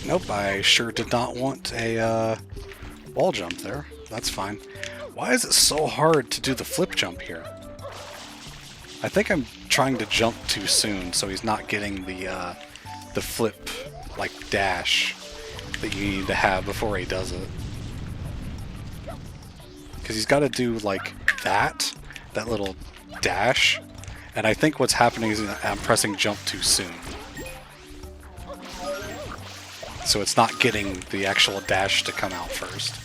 Nope, I sure did not want a wall jump there. That's fine. Why is it so hard to do the flip jump here? I think I'm trying to jump too soon, so he's not getting the flip, like, dash that you need to have before he does it. Because he's got to do, like, that little dash, and I think what's happening is I'm pressing jump too soon. So it's not getting the actual dash to come out first.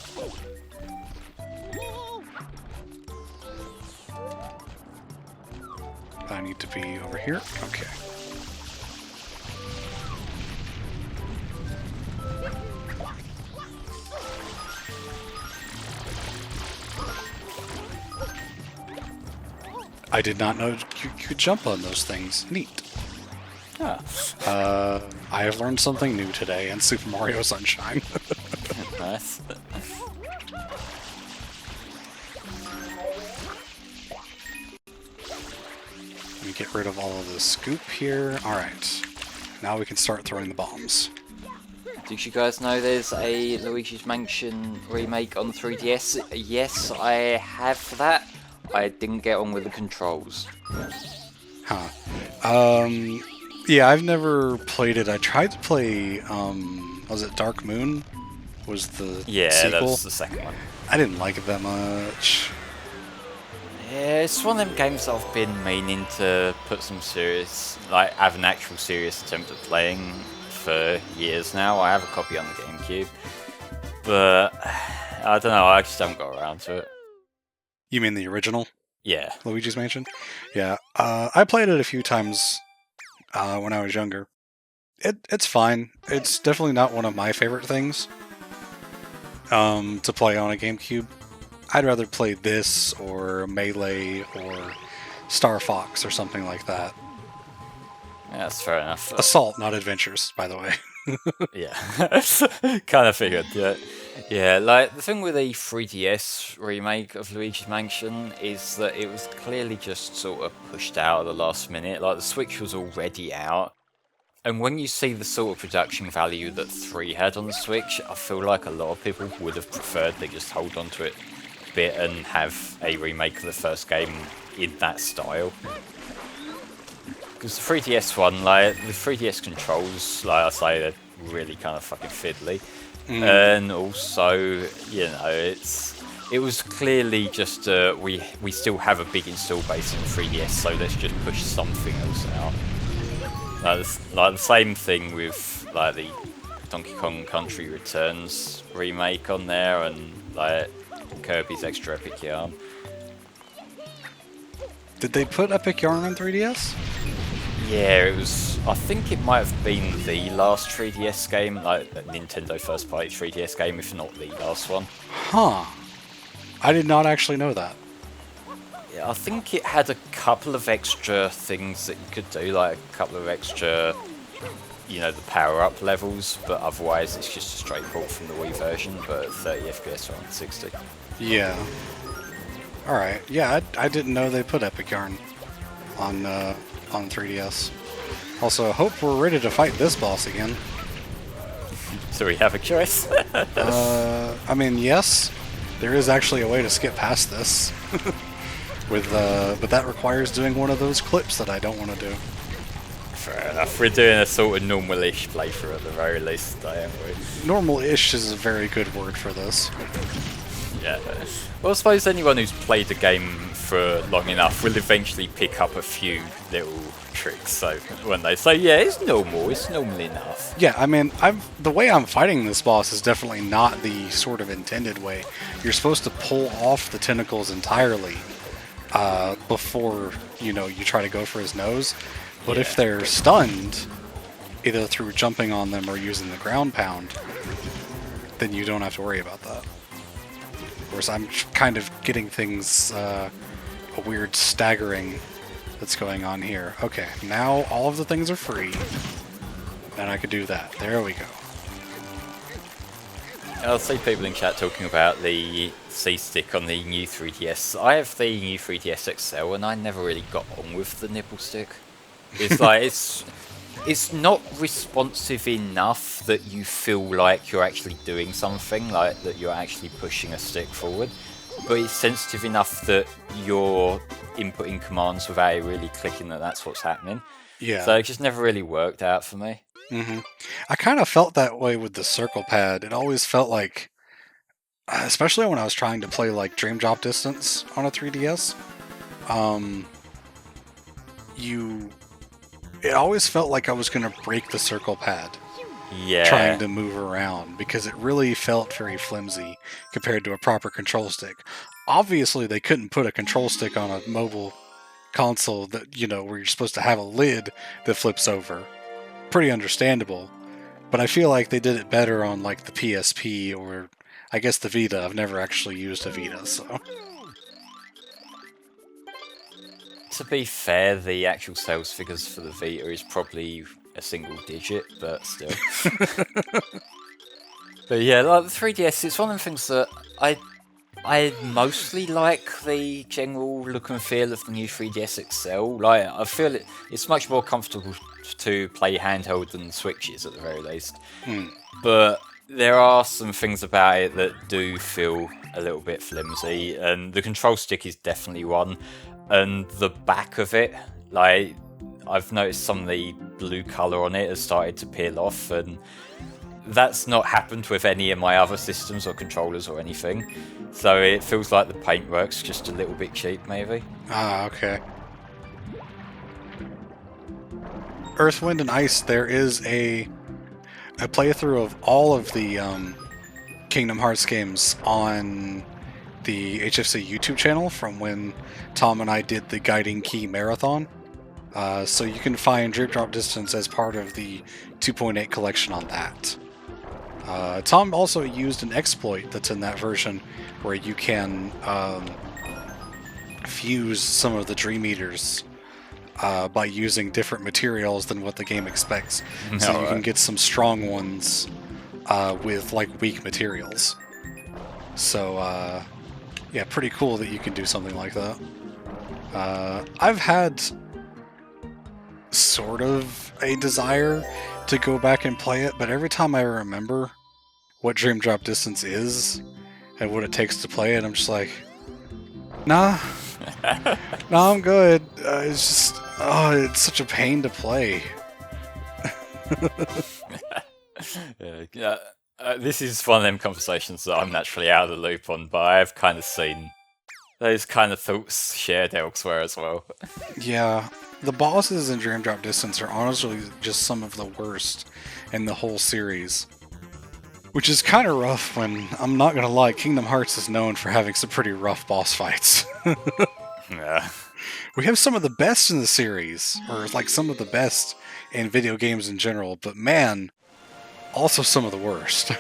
I need to be over here. Okay. I did not know you could jump on those things. Neat. Oh. I have learned something new today in Super Mario Sunshine. Nice. Let me get rid of all of the scoop here. Alright. Now we can start throwing the bombs. Did you guys know there's a Luigi's Mansion remake on the 3DS? Yes, I have that. I didn't get on with the controls. Huh. Yeah, I've never played it. I tried to play, was it Dark Moon? Was the sequel? That was the second one. I didn't like it that much. Yeah, it's one of them games that I've been meaning to put some serious, like, have an actual serious attempt at playing for years now. I have a copy on the GameCube, but I don't know, I just haven't got around to it. You mean the original Yeah. Luigi's Mansion? Yeah, I played it a few times when I was younger. It's fine. It's definitely not one of my favorite things to play on a GameCube. I'd rather play this or Melee or Star Fox or something like that. Yeah, that's fair enough. Assault, not Adventures, by the way. Yeah, kind of figured. Yeah, like the thing with the 3DS remake of Luigi's Mansion is that it was clearly just sort of pushed out at the last minute. Like the Switch was already out, and when you see the sort of production value that 3 had on the Switch, I feel like a lot of people would have preferred they just hold on to it a bit and have a remake of the first game in that style. Because the 3DS one, like, the 3DS controls, like I say, they're really kind of fucking fiddly. And also, you know, it was clearly just, we still have a big install base in 3DS, so let's just push something else out. Like the same thing with, like, the Donkey Kong Country Returns remake on there, and, like, Kirby's Extra Epic Yarn. Did they put Epic Yarn on 3DS? Yeah, it was. I think it might have been the last 3DS game, like a Nintendo first party 3DS game, if not the last one. Huh. I did not actually know that. Yeah, I think it had a couple of extra things that you could do, like a couple of extra, you know, the power-up levels, but otherwise it's just a straight port from the Wii version, but at 30 FPS around 60. Yeah. Alright, yeah, I didn't know they put Epic Yarn on 3DS. Also, I hope we're ready to fight this boss again. So we have a choice? I mean, yes, there is actually a way to skip past this. But that requires doing one of those clips that I don't want to do. Fair enough, we're doing a sort of normal-ish playthrough at the very least, aren't we? Normal-ish is a very good word for this. Yeah. Well, I suppose anyone who's played the game for long enough will eventually pick up a few little tricks. So when they say, yeah, it's normal enough. Yeah, I mean, the way I'm fighting this boss is definitely not the sort of intended way. You're supposed to pull off the tentacles entirely before, you know, you try to go for his nose. But if they're stunned, either through jumping on them or using the ground pound, then you don't have to worry about that. Whereas I'm kind of getting things, a weird staggering that's going on here. Okay, now all of the things are free, and I could do that. There we go. I'll see people in chat talking about the C-stick on the new 3DS. I have the new 3DS XL, and I never really got on with the nipple stick. It's like, it's not responsive enough that you feel like you're actually doing something, like that you're actually pushing a stick forward, but it's sensitive enough that you're inputting commands without it really clicking that that's what's happening. Yeah. So it just never really worked out for me. I kind of felt that way with the circle pad. It always felt like, especially when I was trying to play like Dream Drop Distance on a 3DS, it always felt like I was going to break the circle pad trying to move around, because it really felt very flimsy compared to a proper control stick. Obviously, they couldn't put a control stick on a mobile console that, you know, where you're supposed to have a lid that flips over. Pretty understandable, but I feel like they did it better on like the PSP or I guess the Vita. I've never actually used a Vita, so. To be fair, the actual sales figures for the Vita is probably a single digit, but still. But yeah, like the 3DS, it's one of the things that I mostly like the general look and feel of the new 3DS XL. Like, I feel it's much more comfortable to play handheld than the Switch is, at the very least. But there are some things about it that do feel a little bit flimsy, and the control stick is definitely one. And the back of it, like, I've noticed some of the blue colour on it has started to peel off, and that's not happened with any of my other systems or controllers or anything. So it feels like the paintwork's just a little bit cheap, maybe. Ah, okay. Earth, Wind, and Ice, there is a playthrough of all of the Kingdom Hearts games on the HFC YouTube channel from when Tom and I did the Guiding Key Marathon. So you can find Dream Drop Distance as part of the 2.8 collection on that. Tom also used an exploit that's in that version where you can fuse some of the Dream Eaters by using different materials than what the game expects. So you can get some strong ones with like weak materials. So yeah, pretty cool that you can do something like that. I've had sort of a desire to go back and play it, but every time I remember what Dream Drop Distance is and what it takes to play it, I'm just like, nah, I'm good. It's just, it's such a pain to play. This is one of them conversations that I'm naturally out of the loop on, but I've kind of seen those kind of thoughts shared elsewhere as well. Yeah, the bosses in Dream Drop Distance are honestly just some of the worst in the whole series. Which is kind of rough when, I'm not gonna lie, Kingdom Hearts is known for having some pretty rough boss fights. Yeah. We have some of the best in the series, or like some of the best in video games in general, but man, also some of the worst.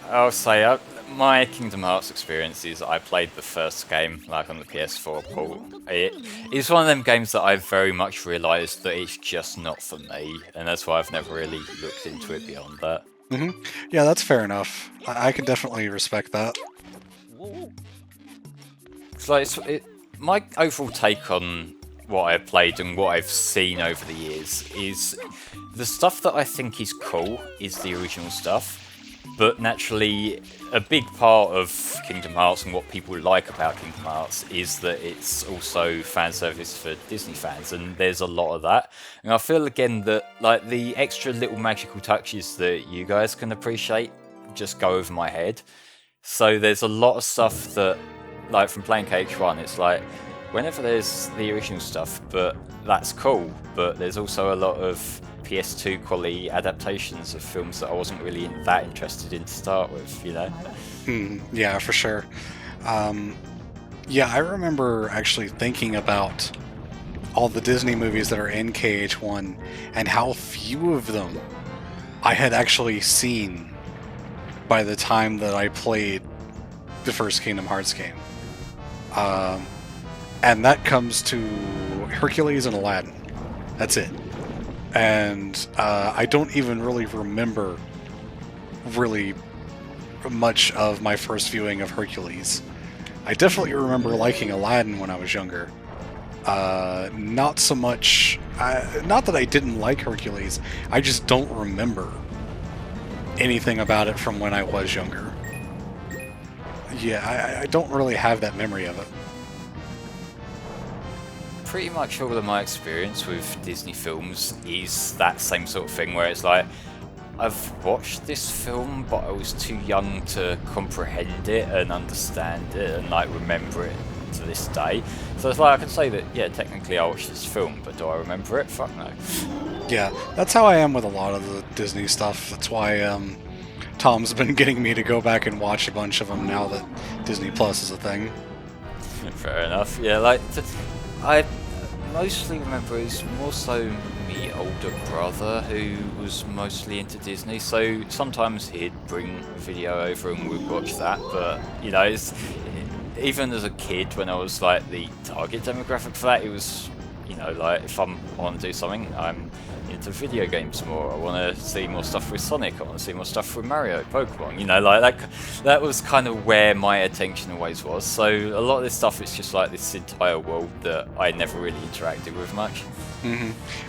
I'll say my Kingdom Hearts experience is I played the first game like on the PS4 port. It's one of them games that I've very much realised that it's just not for me, and that's why I've never really looked into it beyond that. Yeah, that's fair enough. I can definitely respect that. It's like my overall take on what I've played and what I've seen over the years is the stuff that I think is cool is the original stuff, but naturally a big part of Kingdom Hearts and what people like about Kingdom Hearts is that it's also fan service for Disney fans, and there's a lot of that. And I feel again that like the extra little magical touches that you guys can appreciate just go over my head. So there's a lot of stuff that, like from playing KH1, it's like whenever there's the original stuff, but that's cool, but there's also a lot of PS2 quality adaptations of films that I wasn't really that interested in to start with, you know? Yeah, for sure. Yeah, I remember actually thinking about all the Disney movies that are in KH1 and how few of them I had actually seen by the time that I played the first Kingdom Hearts game. And that comes to Hercules and Aladdin. That's it. And I don't even really remember really much of my first viewing of Hercules. I definitely remember liking Aladdin when I was younger. Not so much... not that I didn't like Hercules, I just don't remember anything about it from when I was younger. Yeah, I don't really have that memory of it. Pretty much all of my experience with Disney films is that same sort of thing where it's like, I've watched this film, but I was too young to comprehend it and understand it and like remember it to this day. So it's like I can say that, yeah, technically I watched this film, but do I remember it? Fuck no. Yeah, that's how I am with a lot of the Disney stuff. That's why Tom's been getting me to go back and watch a bunch of them now that Disney Plus is a thing. Fair enough. Yeah, like I mostly remember it was more so my older brother who was mostly into Disney, so sometimes he'd bring a video over and we'd watch that, but you know, even as a kid when I was like the target demographic for that, it was, you know, like if I want to do something, I'm into video games more, I want to see more stuff with Sonic, I want to see more stuff with Mario, Pokemon, you know, like that was kind of where my attention always was. So a lot of this stuff is just like this entire world that I never really interacted with much.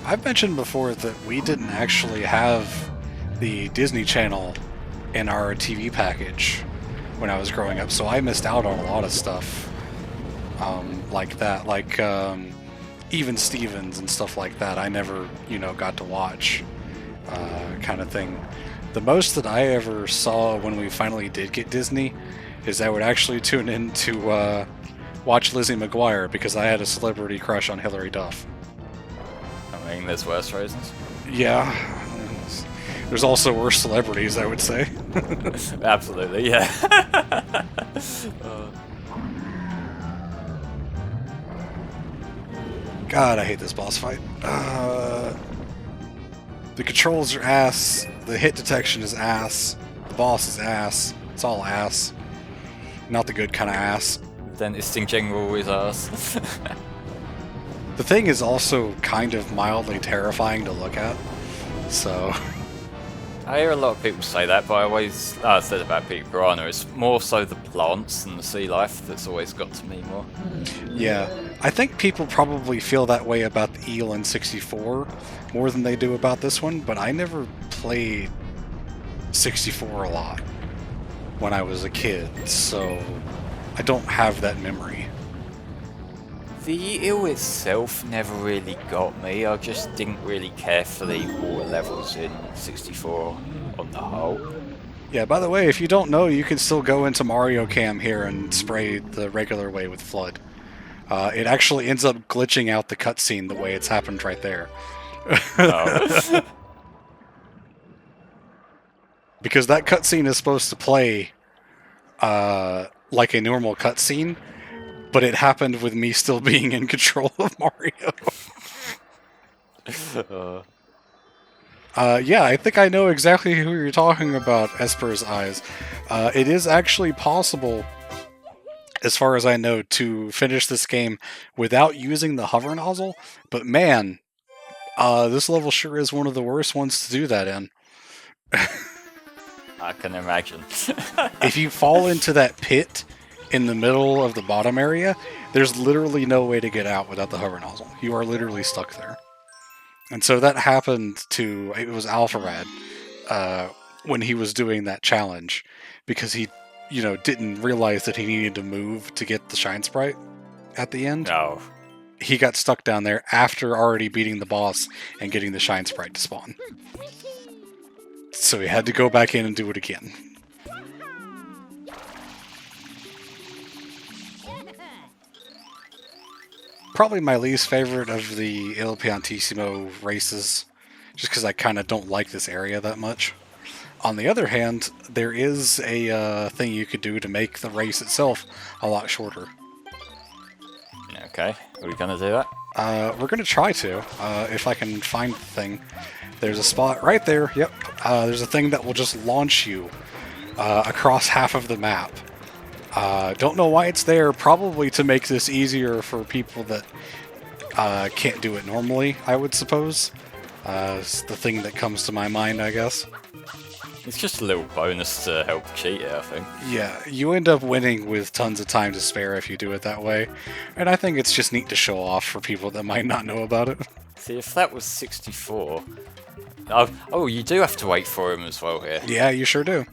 I've mentioned before that we didn't actually have the Disney Channel in our TV package when I was growing up, so I missed out on a lot of stuff like that, like even Stevens and stuff like that. I never, you know, got to watch kind of thing. The most that I ever saw when we finally did get Disney is I would actually tune in to watch Lizzie McGuire because I had a celebrity crush on Hilary Duff. I mean, there's worse reasons. Yeah. There's also worse celebrities, I would say. Absolutely, yeah. God, I hate this boss fight. The controls are ass. The hit detection is ass. The boss is ass. It's all ass. Not the good kind of ass. Dentist in general is ass. The thing is also kind of mildly terrifying to look at. So... I hear a lot of people say that, but I always said about Peter Piranha, it's more so the plants and the sea life that's always got to me more. Yeah, I think people probably feel that way about the eel in 64 more than they do about this one, but I never played 64 a lot when I was a kid, so I don't have that memory. The eel itself never really got me, I just didn't really care for the water levels in 64 on the whole. Yeah, by the way, if you don't know, you can still go into Mario Cam here and spray the regular way with Flood. It actually ends up glitching out the cutscene the way it's happened right there. Oh. Because that cutscene is supposed to play like a normal cutscene, but it happened with me still being in control of Mario. Yeah, I think I know exactly who you're talking about, Esper's Eyes. It is actually possible, as far as I know, to finish this game without using the hover nozzle, but man, this level sure is one of the worst ones to do that in. I can imagine. If you fall into that pit in the middle of the bottom area, there's literally no way to get out without the hover nozzle. You are literally stuck there. And so that happened to, it was Alpharad, when he was doing that challenge, because he, didn't realize that he needed to move to get the Shine Sprite at the end. No. He got stuck down there after already beating the boss and getting the Shine Sprite to spawn. So he had to go back in and do it again. Probably my least favorite of the Il Piantissimo races, just because I kind of don't like this area that much. On the other hand, there is a thing you could do to make the race itself a lot shorter. Okay, are we gonna do that? We're gonna try to, if I can find the thing. There's a spot right there, yep. There's a thing that will just launch you across half of the map. Don't know why it's there, probably to make this easier for people that can't do it normally, I would suppose. It's the thing that comes to my mind, I guess. It's just a little bonus to help cheat it, I think. Yeah, you end up winning with tons of time to spare if you do it that way. And I think it's just neat to show off for people that might not know about it. See, if that was 64... Oh, you do have to wait for him as well here. Yeah, you sure do.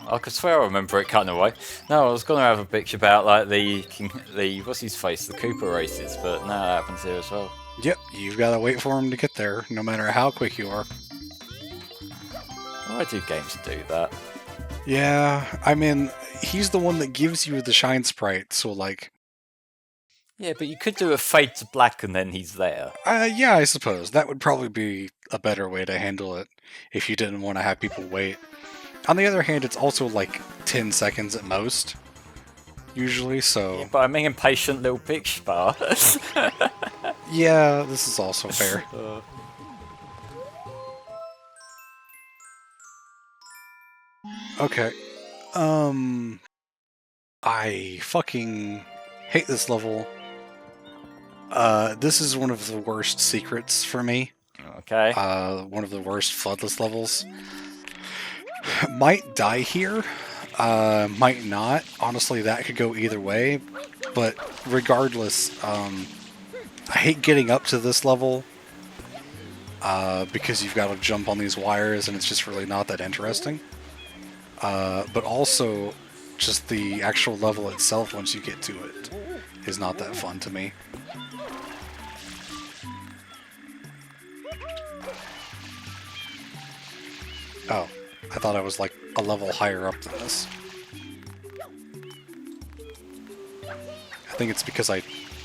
I could swear I remember it cutting away. No, I was going to have a bitch about, like, the what's his face, the Cooper races, but no, that happens here as well. Yep, you've got to wait for him to get there, no matter how quick you are. Why do games do that? Yeah, I mean, he's the one that gives you the Shine Sprite, so like... Yeah, but you could do a fade to black and then he's there. Yeah, I suppose. That would probably be a better way to handle it, if you didn't want to have people wait. On the other hand, it's also like 10 seconds at most, usually, so... Yeah, but I'm an impatient little bitch bar. Yeah, this is also fair. Okay. I fucking hate this level. This is one of the worst secrets for me. Okay. One of the worst floodless levels. Might die here. Might not. Honestly, that could go either way. But regardless, I hate getting up to this level. Because you've got to jump on these wires and it's just really not that interesting. But also, just the actual level itself, once you get to it, is not that fun to me. Oh, I thought I was like a level higher up than this. I think it's because I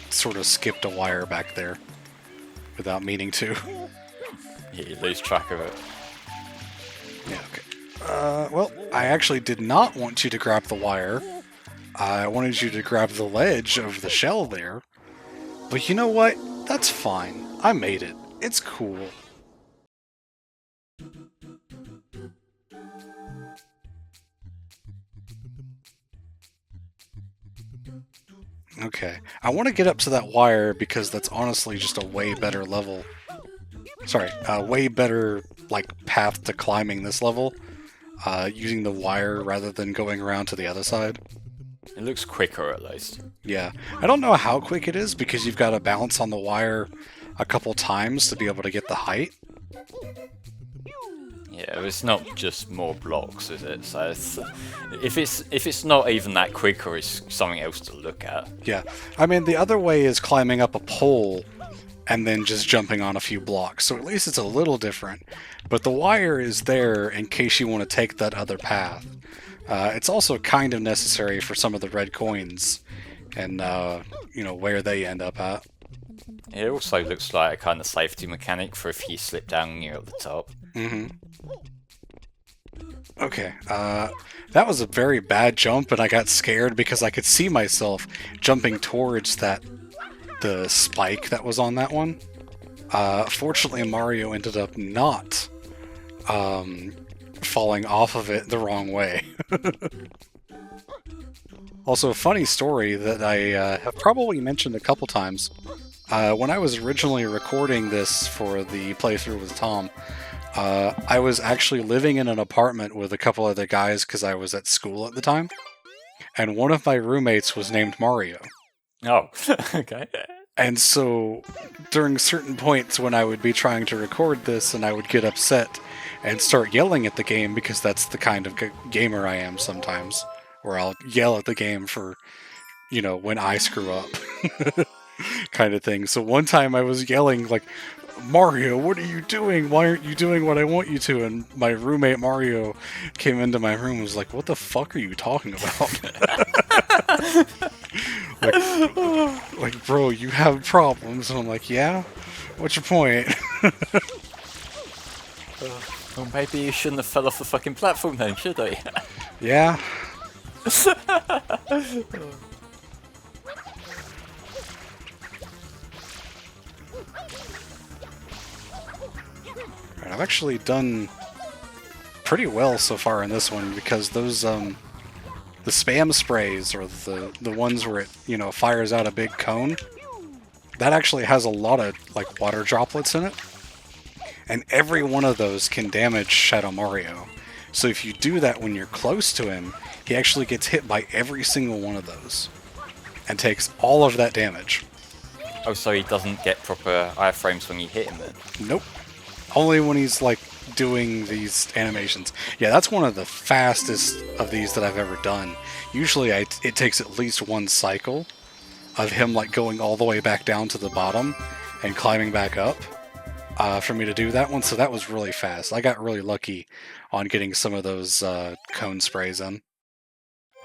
sort of skipped a wire back there without meaning to. Yeah, you lose track of it. Yeah, okay. Well, I actually did not want you to grab the wire. I wanted you to grab the ledge of the shell there. But you know what? That's fine. I made it. It's cool. Okay. I want to get up to that wire because that's honestly just a way better level. Sorry, a way better, like, path to climbing this level. Using the wire rather than going around to the other side. It looks quicker, at least. Yeah. I don't know how quick it is because you've got to bounce on the wire a couple times to be able to get the height. Yeah, it's not just more blocks, is it? So if it's not even that quick, or it's something else to look at. Yeah. I mean, the other way is climbing up a pole and then just jumping on a few blocks. So at least it's a little different. But the wire is there in case you want to take that other path. It's also kind of necessary for some of the red coins and, where they end up at. It also looks like a kind of safety mechanic for if you slip down and you're at the top. Mm-hmm. Okay, that was a very bad jump, and I got scared because I could see myself jumping towards the spike that was on that one. Fortunately, Mario ended up not falling off of it the wrong way. Also, a funny story that I have probably mentioned a couple times. When I was originally recording this for the playthrough with Tom, I was actually living in an apartment with a couple other guys because I was at school at the time, and one of my roommates was named Mario. Oh, okay. And so, during certain points when I would be trying to record this and I would get upset and start yelling at the game, because that's the kind of gamer I am sometimes, where I'll yell at the game for, you know, when I screw up, kind of thing. So one time I was yelling, like, Mario, what are you doing? Why aren't you doing what I want you to? And my roommate Mario came into my room and was like, what the fuck are you talking about? like, bro, you have problems. And I'm like, yeah? What's your point? Well, maybe you shouldn't have fell off the fucking platform then, should I? Yeah. Right, I've actually done pretty well so far in this one, because those the spam sprays, or the ones where it, you know, fires out a big cone, that actually has a lot of like water droplets in it, and every one of those can damage Shadow Mario. So if you do that when you're close to him, he actually gets hit by every single one of those and takes all of that damage. Oh, so he doesn't get proper iframes when you hit him then? Nope. Only when he's like doing these animations. Yeah, that's one of the fastest of these that I've ever done. Usually it takes at least one cycle of him like going all the way back down to the bottom and climbing back up for me to do that one. So that was really fast. I got really lucky on getting some of those cone sprays in.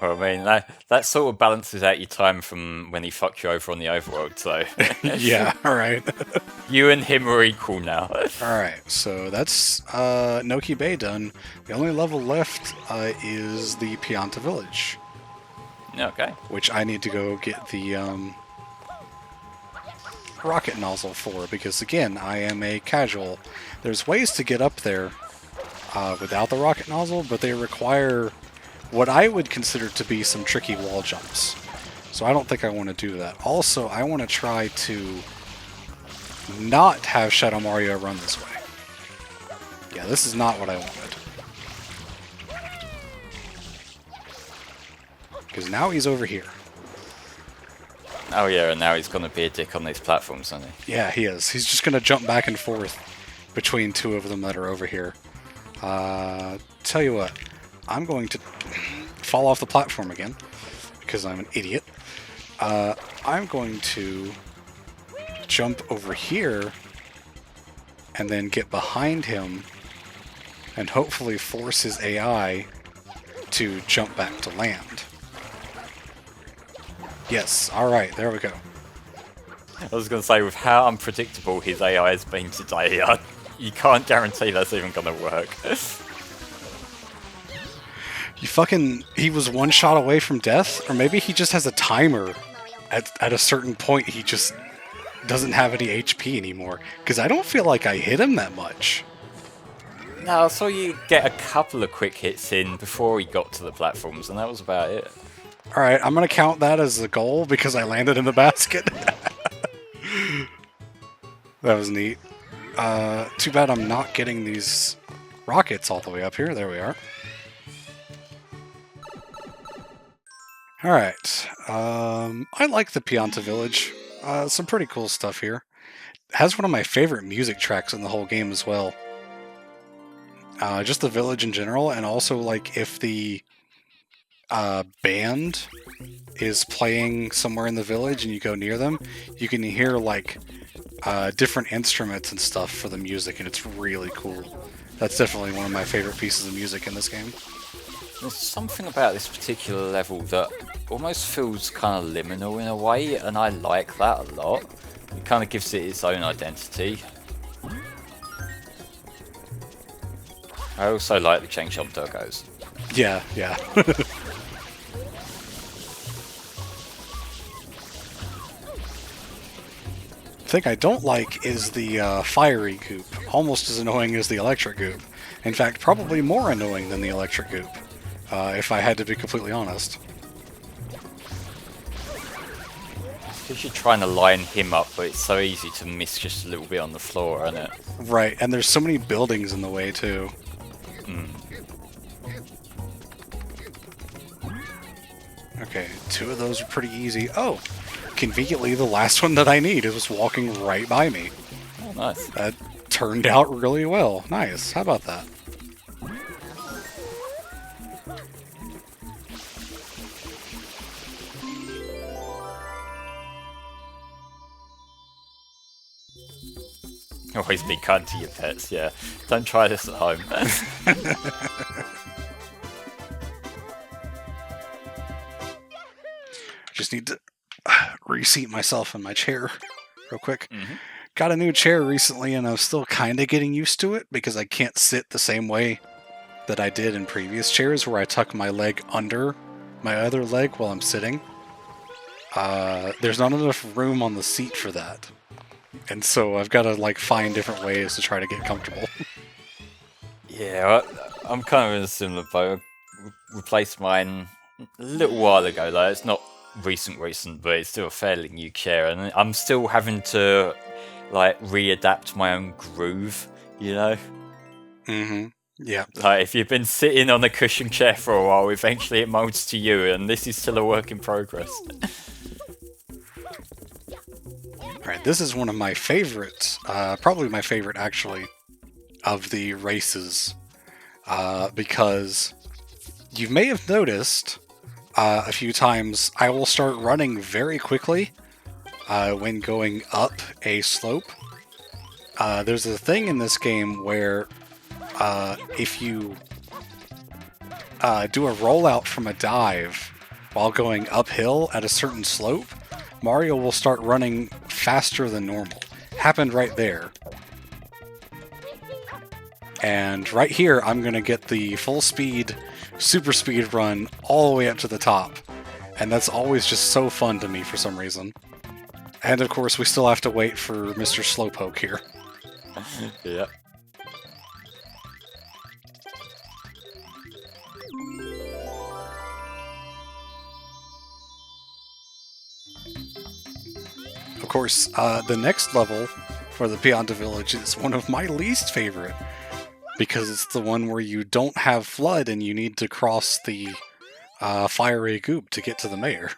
Well, I mean, that sort of balances out your time from when he fucked you over on the overworld, so... Yeah, alright. You and him are equal now. Alright, so that's Noki Bay done. The only level left is the Pianta Village. Okay. Which I need to go get the rocket nozzle for, because again, I am a casual. There's ways to get up there without the rocket nozzle, but they require what I would consider to be some tricky wall jumps. So I don't think I want to do that. Also, I want to try to not have Shadow Mario run this way. Yeah, this is not what I wanted. Because now he's over here. Oh yeah, and now he's gonna be a dick on these platforms, isn't he? Yeah, he is. He's just going to jump back and forth between two of them that are over here. Tell you what, I'm going to fall off the platform again, because I'm an idiot. I'm going to jump over here and then get behind him and hopefully force his AI to jump back to land. Yes, alright, there we go. I was gonna say, with how unpredictable his AI has been today, you can't guarantee that's even gonna work. He was one shot away from death, or maybe he just has a timer. At a certain point, he just doesn't have any HP anymore. Because I don't feel like I hit him that much. No, I saw you get a couple of quick hits in before he got to the platforms, and that was about it. Alright, I'm going to count that as a goal because I landed in the basket. That was neat. Too bad I'm not getting these rockets all the way up here. There we are. Alright, I like the Pianta Village. Some pretty cool stuff here. It has one of my favorite music tracks in the whole game as well. Just the village in general, and also like if the band is playing somewhere in the village and you go near them, you can hear like different instruments and stuff for the music, and it's really cool. That's definitely one of my favorite pieces of music in this game. There's something about this particular level that almost feels kind of liminal in a way, and I like that a lot. It kind of gives it its own identity. I also like the chain shop doggos. Yeah, yeah. The thing I don't like is the fiery goop. Almost as annoying as the electric goop. In fact, probably more annoying than the electric goop, if I had to be completely honest. Because you're trying to line him up, but it's so easy to miss just a little bit on the floor, isn't it? Right, and there's so many buildings in the way, too. Okay, 2 of those are pretty easy. Oh! Conveniently, the last one that I need is walking right by me. Oh, nice. That turned out really well. Nice. How about that? Always be kind to your pets, yeah. Don't try this at home. Just need to reseat myself in my chair real quick. Got a new chair recently, and I'm still kind of getting used to it because I can't sit the same way that I did in previous chairs where I tuck my leg under my other leg while I'm sitting. There's not enough room on the seat for that. And so I've got to like find different ways to try to get comfortable. Yeah, I'm kind of in a similar boat. I replaced mine a little while ago, like it's not recent, but it's still a fairly new chair, and I'm still having to like readapt my own groove, you know? Mm-hmm. Yeah. Like if you've been sitting on a cushion chair for a while, eventually it molds to you, and this is still a work in progress. Alright, this is one of my favorites, probably my favorite actually, of the races, because you may have noticed a few times I will start running very quickly when going up a slope. There's a thing in this game where if you do a rollout from a dive while going uphill at a certain slope, Mario will start running faster than normal. Happened right there. And right here, I'm going to get the full speed, super speed run all the way up to the top. And that's always just so fun to me for some reason. And of course, we still have to wait for Mr. Slowpoke here. Yeah. Of course, the next level for the Pianta Village is one of my least favorite, because it's the one where you don't have flood and you need to cross the fiery goop to get to the mayor.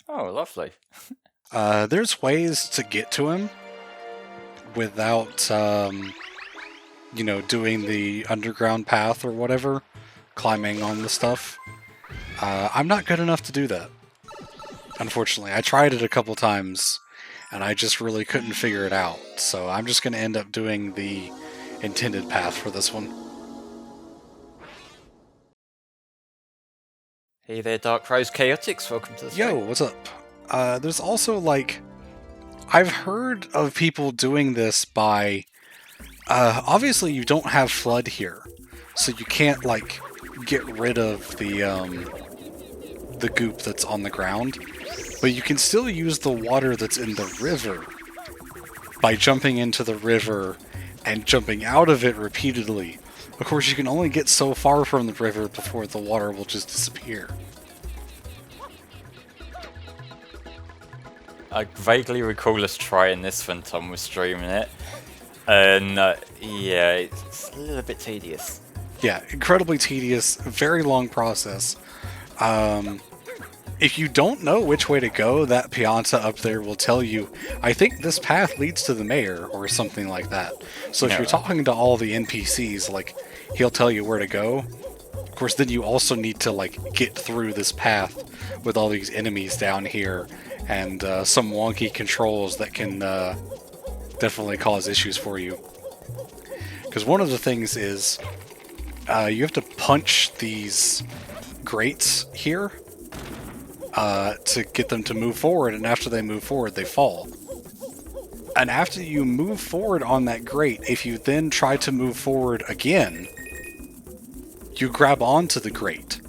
Oh, lovely. There's ways to get to him without, you know, doing the underground path or whatever, climbing on the stuff. I'm not good enough to do that. Unfortunately, I tried it a couple times, and I just really couldn't figure it out. So I'm just going to end up doing the intended path for this one. Hey there, Dark Rose Chaotix. Welcome to the Yo, stream. what's up? There's also, like, I've heard of people doing this by, obviously you don't have flood here, so you can't, like, get rid of the goop that's on the ground, but you can still use the water that's in the river by jumping into the river and jumping out of it repeatedly. Of course, you can only get so far from the river before the water will just disappear. I vaguely recall us trying this when Tom was streaming it, and yeah, it's a little bit tedious. Yeah, incredibly tedious, very long process. If you don't know which way to go, that Pianta up there will tell you, I think this path leads to the mayor, or something like that. So if you're talking to all the NPCs, like, he'll tell you where to go. Of course, then you also need to, like, get through this path with all these enemies down here, and some wonky controls that can definitely cause issues for you. Because one of the things is, you have to punch these grates here to get them to move forward, and after they move forward, they fall. And after you move forward on that grate, if you then try to move forward again, you grab onto the grate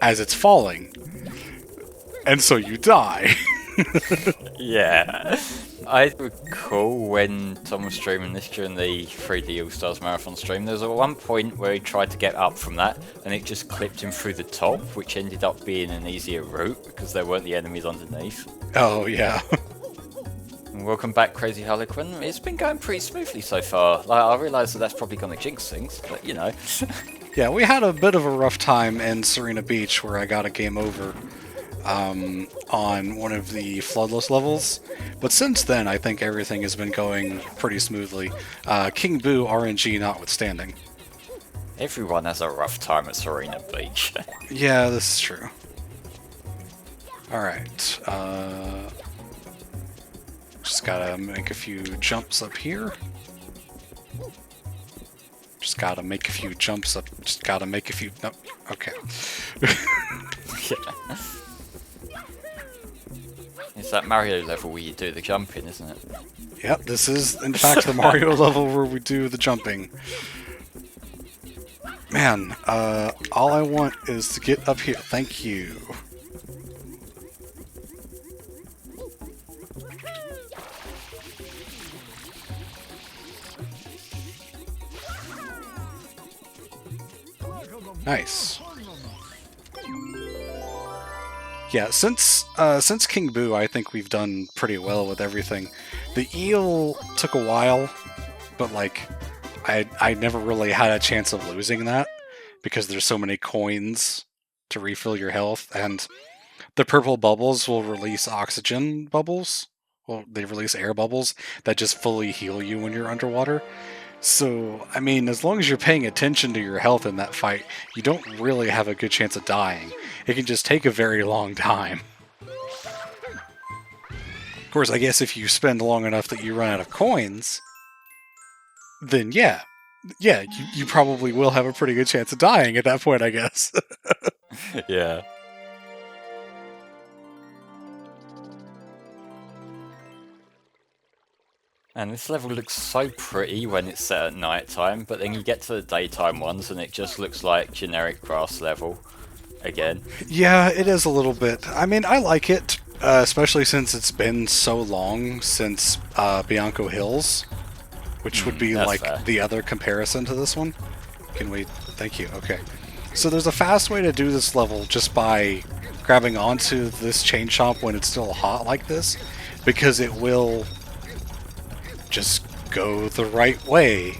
as it's falling, and so you die. Yeah. I recall when Tom was streaming this during the 3D All-Stars Marathon stream, there was at one point where he tried to get up from that, and it just clipped him through the top, which ended up being an easier route, because there weren't the enemies underneath. Oh, yeah. Welcome back, Crazy Harlequin. It's been going pretty smoothly so far. Like, I realise that that's probably going to jinx things, but you know. Yeah, we had a bit of a rough time in Serena Beach where I got a game over on one of the floodless levels. But since then, I think everything has been going pretty smoothly. King Boo RNG notwithstanding. Everyone has a rough time at Serena Beach. Yeah, this is true. Alright, just gotta make a few jumps up here. Just gotta make a few jumps up. Just gotta make a few. No, okay. Yeah. It's that Mario level where you do the jumping, isn't it? Yep, this is in fact the Mario level where we do the jumping. Man, all I want is to get up here. Thank you. Nice. Yeah, since King Boo, I think we've done pretty well with everything. The eel took a while, but like, I never really had a chance of losing that because there's so many coins to refill your health, and the purple bubbles will release oxygen bubbles. Well, they release air bubbles that just fully heal you when you're underwater. So, I mean, as long as you're paying attention to your health in that fight, you don't really have a good chance of dying. It can just take a very long time. Of course, I guess if you spend long enough that you run out of coins, then yeah, you probably will have a pretty good chance of dying at that point, I guess. Yeah. And this level looks so pretty when it's set at night time, but then you get to the daytime ones and it just looks like generic grass level again. Yeah, it is a little bit. I mean, I like it, especially since it's been so long since Bianco Hills, which would be like fair. the other comparison to this one. Can we? Thank you. Okay. So there's a fast way to do this level just by grabbing onto this chain chomp when it's still hot like this, because it will just go the right way.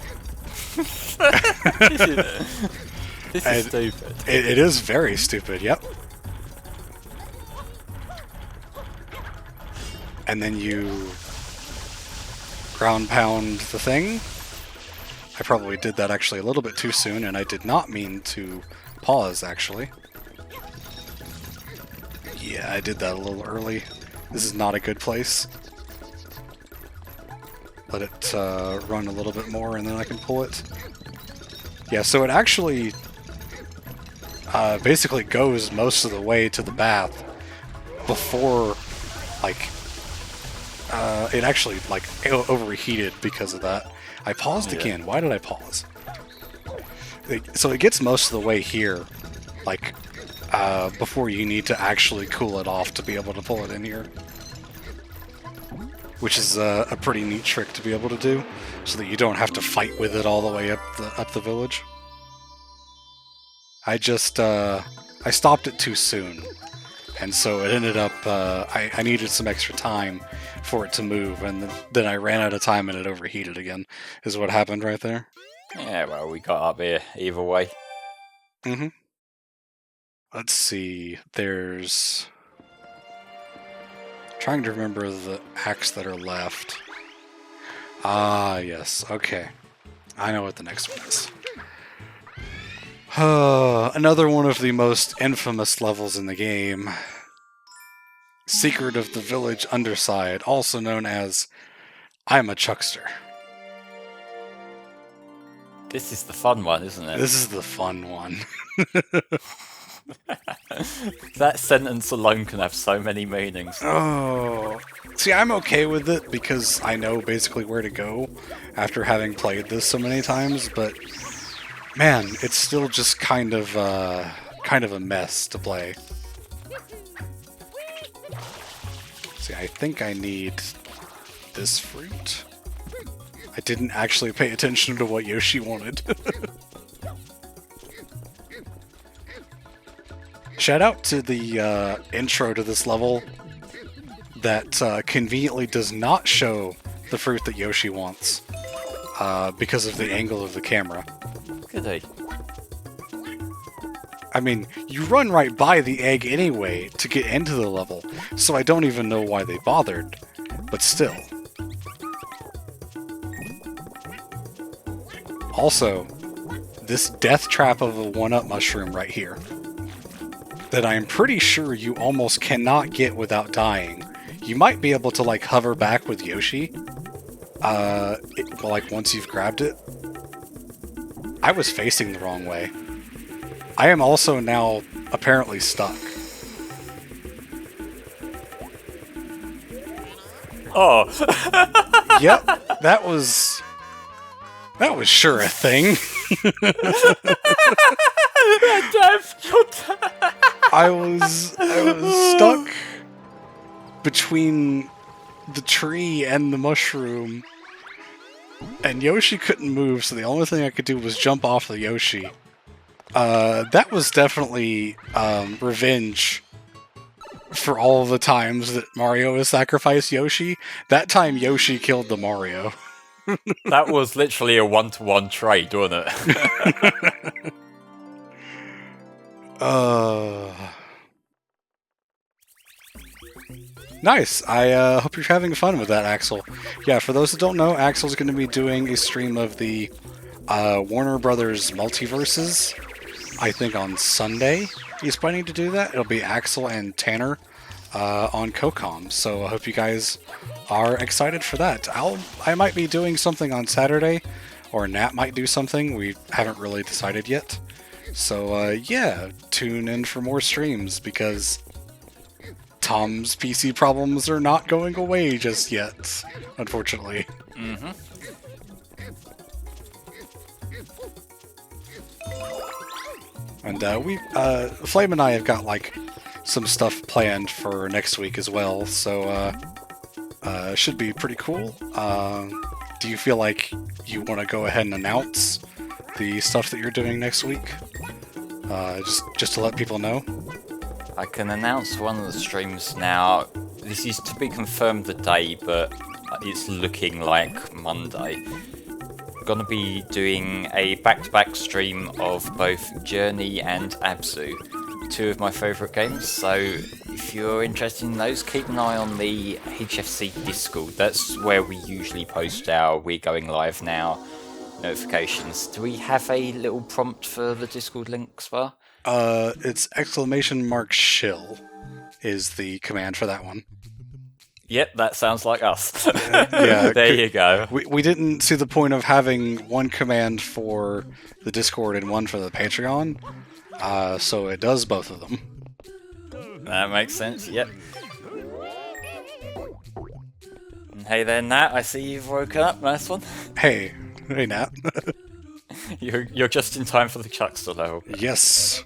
This is stupid. It is very stupid, yep. And then you ground pound the thing. I probably did that actually a little bit too soon, and I did not mean to pause, actually. Yeah, I did that a little early. This is not a good place. Let it run a little bit more, and then I can pull it. Yeah, so it actually basically goes most of the way to the bath before, like, it actually, like, overheated because of that. I paused again. Why did I pause? So it gets most of the way here, like, before you need to actually cool it off to be able to pull it in here. Which is a pretty neat trick to be able to do, so that you don't have to fight with it all the way up the village. I just I stopped it too soon, and so it ended up I needed some extra time for it to move, and then I ran out of time and it overheated again. Is what happened right there. Yeah, well, we got up here either way. Mm-hmm. Let's see. There's. Trying to remember the acts that are left. Ah, yes. Okay. I know what the next one is. Another one of the most infamous levels in the game. Secret of the Village Underside, also known as I'm a Chuckster. This is the fun one, isn't it? This is the fun one. That sentence alone can have so many meanings. Oh. See, I'm okay with it because I know basically where to go after having played this so many times, but Man, it's still just kind of a mess to play. See, I think I need this fruit. I didn't actually pay attention to what Yoshi wanted. Shout out to the intro to this level that conveniently does not show the fruit that Yoshi wants because of the angle of the camera. Good day. I mean, you run right by the egg anyway to get into the level, so I don't even know why they bothered, but still. Also, this death trap of a 1-up mushroom right here that I'm pretty sure you almost cannot get without dying. You might be able to like hover back with Yoshi, like once you've grabbed it. I was facing the wrong way. I am also now apparently stuck. Oh. Yep, that was sure a thing. I was stuck between the tree and the mushroom, and Yoshi couldn't move, so the only thing I could do was jump off the Yoshi. That was definitely revenge for all of the times that Mario has sacrificed Yoshi. That time Yoshi killed the Mario. That was literally a 1-to-1 trade, wasn't it? Nice. I hope you're having fun with that, Axel. Yeah, for those that don't know, Axel's going to be doing a stream of the Warner Brothers Multiverses, I think on Sunday. He's planning to do that. It'll be Axel and Tanner on CoComm, so I hope you guys are excited for that. I might be doing something on Saturday, or Nat might do something. We haven't really decided yet. So yeah, tune in for more streams, because Tom's PC problems are not going away just yet, unfortunately. Mm-hmm. And Flame and I have got like some stuff planned for next week as well, so should be pretty cool. Do you feel like you want to go ahead and announce the stuff that you're doing next week? Just to let people know? I can announce one of the streams now. This is to be confirmed the day, but it's looking like Monday. We're going to be doing a back-to-back stream of both Journey and Abzu, two of my favourite games, so if you're interested in those, keep an eye on the HFC Discord. That's where we usually post our We're Going Live Now notifications. Do we have a little prompt for the Discord link, Spa? It's !shill is the command for that one. Yep, that sounds like us. Yeah, there you go. We didn't see the point of having one command for the Discord and one for the Patreon, so it does both of them. That makes sense, yep. And hey there, Nat, I see you've woken up, nice one. Hey Nat. You're just in time for the Chuckster level. Yes,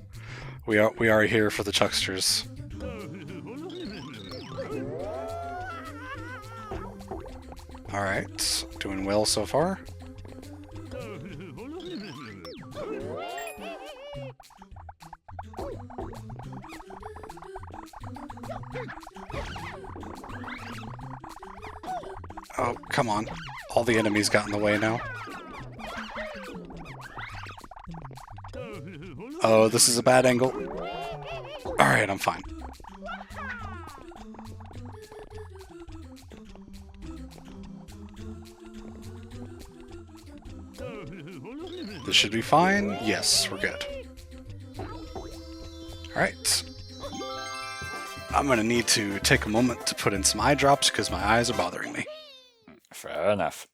we are here for the Chucksters. Alright, doing well so far. Oh, come on. All the enemies got in the way now. Oh, this is a bad angle. Alright, I'm fine. This should be fine. Yes, we're good. Alright. I'm gonna need to take a moment to put in some eye drops because my eyes are bothering me. Fair enough.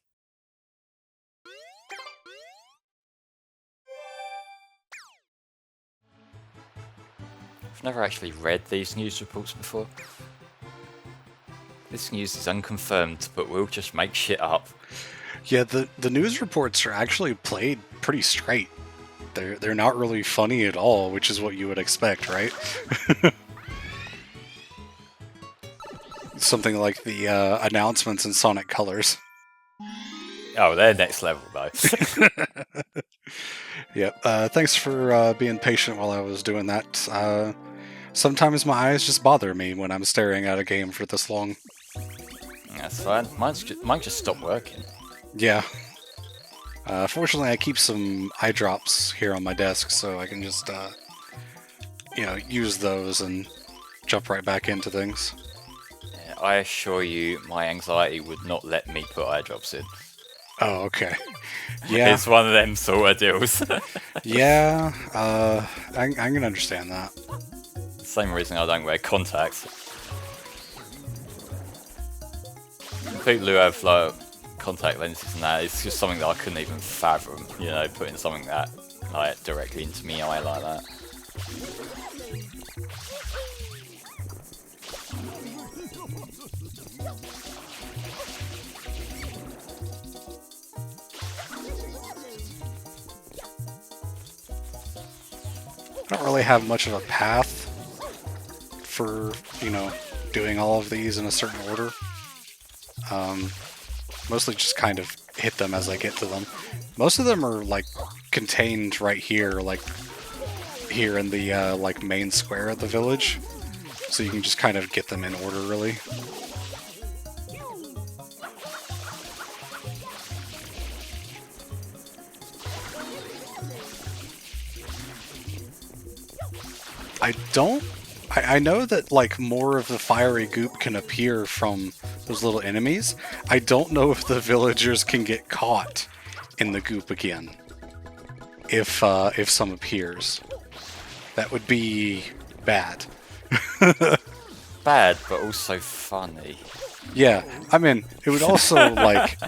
I've never actually read these news reports before. This news is unconfirmed, but we'll just make shit up. Yeah, the news reports are actually played pretty straight. They're not really funny at all, which is what you would expect, right? Something like the announcements in Sonic Colors. Oh, they're next level though. Yep. Thanks for being patient while I was doing that. Sometimes my eyes just bother me when I'm staring at a game for this long. That's fine. Mine just stopped working. Yeah. Fortunately, I keep some eye drops here on my desk, so I can just, use those and jump right back into things. Yeah, I assure you, my anxiety would not let me put eye drops in. Oh, okay. Yeah. It's one of them sort of deals. Yeah. I can understand that. Same reason I don't wear contacts. People who have like contact lenses and that, it's just something that I couldn't even fathom, putting something that like directly into me eye like that. I don't really have much of a path for, doing all of these in a certain order. Mostly just kind of hit them as I get to them. Most of them are, like, contained right here, like, here in the, main square of the village. So you can just kind of get them in order, really. I know that, like, more of the fiery goop can appear from those little enemies. I don't know if the villagers can get caught in the goop again. If some appears. That would be bad. Bad, but also funny. Yeah, I mean, it would also, like,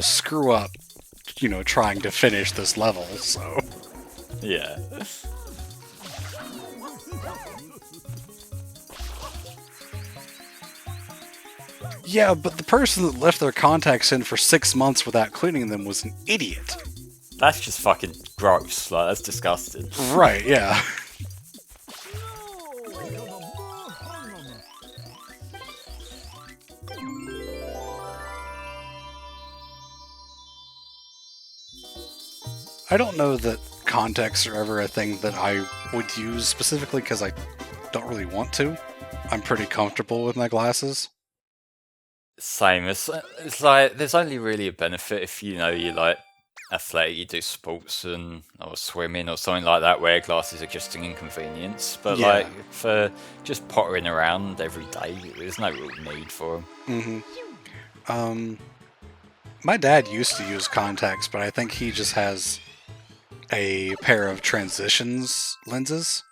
screw up, trying to finish this level, so... Yeah. Yeah, but the person that left their contacts in for 6 months without cleaning them was an idiot. That's just fucking gross. Like, that's disgusting. Right, yeah. I don't know that contacts are ever a thing that I would use specifically because I don't really want to. I'm pretty comfortable with my glasses. Same. It's like, there's only really a benefit if, you like, athletic, you do sports or swimming or something like that where glasses are just an inconvenience. But, Yeah. like, for just pottering around every day, there's no real need for them. Mm-hmm. My dad used to use contacts, but I think he just has a pair of transitions lenses,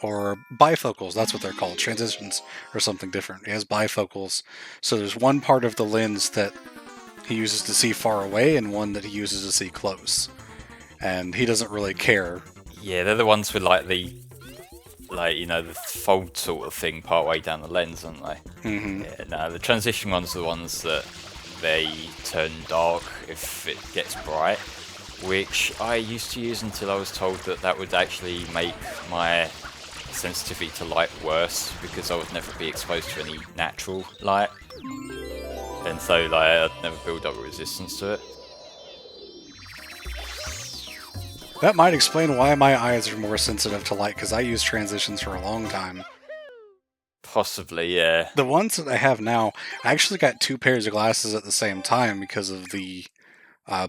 or bifocals, that's what they're called. Transitions or something different. He has bifocals, so there's one part of the lens that he uses to see far away and one that he uses to see close. And he doesn't really care. Yeah, they're the ones with like the fold sort of thing part way down the lens, aren't they? Mm-hmm. Yeah, no, the transition ones are the ones that they turn dark if it gets bright, which I used to use until I was told that would actually make my sensitivity to light worse because I would never be exposed to any natural light, and so like I'd never build up a resistance to it. That might explain why my eyes are more sensitive to light, because I used transitions for a long time. Possibly, yeah. The ones that I have now, I actually got 2 pairs of glasses at the same time because of the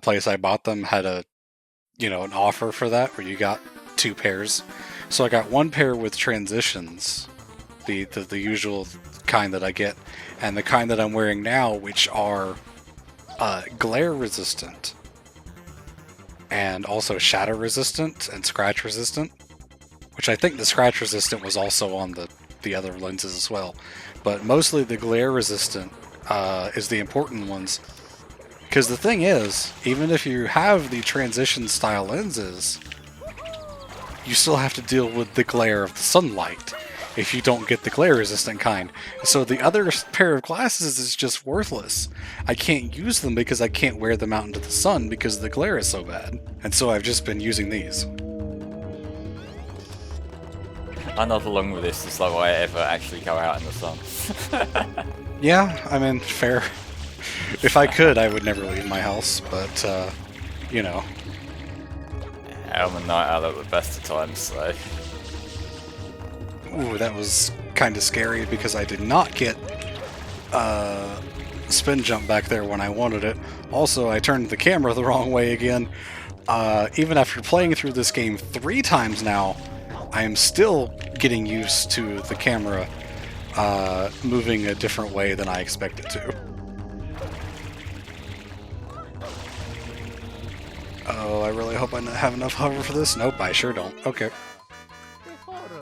place I bought them had an offer for that where you got 2 pairs. So I got 1 pair with transitions, the usual kind that I get, and the kind that I'm wearing now, which are glare resistant, and also shadow resistant and scratch resistant, which I think the scratch resistant was also on the other lenses as well. But mostly the glare resistant is the important ones. Because the thing is, even if you have the transition style lenses, you still have to deal with the glare of the sunlight. if you don't get the glare resistant kind. So the other pair of glasses is just worthless. I can't use them because I can't wear them out into the sun because the glare is so bad. And so I've just been using these. Another along with this is though I ever actually go out in the sun. Yeah, I mean, fair. If I could, I would never leave my house, but, you know. I'm a night owl at the best of times, so... Ooh, that was kind of scary because I did not get spin jump back there when I wanted it. Also, I turned the camera the wrong way again. Even after playing through this game 3 times now, I am still getting used to the camera moving a different way than I expect it to. Oh, I really hope I have enough hover for this. Nope, I sure don't. Okay.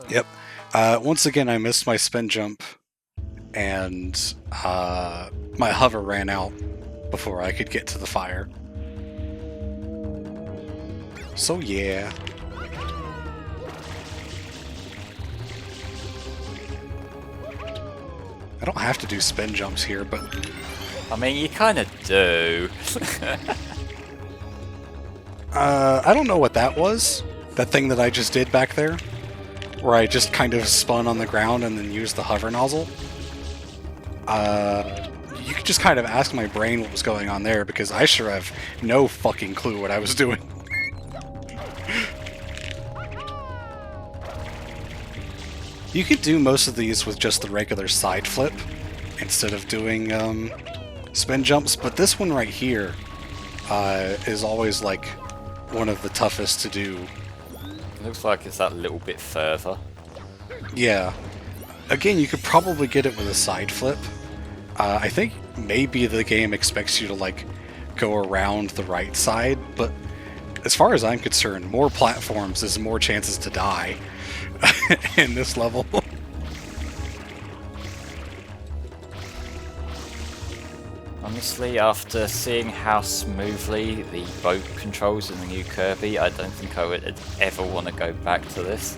Yep. Once again, I missed my spin jump, and my hover ran out before I could get to the fire. So yeah. I don't have to do spin jumps here, but... I mean, you kind of do. I don't know what that was. That thing that I just did back there. Where I just kind of spun on the ground and then used the hover nozzle. You could just kind of ask my brain what was going on there, because I sure have no fucking clue what I was doing. You could do most of these with just the regular side flip, instead of doing spin jumps, but this one right here is always like one of the toughest to do. Looks like it's that little bit further. Yeah. Again, you could probably get it with a side flip. I think maybe the game expects you to like go around the right side, but as far as I'm concerned, more platforms is more chances to die in this level. Honestly, after seeing how smoothly the boat controls in the new Kirby, I don't think I would ever want to go back to this.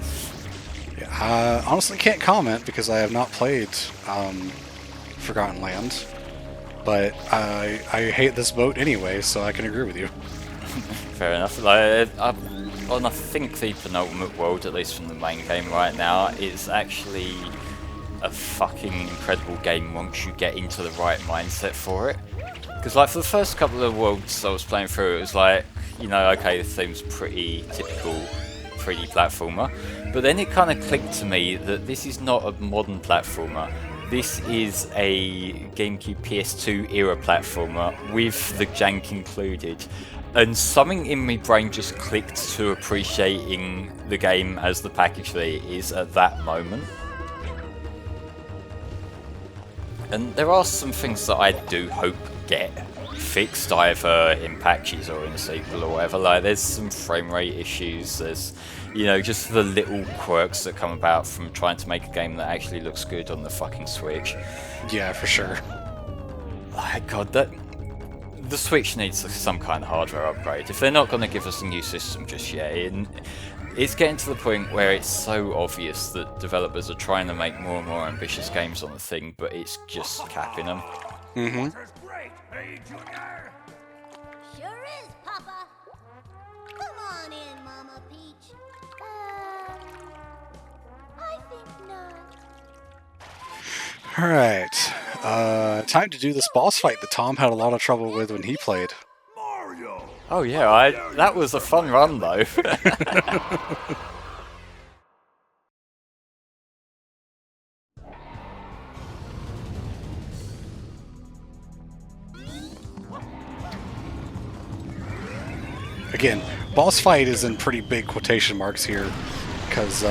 Yeah, honestly can't comment because I have not played Forgotten Land, but I hate this boat anyway, so I can agree with you. Fair enough. Like, I think the penultimate world, at least from the main game right now, is actually a fucking incredible game once you get into the right mindset for it. Because like for the first couple of worlds I was playing through, it was like, you know, okay, this seems pretty typical 3D platformer, but then it kind of clicked to me that this is not a modern platformer. This is a GameCube PS2 era platformer with the jank included. And something in my brain just clicked to appreciating the game as the package that it is at that moment. And there are some things that I do hope get fixed, either in patches or in a sequel or whatever. Like, there's some frame rate issues, there's, you know, just the little quirks that come about from trying to make a game that actually looks good on the fucking Switch. Yeah, for sure. Oh god, the Switch needs some kind of hardware upgrade. If they're not going to give us a new system just yet, it's getting to the point where it's so obvious that developers are trying to make more and more ambitious games on the thing, but it's just capping them. Mm-hmm. Sure is, Papa. Come on in, Mama Peach. I think not. Alright. Time to do this boss fight that Tom had a lot of trouble with when he played. Oh yeah, that was a fun run though. Again, boss fight is in pretty big quotation marks here, because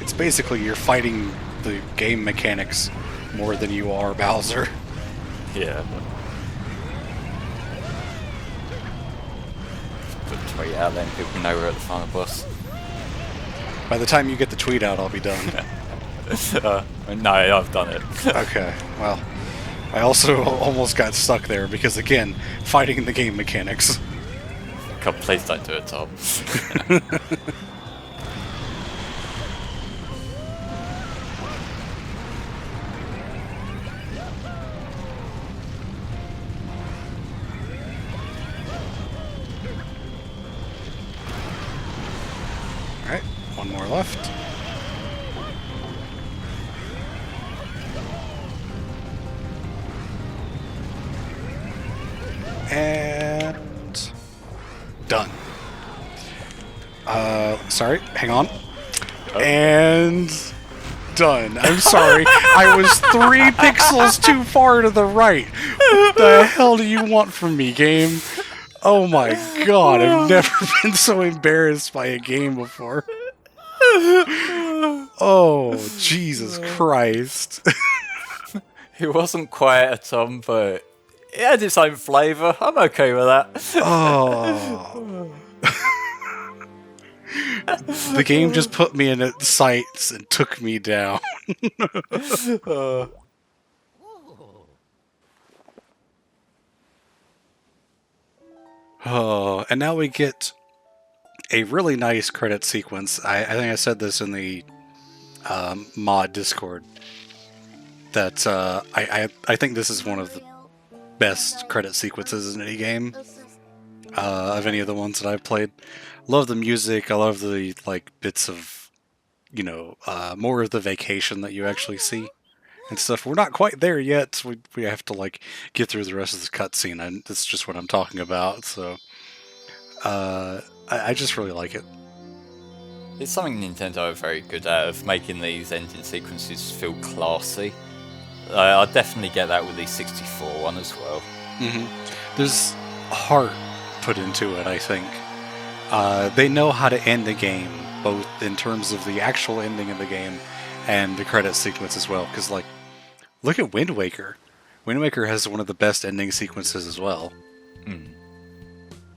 it's basically you're fighting the game mechanics more than you are Bowser. Yeah. Put a tweet out then people know we're at the final boss. By the time you get the tweet out, I'll be done. No, I've done it. Okay, well, I also almost got stuck there because, again, fighting the game mechanics. God, please don't do it, Tom. One more left. And done. Sorry, hang on. And done. I'm sorry. I was 3 pixels too far to the right. What the hell do you want from me, game? Oh my god, I've never been so embarrassed by a game before. Oh, Jesus Christ. It wasn't quiet at Tom, but it had its own flavour. I'm okay with that. Oh. The game just put me in its sights and took me down. Oh, and now we get a really nice credit sequence. I think I said this in the mod Discord. That I think this is one of the best credit sequences in any game of any of the ones that I've played. Love the music. I love the bits of, more of the vacation that you actually see and stuff. We're not quite there yet. So we have to get through the rest of this cutscene, and that's just what I'm talking about. So I just really like it. It's something Nintendo are very good at, of making these ending sequences feel classy. I definitely get that with the 64 one as well. Mm-hmm. There's heart put into it, I think. They know how to end a game, both in terms of the actual ending of the game and the credit sequence as well. Because, look at Wind Waker. Wind Waker has one of the best ending sequences as well. Mm.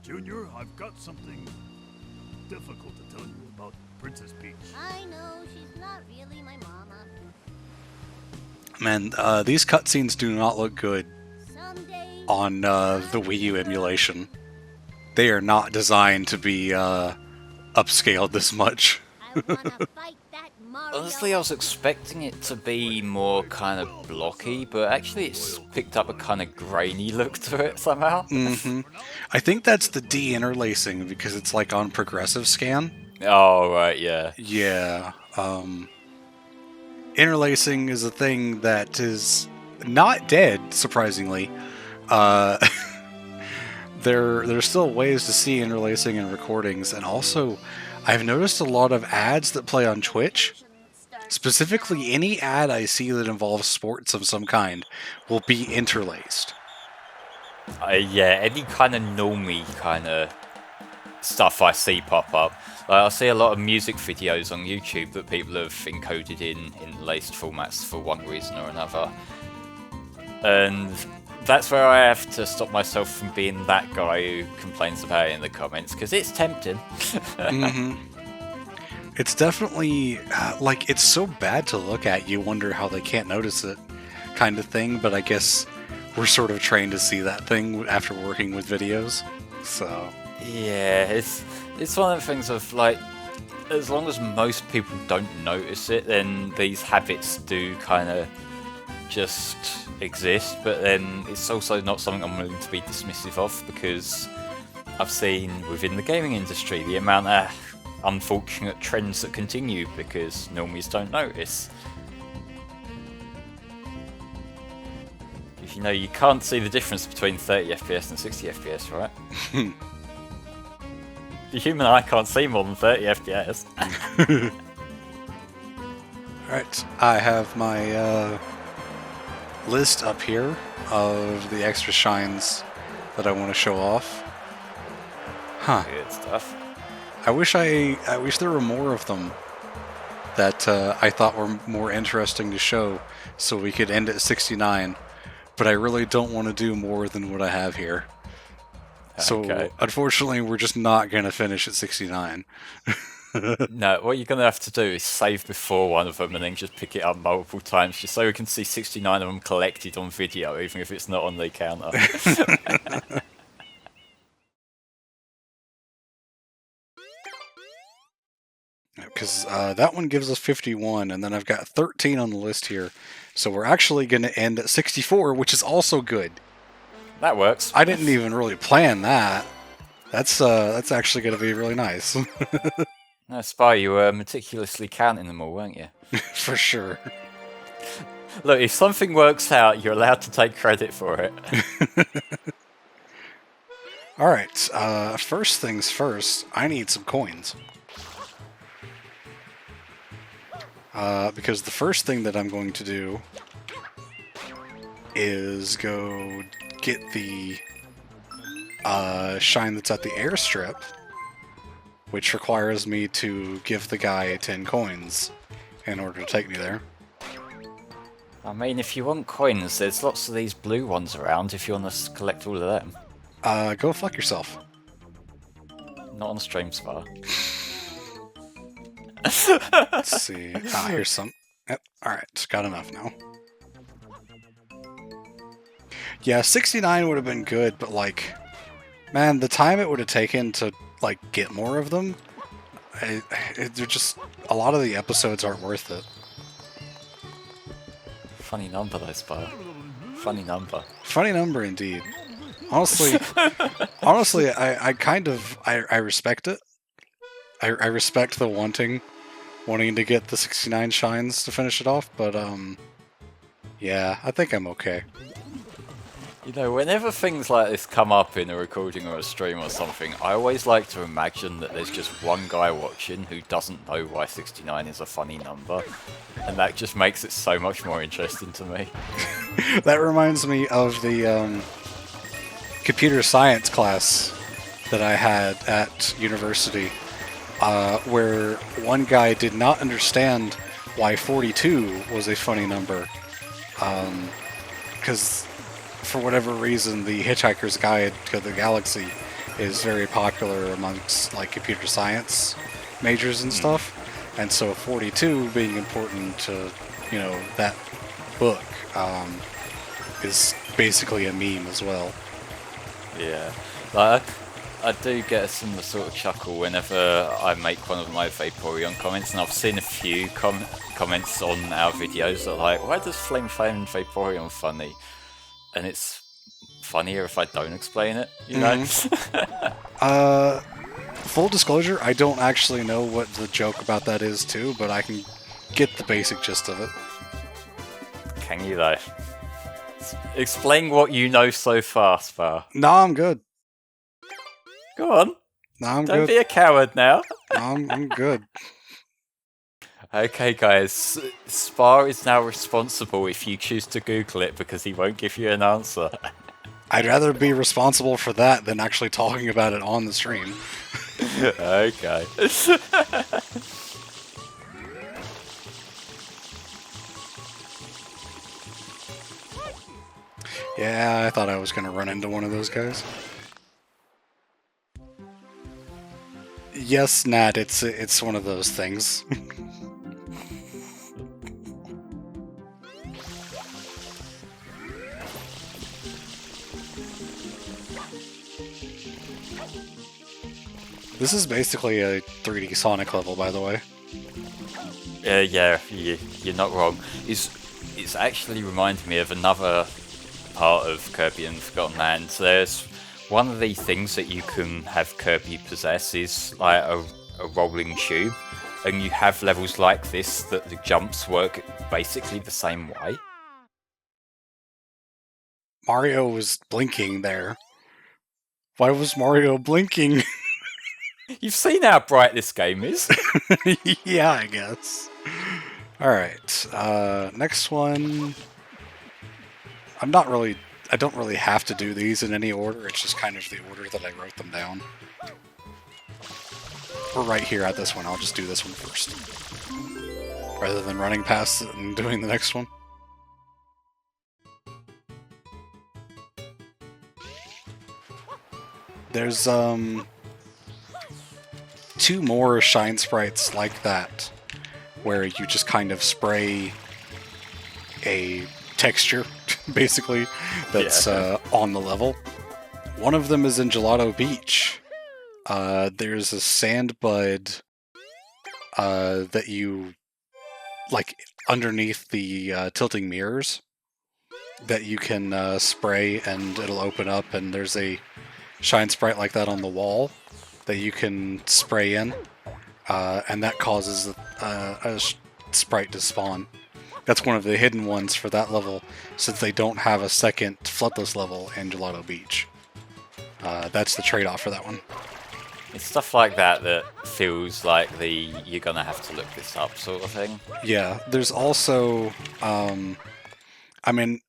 Junior, I've got something difficult to tell you about Princess Peach. I know, she's not really my mama. Man, these cutscenes do not look good Someday on the Wii U emulation. They are not designed to be upscaled this much. I wanna fight that Mario. Honestly, I was expecting it to be more kind of blocky, but actually it's picked up a kind of grainy look to it somehow. Mm-hmm. I think that's the de-interlacing because it's on progressive scan. Oh, right, yeah. Yeah. Interlacing is a thing that is not dead, surprisingly. There's still ways to see interlacing in recordings, and also I've noticed a lot of ads that play on Twitch. Specifically, any ad I see that involves sports of some kind will be interlaced. Yeah, any kind of normie kind of stuff I see pop up. I see a lot of music videos on YouTube that people have encoded in laced formats for one reason or another. And that's where I have to stop myself from being that guy who complains about it in the comments, because it's tempting. Mm-hmm. It's definitely, it's so bad to look at, you wonder how they can't notice it kind of thing, but I guess we're sort of trained to see that thing after working with videos, so... Yeah, it's one of the things of, as long as most people don't notice it, then these habits do kind of just exist, but then it's also not something I'm willing to be dismissive of, because I've seen within the gaming industry the amount of unfortunate trends that continue because normies don't notice. If you can't see the difference between 30 FPS and 60 FPS, right? The human eye can't see more than 30 FPS. Alright, I have my list up here of the extra shines that I want to show off. Huh. Good stuff. I wish there were more of them that I thought were more interesting to show, so we could end at 69. But I really don't want to do more than what I have here. So, unfortunately, we're just not going to finish at 69. No, what you're going to have to do is save before one of them and then just pick it up multiple times, just so we can see 69 of them collected on video, even if it's not on the counter. Because that one gives us 51, and then I've got 13 on the list here. So we're actually going to end at 64, which is also good. That works. I didn't even really plan that. That's actually going to be really nice. No, Spy, you were meticulously counting them all, weren't you? For sure. Look, if something works out, you're allowed to take credit for it. Alright, first things first, I need some coins. Because the first thing that I'm going to do is go get the shine that's at the airstrip, which requires me to give the guy 10 coins in order to take me there. I mean, if you want coins, there's lots of these blue ones around if you want to collect all of them. Go fuck yourself. Not on stream, Spar. Let's see. Ah, here's some. Yep, alright, got enough now. Yeah, 69 would have been good, but like, man, the time it would have taken to like get more of them, they're just, a lot of the episodes aren't worth it. Funny number though, Spar. Funny number. Funny number indeed. Honestly, I kind of, I respect it. I respect the wanting to get the 69 shines to finish it off, but yeah, I think I'm okay. You know, whenever things like this come up in a recording or a stream or something, I always like to imagine that there's just one guy watching who doesn't know why 69 is a funny number, and that just makes it so much more interesting to me. That reminds me of the computer science class that I had at university, where one guy did not understand why 42 was a funny number, because for whatever reason, the Hitchhiker's Guide to the Galaxy is very popular amongst like computer science majors and stuff, and so 42 being important to, you know, that book is basically a meme as well. Yeah, like, I do get a similar sort of chuckle whenever I make one of my Vaporeon comments, and I've seen a few comments on our videos that are like, why does Flame find Vaporeon funny? And it's funnier if I don't explain it, you know? Full disclosure, I don't actually know what the joke about that is too, but I can get the basic gist of it. Can you though? Explain what you know so far, Spar. No, I'm good. Go on. No, I'm Don't good. be a coward now. No, I'm good. Okay, guys. Spar is now responsible if you choose to Google it because he won't give you an answer. I'd rather be responsible for that than actually talking about it on the stream. Okay. Yeah, I thought I was going to run into one of those guys. Yes, Nat, it's one of those things. This is basically a 3D Sonic level, by the way. Yeah, you're not wrong. It's actually reminded me of another part of Kirby and Forgotten Lands. There's one of the things that you can have Kirby possess is like a rolling tube, and you have levels like this that the jumps work basically the same way. Mario was blinking there. Why was Mario blinking? You've seen how bright this game is. Yeah, I guess. Alright, next one. I don't really have to do these in any order, it's just kind of the order that I wrote them down. We're right here at this one, I'll just do this one first. Rather than running past it and doing the next one. There's, two more shine sprites like that, where you just kind of spray a texture, basically, that's on the level. One of them is in Gelato Beach. There's a sand bud that you, like, underneath the tilting mirrors that you can spray and it'll open up, and there's a shine sprite like that on the wall that you can spray in. and that causes sprite to spawn. That's one of the hidden ones for that level, since they don't have a second floodless level in Gelato Beach. That's the trade-off for that one. It's stuff like that that feels like the you're gonna have to look this up sort of thing. Yeah, there's also, I mean,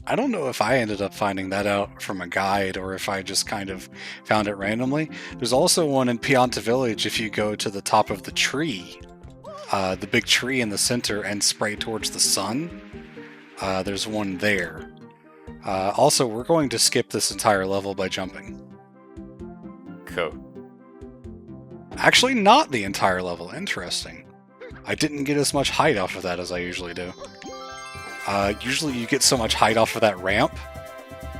I don't know if I ended up finding that out from a guide or if I just kind of found it randomly. There's also one in Pianta Village if you go to the top of the tree, the big tree in the center, and spray towards the sun. There's one there. Also, we're going to skip this entire level by jumping. Cool. Actually, not the entire level. Interesting. I didn't get as much height off of that as I usually do. Usually you get so much height off of that ramp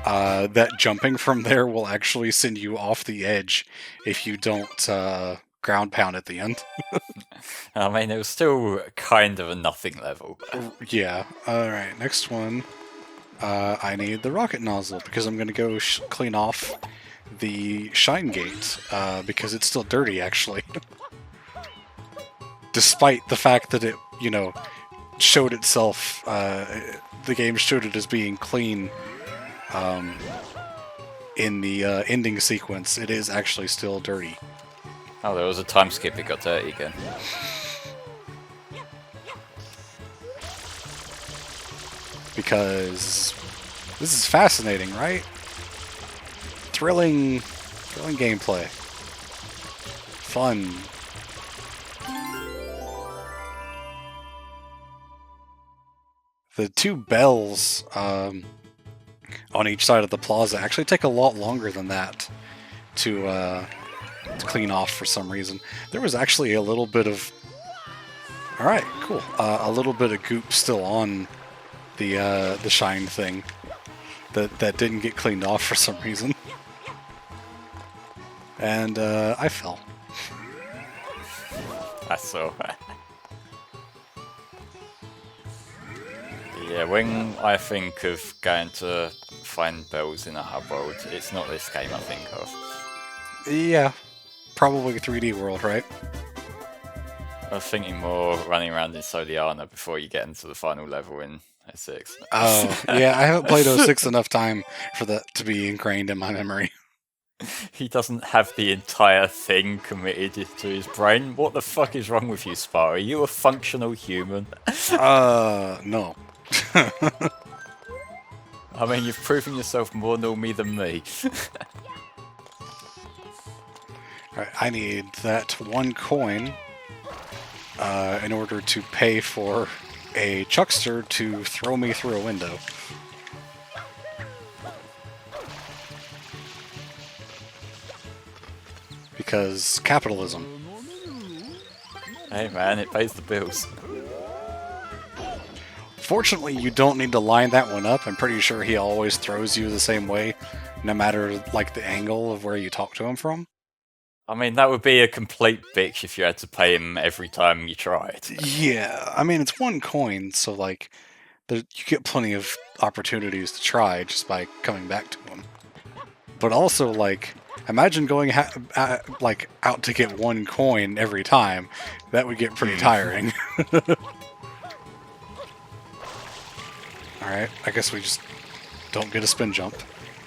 that jumping from there will actually send you off the edge if you don't ground pound at the end. I mean, it was still kind of a nothing level. Yeah. Alright, next one. I need the rocket nozzle because I'm going to go clean off the shine gate because it's still dirty, actually. Despite the fact that it, you know, showed itself, the game showed it as being clean in the ending sequence, it is actually still dirty. Oh, there was a time skip, it got dirty again. Because this is fascinating, right? Thrilling gameplay. Fun. The two bells on each side of the plaza actually take a lot longer than that to clean off for some reason. There was actually a little bit of... Alright, cool. A little bit of goop still on the shine thing that didn't get cleaned off for some reason. And I fell. I saw. Yeah, when I think of going to find bells in a hub world, it's not this game I think of. Yeah, probably 3D World, right? I was thinking more running around in Soliana before you get into the final level in 06. Oh, yeah, I haven't played 06 enough time for that to be ingrained in my memory. He doesn't have the entire thing committed to his brain. What the fuck is wrong with you, Spar? Are you a functional human? No. I mean, you've proven yourself more normie than me. Alright, I need that one coin in order to pay for a chuckster to throw me through a window. Because capitalism. Hey man, it pays the bills. Fortunately, you don't need to line that one up. I'm pretty sure he always throws you the same way, no matter like the angle of where you talk to him from. I mean, that would be a complete bitch if you had to pay him every time you tried. Yeah, I mean, it's one coin, so like, you get plenty of opportunities to try just by coming back to him. But also, like, imagine going like out to get one coin every time. That would get pretty tiring. Alright, I guess we just don't get a spin jump.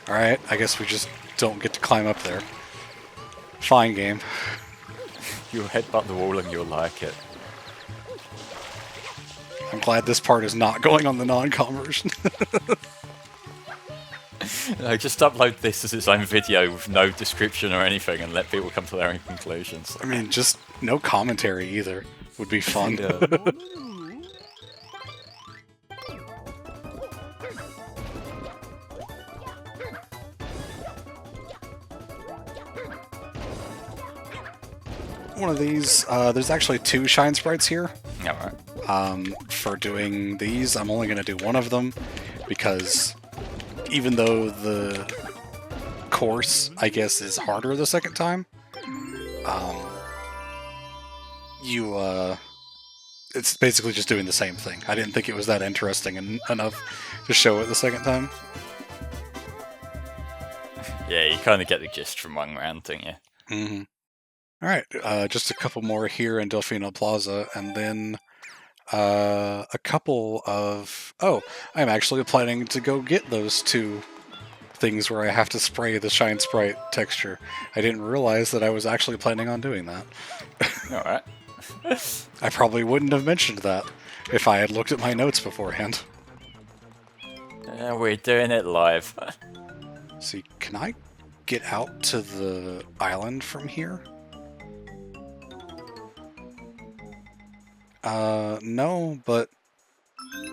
Alright, I guess we just don't get to climb up there. Fine game. You'll headbutt the wall and you'll like it. I'm glad this part is not going on the non-com version. No, just upload this as its own video with no description or anything and let people come to their own conclusions. I mean, just no commentary either would be fun. Yeah. One of these, there's actually two shine sprites here. Alright. For doing these, I'm only going to do one of them because even though the course, I guess, is harder the second time, it's basically just doing the same thing. I didn't think it was that interesting enough to show it the second time. Yeah, you kind of get the gist from one round, don't you? Mm-hmm. Alright, just a couple more here in Delfino Plaza, and then a couple of... Oh, I'm actually planning to go get those two things where I have to spray the Shine Sprite texture. I didn't realize that I was actually planning on doing that. Alright. I probably wouldn't have mentioned that if I had looked at my notes beforehand. We're doing it live. See, can I get out to the island from here? No, but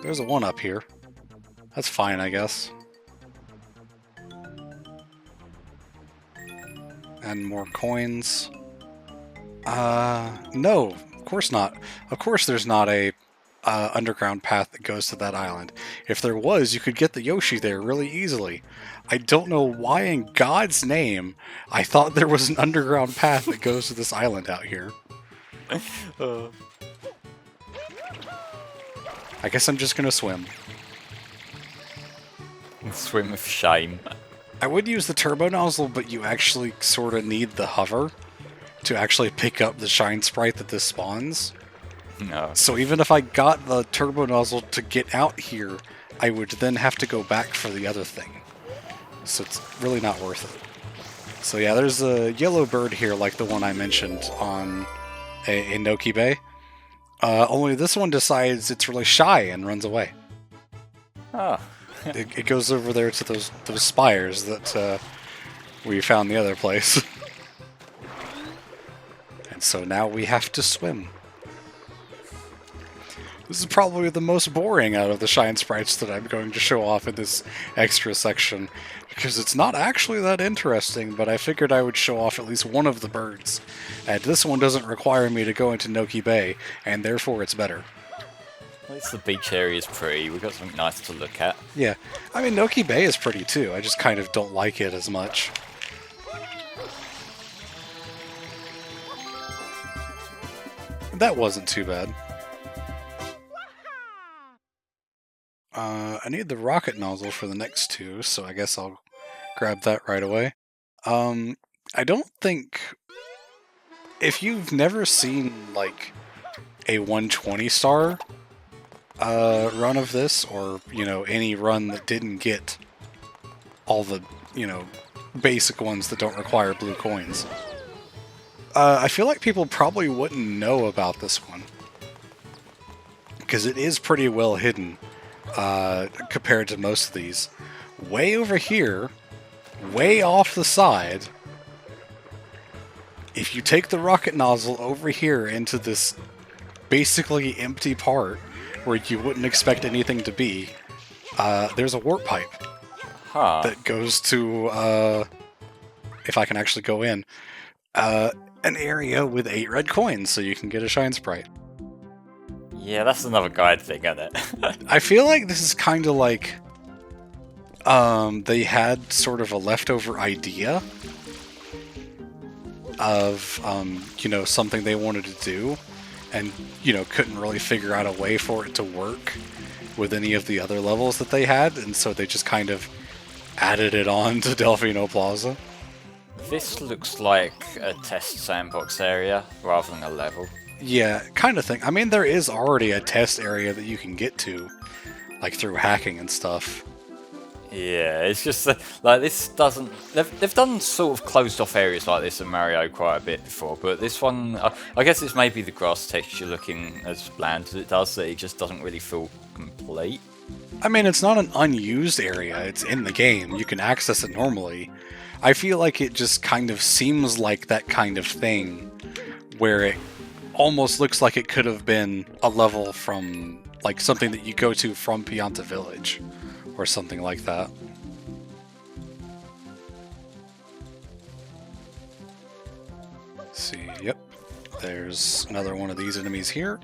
there's a one up here. That's fine, I guess. And more coins. No, of course not. Of course there's not a underground path that goes to that island. If there was, you could get the Yoshi there really easily. I don't know why in God's name I thought there was an underground path that goes to this island out here. I guess I'm just gonna swim. Swim of shame. I would use the turbo nozzle, but you actually sort of need the hover to actually pick up the shine sprite that this spawns. No. So even if I got the turbo nozzle to get out here, I would then have to go back for the other thing. So it's really not worth it. So yeah, there's a yellow bird here like the one I mentioned on in Noki Bay. Only this one decides it's really shy and runs away. Oh. It goes over there to those spires that we found the other place. And so now we have to swim. This is probably the most boring out of the shine sprites that I'm going to show off in this extra section, because it's not actually that interesting, but I figured I would show off at least one of the birds. And this one doesn't require me to go into Noki Bay, and therefore it's better. At least the beach area is pretty. We've got something nice to look at. Yeah, I mean, Noki Bay is pretty too, I just kind of don't like it as much. That wasn't too bad. I need the rocket nozzle for the next two, so I guess I'll grab that right away. I don't think... If you've never seen, like, a 120 star run of this, or, you know, any run that didn't get all the, you know, basic ones that don't require blue coins, I feel like people probably wouldn't know about this one. Because it is pretty well hidden. Compared to most of these. Way over here, way off the side, if you take the rocket nozzle over here into this basically empty part where you wouldn't expect anything to be, there's a warp pipe that goes to, if I can actually go in, an area with 8 red coins so you can get a shine sprite. Yeah, that's another guide thing, isn't it? I feel like this is kind of like they had sort of a leftover idea of, you know, something they wanted to do and, you know, couldn't really figure out a way for it to work with any of the other levels that they had, and so they just kind of added it on to Delfino Plaza. This looks like a test sandbox area rather than a level. Yeah, kind of thing. I mean, there is already a test area that you can get to, like through hacking and stuff. Yeah, it's just like this doesn't. They've done sort of closed off areas like this in Mario quite a bit before, but this one, I guess it's maybe the grass texture looking as bland as it does that it just doesn't really feel complete. I mean, it's not an unused area. It's in the game. You can access it normally. I feel like it just kind of seems like that kind of thing where it almost looks like it could have been a level from, like, something that you go to from Pianta Village, or something like that. Let's see, yep. There's another one of these enemies here.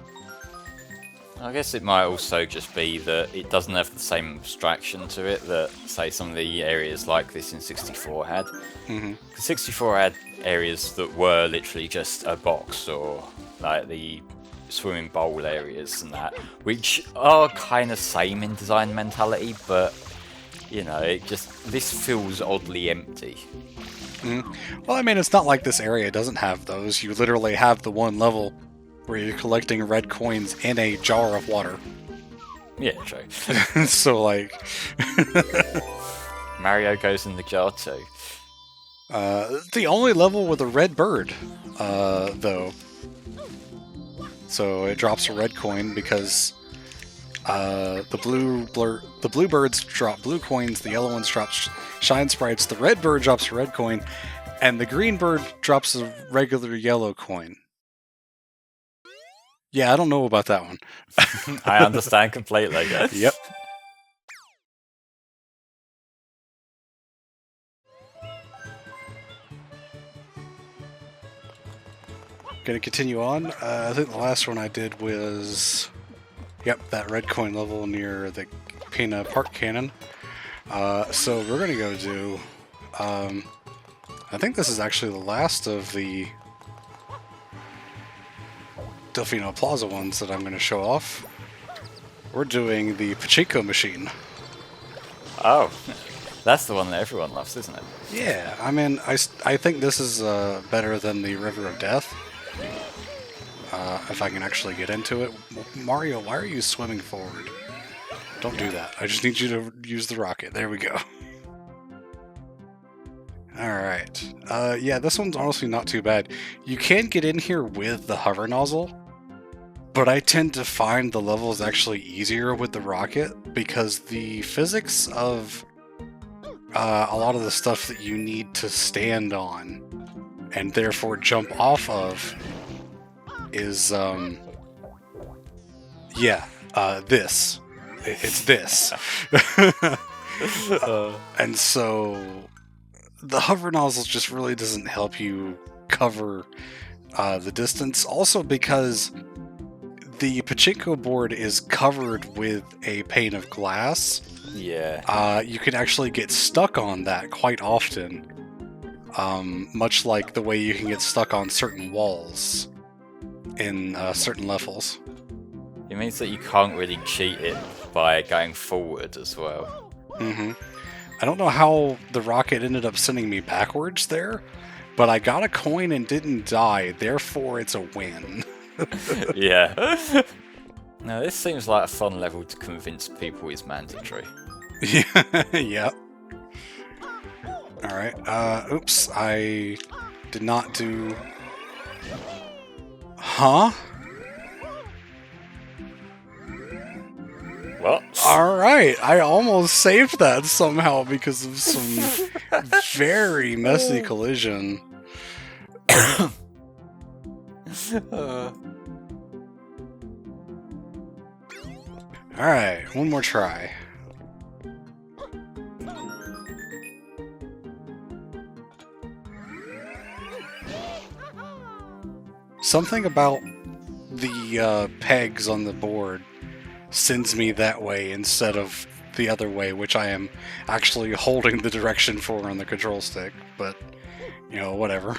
I guess it might also just be that it doesn't have the same abstraction to it that, say, some of the areas like this in 64 had. Mm-hmm. 64 had areas that were literally just a box, or like the swimming bowl areas and that, which are kind of same in design mentality, but, you know, it just, this feels oddly empty. Well, I mean, it's not like this area doesn't have those. You literally have the one level where you're collecting red coins in a jar of water. Yeah, true. So, like... Mario goes in the jar too. the only level with a red bird, though. So it drops a red coin because the blue birds drop blue coins, the yellow ones drop shine sprites, the red bird drops a red coin, and the green bird drops a regular yellow coin. Yeah, I don't know about that one. I understand completely. Yep. Gonna continue on. I think the last one I did was, yep, that red coin level near the Pina Park Cannon. So we're gonna go do, I think this is actually the last of the Delfino Plaza ones that I'm gonna show off. We're doing the Pachinko machine. Oh, that's the one that everyone loves, isn't it? Yeah, I mean, I think this is better than the River of Death. If I can actually get into it. Mario, why are you swimming forward? Don't do that. I just need you to use the rocket. There we go. Alright. Yeah, this one's honestly not too bad. You can get in here with the hover nozzle, but I tend to find the levels actually easier with the rocket because the physics of a lot of the stuff that you need to stand on and therefore jump off of is, this. It's this. And so the hover nozzle just really doesn't help you cover the distance. Also because the pachinko board is covered with a pane of glass. Yeah. You can actually get stuck on that quite often. Much like the way you can get stuck on certain walls in certain levels. It means that you can't really cheat it by going forward as well. Mm-hmm. I don't know how the rocket ended up sending me backwards there, but I got a coin and didn't die, therefore it's a win. Yeah. Now this seems like a fun level to convince people is mandatory. Yeah. Alright, oops, I did not do... Huh? What? Alright, I almost saved that somehow because of some very messy collision. Alright, one more try. Something about the pegs on the board sends me that way instead of the other way, which I am actually holding the direction for on the control stick, but, you know, whatever.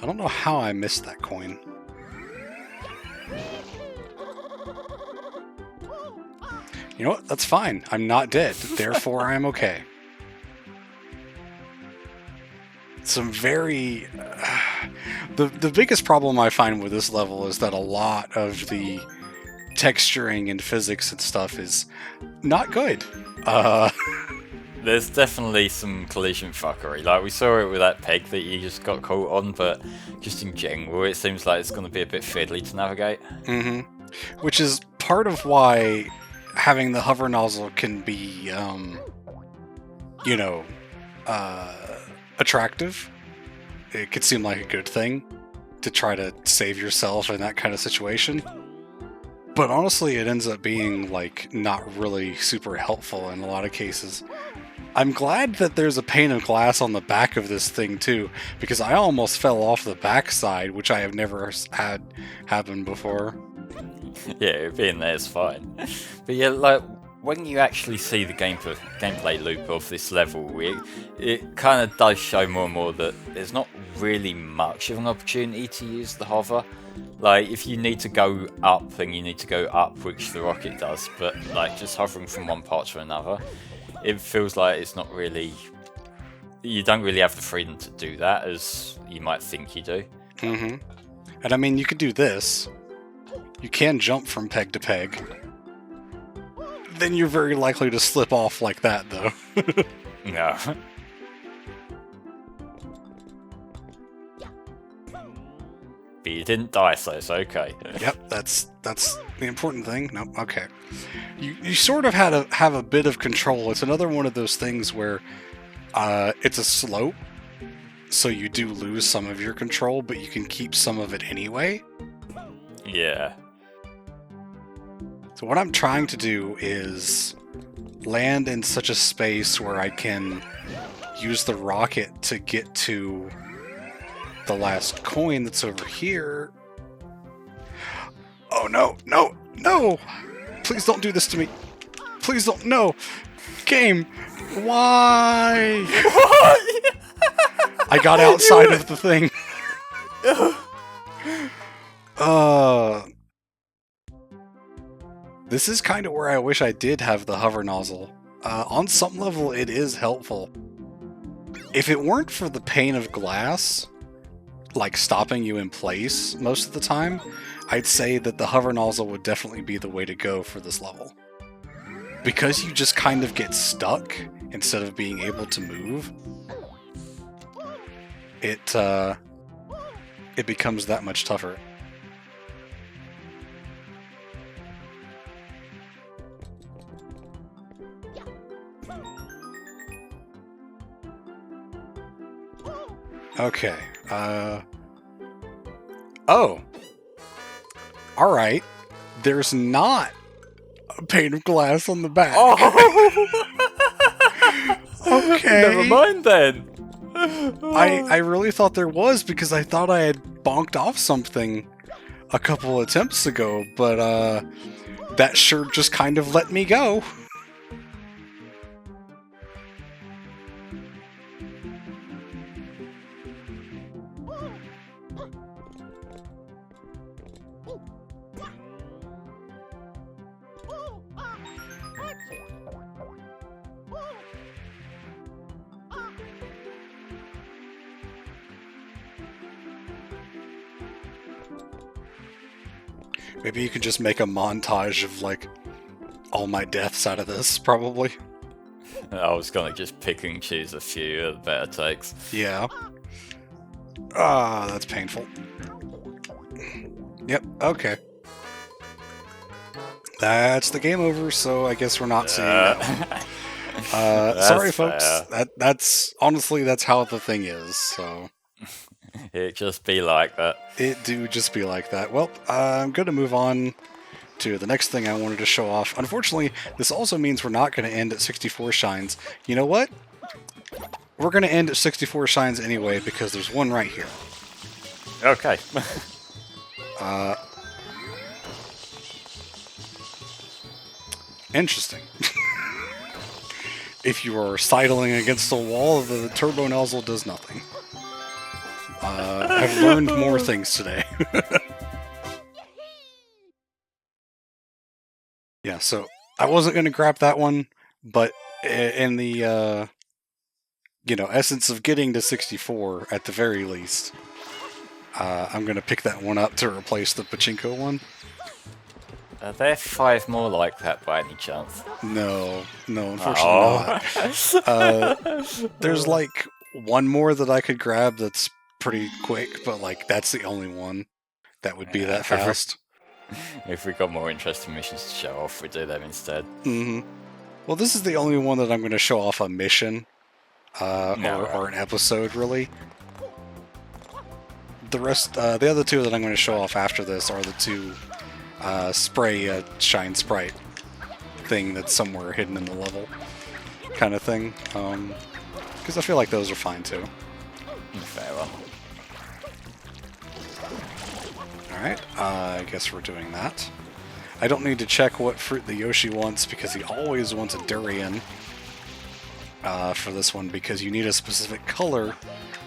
I don't know how I missed that coin. You know what? That's fine. I'm not dead, therefore I'm okay. Some very... the biggest problem I find with this level is that a lot of the texturing and physics and stuff is not good. There's definitely some collision fuckery. Like, we saw it with that peg that you just got caught on, but just in general, it seems like it's going to be a bit fiddly to navigate. Mm-hmm. Which is part of why having the hover nozzle can be, you know, attractive. It could seem like a good thing to try to save yourself in that kind of situation. But honestly, it ends up being, like, not really super helpful in a lot of cases. I'm glad that there's a pane of glass on the back of this thing, too, because I almost fell off the backside, which I have never had happen before. Yeah, being there is fine. But yeah, like, when you actually see the gameplay loop of this level, it kind of does show more and more that there's not really much of an opportunity to use the hover. Like, if you need to go up, then you need to go up, which the rocket does, but, like, just hovering from one part to another, it feels like it's not really... You don't really have the freedom to do that, as you might think you do. Mm-hmm. And I mean, you could do this. You can jump from peg to peg. Then you're very likely to slip off like that, though. No. But you didn't die, so it's okay. Yep, that's the important thing. Nope, okay. You sort of have a bit of control. It's another one of those things where it's a slope, so you do lose some of your control, but you can keep some of it anyway. Yeah. So what I'm trying to do is land in such a space where I can use the rocket to get to the last coin that's over here. Oh no, no, no! Please don't do this to me. Please don't, no! Game, why? I got outside of the thing. This is kind of where I wish I did have the hover nozzle. On some level, it is helpful. If it weren't for the pane of glass, like stopping you in place most of the time, I'd say that the hover nozzle would definitely be the way to go for this level. Because you just kind of get stuck instead of being able to move, it becomes that much tougher. Okay, oh! Alright, there's not a pane of glass on the back. Oh! Okay. Never mind then! I really thought there was, because I thought I had bonked off something a couple attempts ago, but that sure just kind of let me go. Maybe you could just make a montage of, like, all my deaths out of this, probably. I was gonna just pick and choose a few of the better takes. Yeah. Ah, that's painful. Yep, okay. That's the game over, so I guess we're not seeing that. Sorry, folks. That's honestly, that's how the thing is, so... It just be like that. It do just be like that. Well, I'm going to move on to the next thing I wanted to show off. Unfortunately, this also means we're not going to end at 64 shines. You know what? We're going to end at 64 shines anyway, because there's one right here. Okay. Interesting. If you are sidling against a wall, the turbo nozzle does nothing. I've learned more things today. Yeah, so I wasn't going to grab that one, but in the, essence of getting to 64, at the very least, I'm going to pick that one up to replace the pachinko one. Are there 5 more like that by any chance? No, unfortunately not. There's like one more that I could grab that's pretty quick, but like that's the only one that would be that fast. If we got more interesting missions to show off, we do them instead. Mm-hmm. Well, this is the only one that I'm going to show off a mission, or an episode, really. The rest, the other two that I'm going to show off after this are the two spray shine sprite thing that's somewhere hidden in the level, kind of thing. Because I feel like those are fine too. Fair one. Alright, I guess we're doing that. I don't need to check what fruit the Yoshi wants, because he always wants a durian for this one, because you need a specific color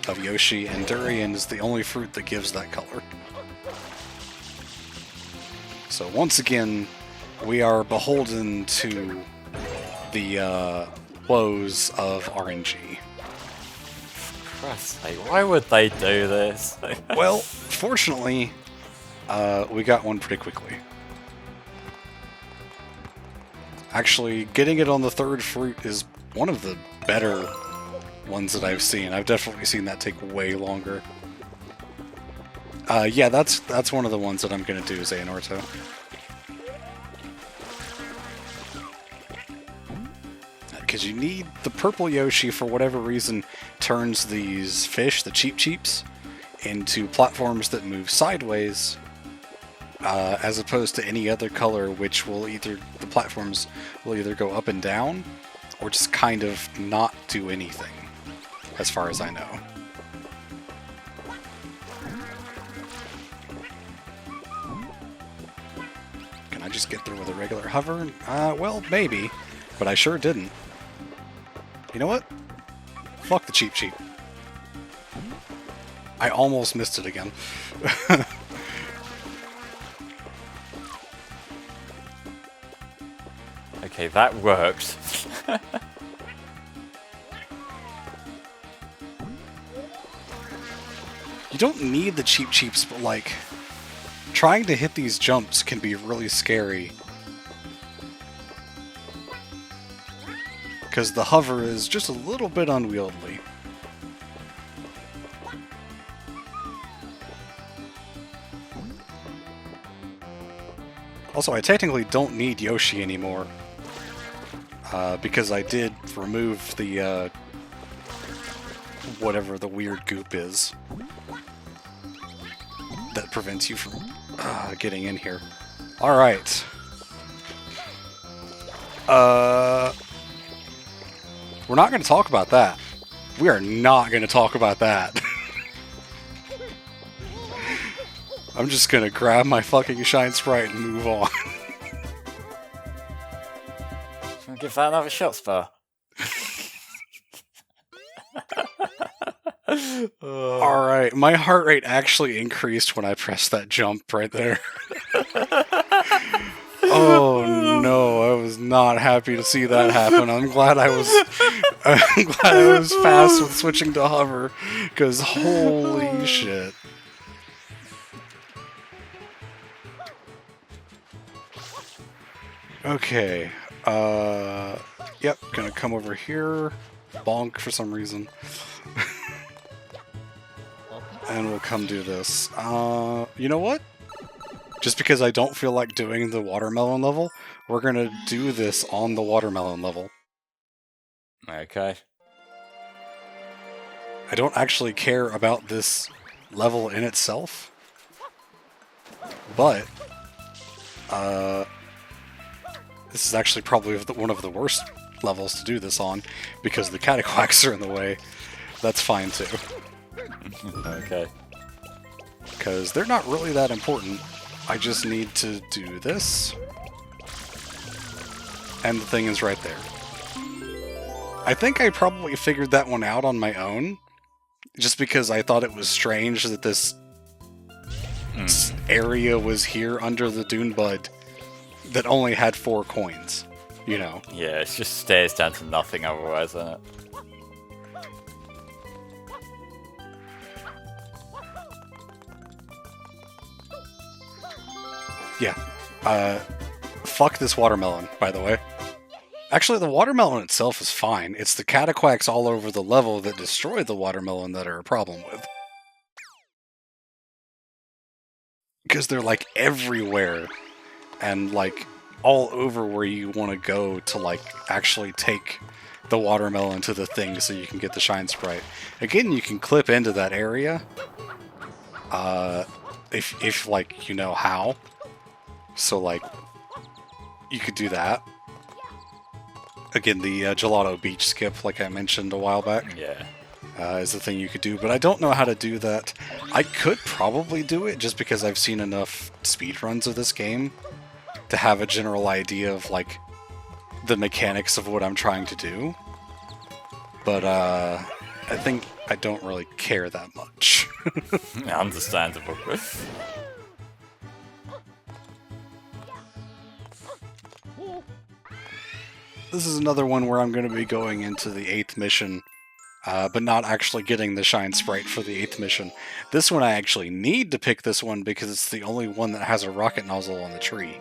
of Yoshi, and durian is the only fruit that gives that color. So once again, we are beholden to the woes of RNG. Christ's sake, why would they do this? Well, fortunately, we got one pretty quickly. Actually, getting it on the third fruit is one of the better ones that I've seen. I've definitely seen that take way longer. Yeah, that's one of the ones that I'm gonna do, is Anorto. Because you need the purple Yoshi, for whatever reason, turns these fish, the Cheep Cheeps, into platforms that move sideways, as opposed to any other color, which will the platforms will either go up and down, or just kind of not do anything, as far as I know. Can I just get through with a regular hover? Well, maybe, but I sure didn't. You know what? Fuck the Cheep Cheep. I almost missed it again. Okay, that worked. You don't need the Cheep Cheeps, but like, trying to hit these jumps can be really scary. Because the hover is just a little bit unwieldy. Also, I technically don't need Yoshi anymore. Because I did remove the, whatever the weird goop is. That prevents you from getting in here. Alright. We're not going to talk about that. We are not going to talk about that. I'm just going to grab my fucking Shine Sprite and move on. Give that another shot, Spur. Alright, my heart rate actually increased when I pressed that jump right there. Oh no, I was not happy to see that happen. I'm glad I was fast with switching to hover, because holy shit. Okay, yep, gonna come over here, bonk for some reason. And we'll come do this. You know what? Just because I don't feel like doing the watermelon level, we're gonna do this on the watermelon level. Okay. I don't actually care about this level in itself, but this is actually probably one of the worst levels to do this on, because the cataquacks are in the way. That's fine too. Okay. Because they're not really that important. I just need to do this. And the thing is right there. I think I probably figured that one out on my own. Just because I thought it was strange that this area was here under the Dune Bud that only had 4 coins. You know. Yeah, it just stares down to nothing otherwise, isn't it? Yeah. Fuck this watermelon, by the way. Actually, the watermelon itself is fine. It's the cataquacks all over the level that destroy the watermelon that are a problem with. Because they're, like, everywhere. And, like, all over where you want to go to, like, actually take the watermelon to the thing so you can get the Shine Sprite. Again, you can clip into that area. If like, you know how. So, like, you could do that. Again, the Gelato Beach skip, like I mentioned a while back, Yeah. is the thing you could do, but I don't know how to do that. I could probably do it, just because I've seen enough speedruns of this game to have a general idea of, like, the mechanics of what I'm trying to do. But, I think I don't really care that much. Understandable. This is another one where I'm going to be going into the 8th mission, but not actually getting the Shine Sprite for the 8th mission. This one I actually need to pick this one because it's the only one that has a rocket nozzle on the tree.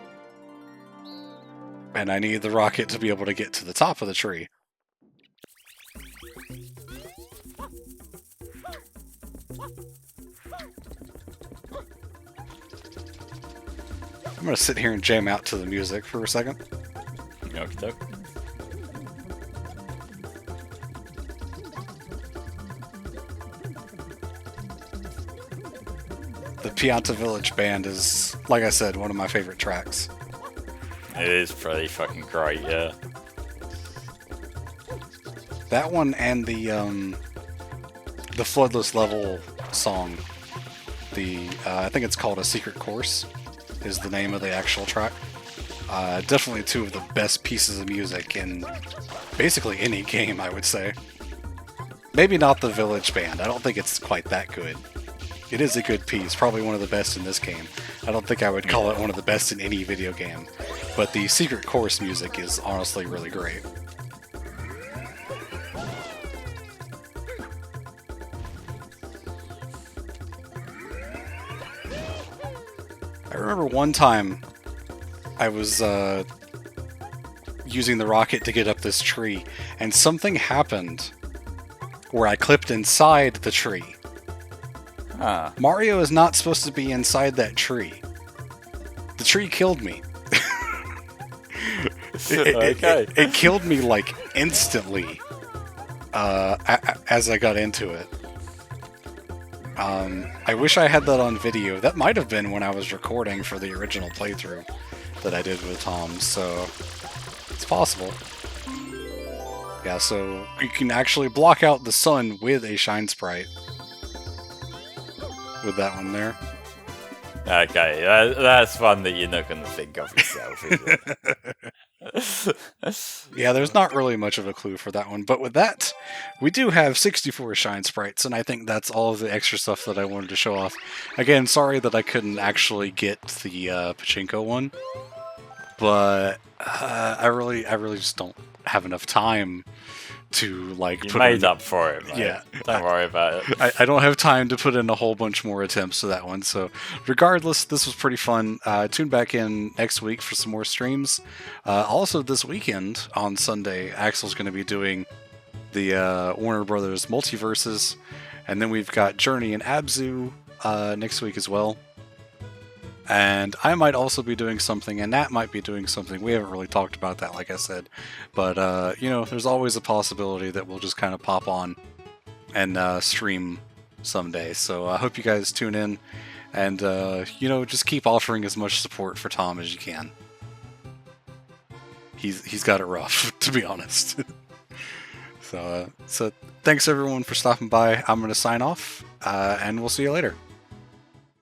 And I need the rocket to be able to get to the top of the tree. I'm going to sit here and jam out to the music for a second. Okay. The Pianta Village Band is, like I said, one of my favorite tracks. It is pretty fucking great, yeah. That one and the Floodless Level song, I think it's called A Secret Course, is the name of the actual track. Definitely two of the best pieces of music in basically any game, I would say. Maybe not the Village Band, I don't think it's quite that good. It is a good piece, probably one of the best in this game. I don't think I would call it one of the best in any video game, but the Secret Course music is honestly really great. I remember one time I was using the rocket to get up this tree, and something happened where I clipped inside the tree. Ah. Mario is not supposed to be inside that tree. The tree killed me. It killed me like instantly as I got into it. I wish I had that on video. That might have been when I was recording for the original playthrough that I did with Tom, so it's possible. Yeah, so you can actually block out the sun with a Shine Sprite. With that one there. Okay, that's one that you're not going to think of yourself, is it? Yeah, there's not really much of a clue for that one, but with that, we do have 64 Shine Sprites, and I think that's all of the extra stuff that I wanted to show off. Again, sorry that I couldn't actually get the Pachinko one, but I really just don't have enough time to like. You made up for it, mate. Yeah, don't worry about it. I don't have time to put in a whole bunch more attempts to that one. So, regardless, this was pretty fun. Tune back in next week for some more streams. Also, this weekend on Sunday, Axel's going to be doing the Warner Brothers Multiverses, and then we've got Journey and Abzu next week as well. And I might also be doing something, and Nat might be doing something. We haven't really talked about that, like I said. But, you know, there's always a possibility that we'll just kind of pop on and stream someday. So I hope you guys tune in and, you know, just keep offering as much support for Tom as you can. He's got it rough, to be honest. So thanks everyone for stopping by. I'm going to sign off, and we'll see you later.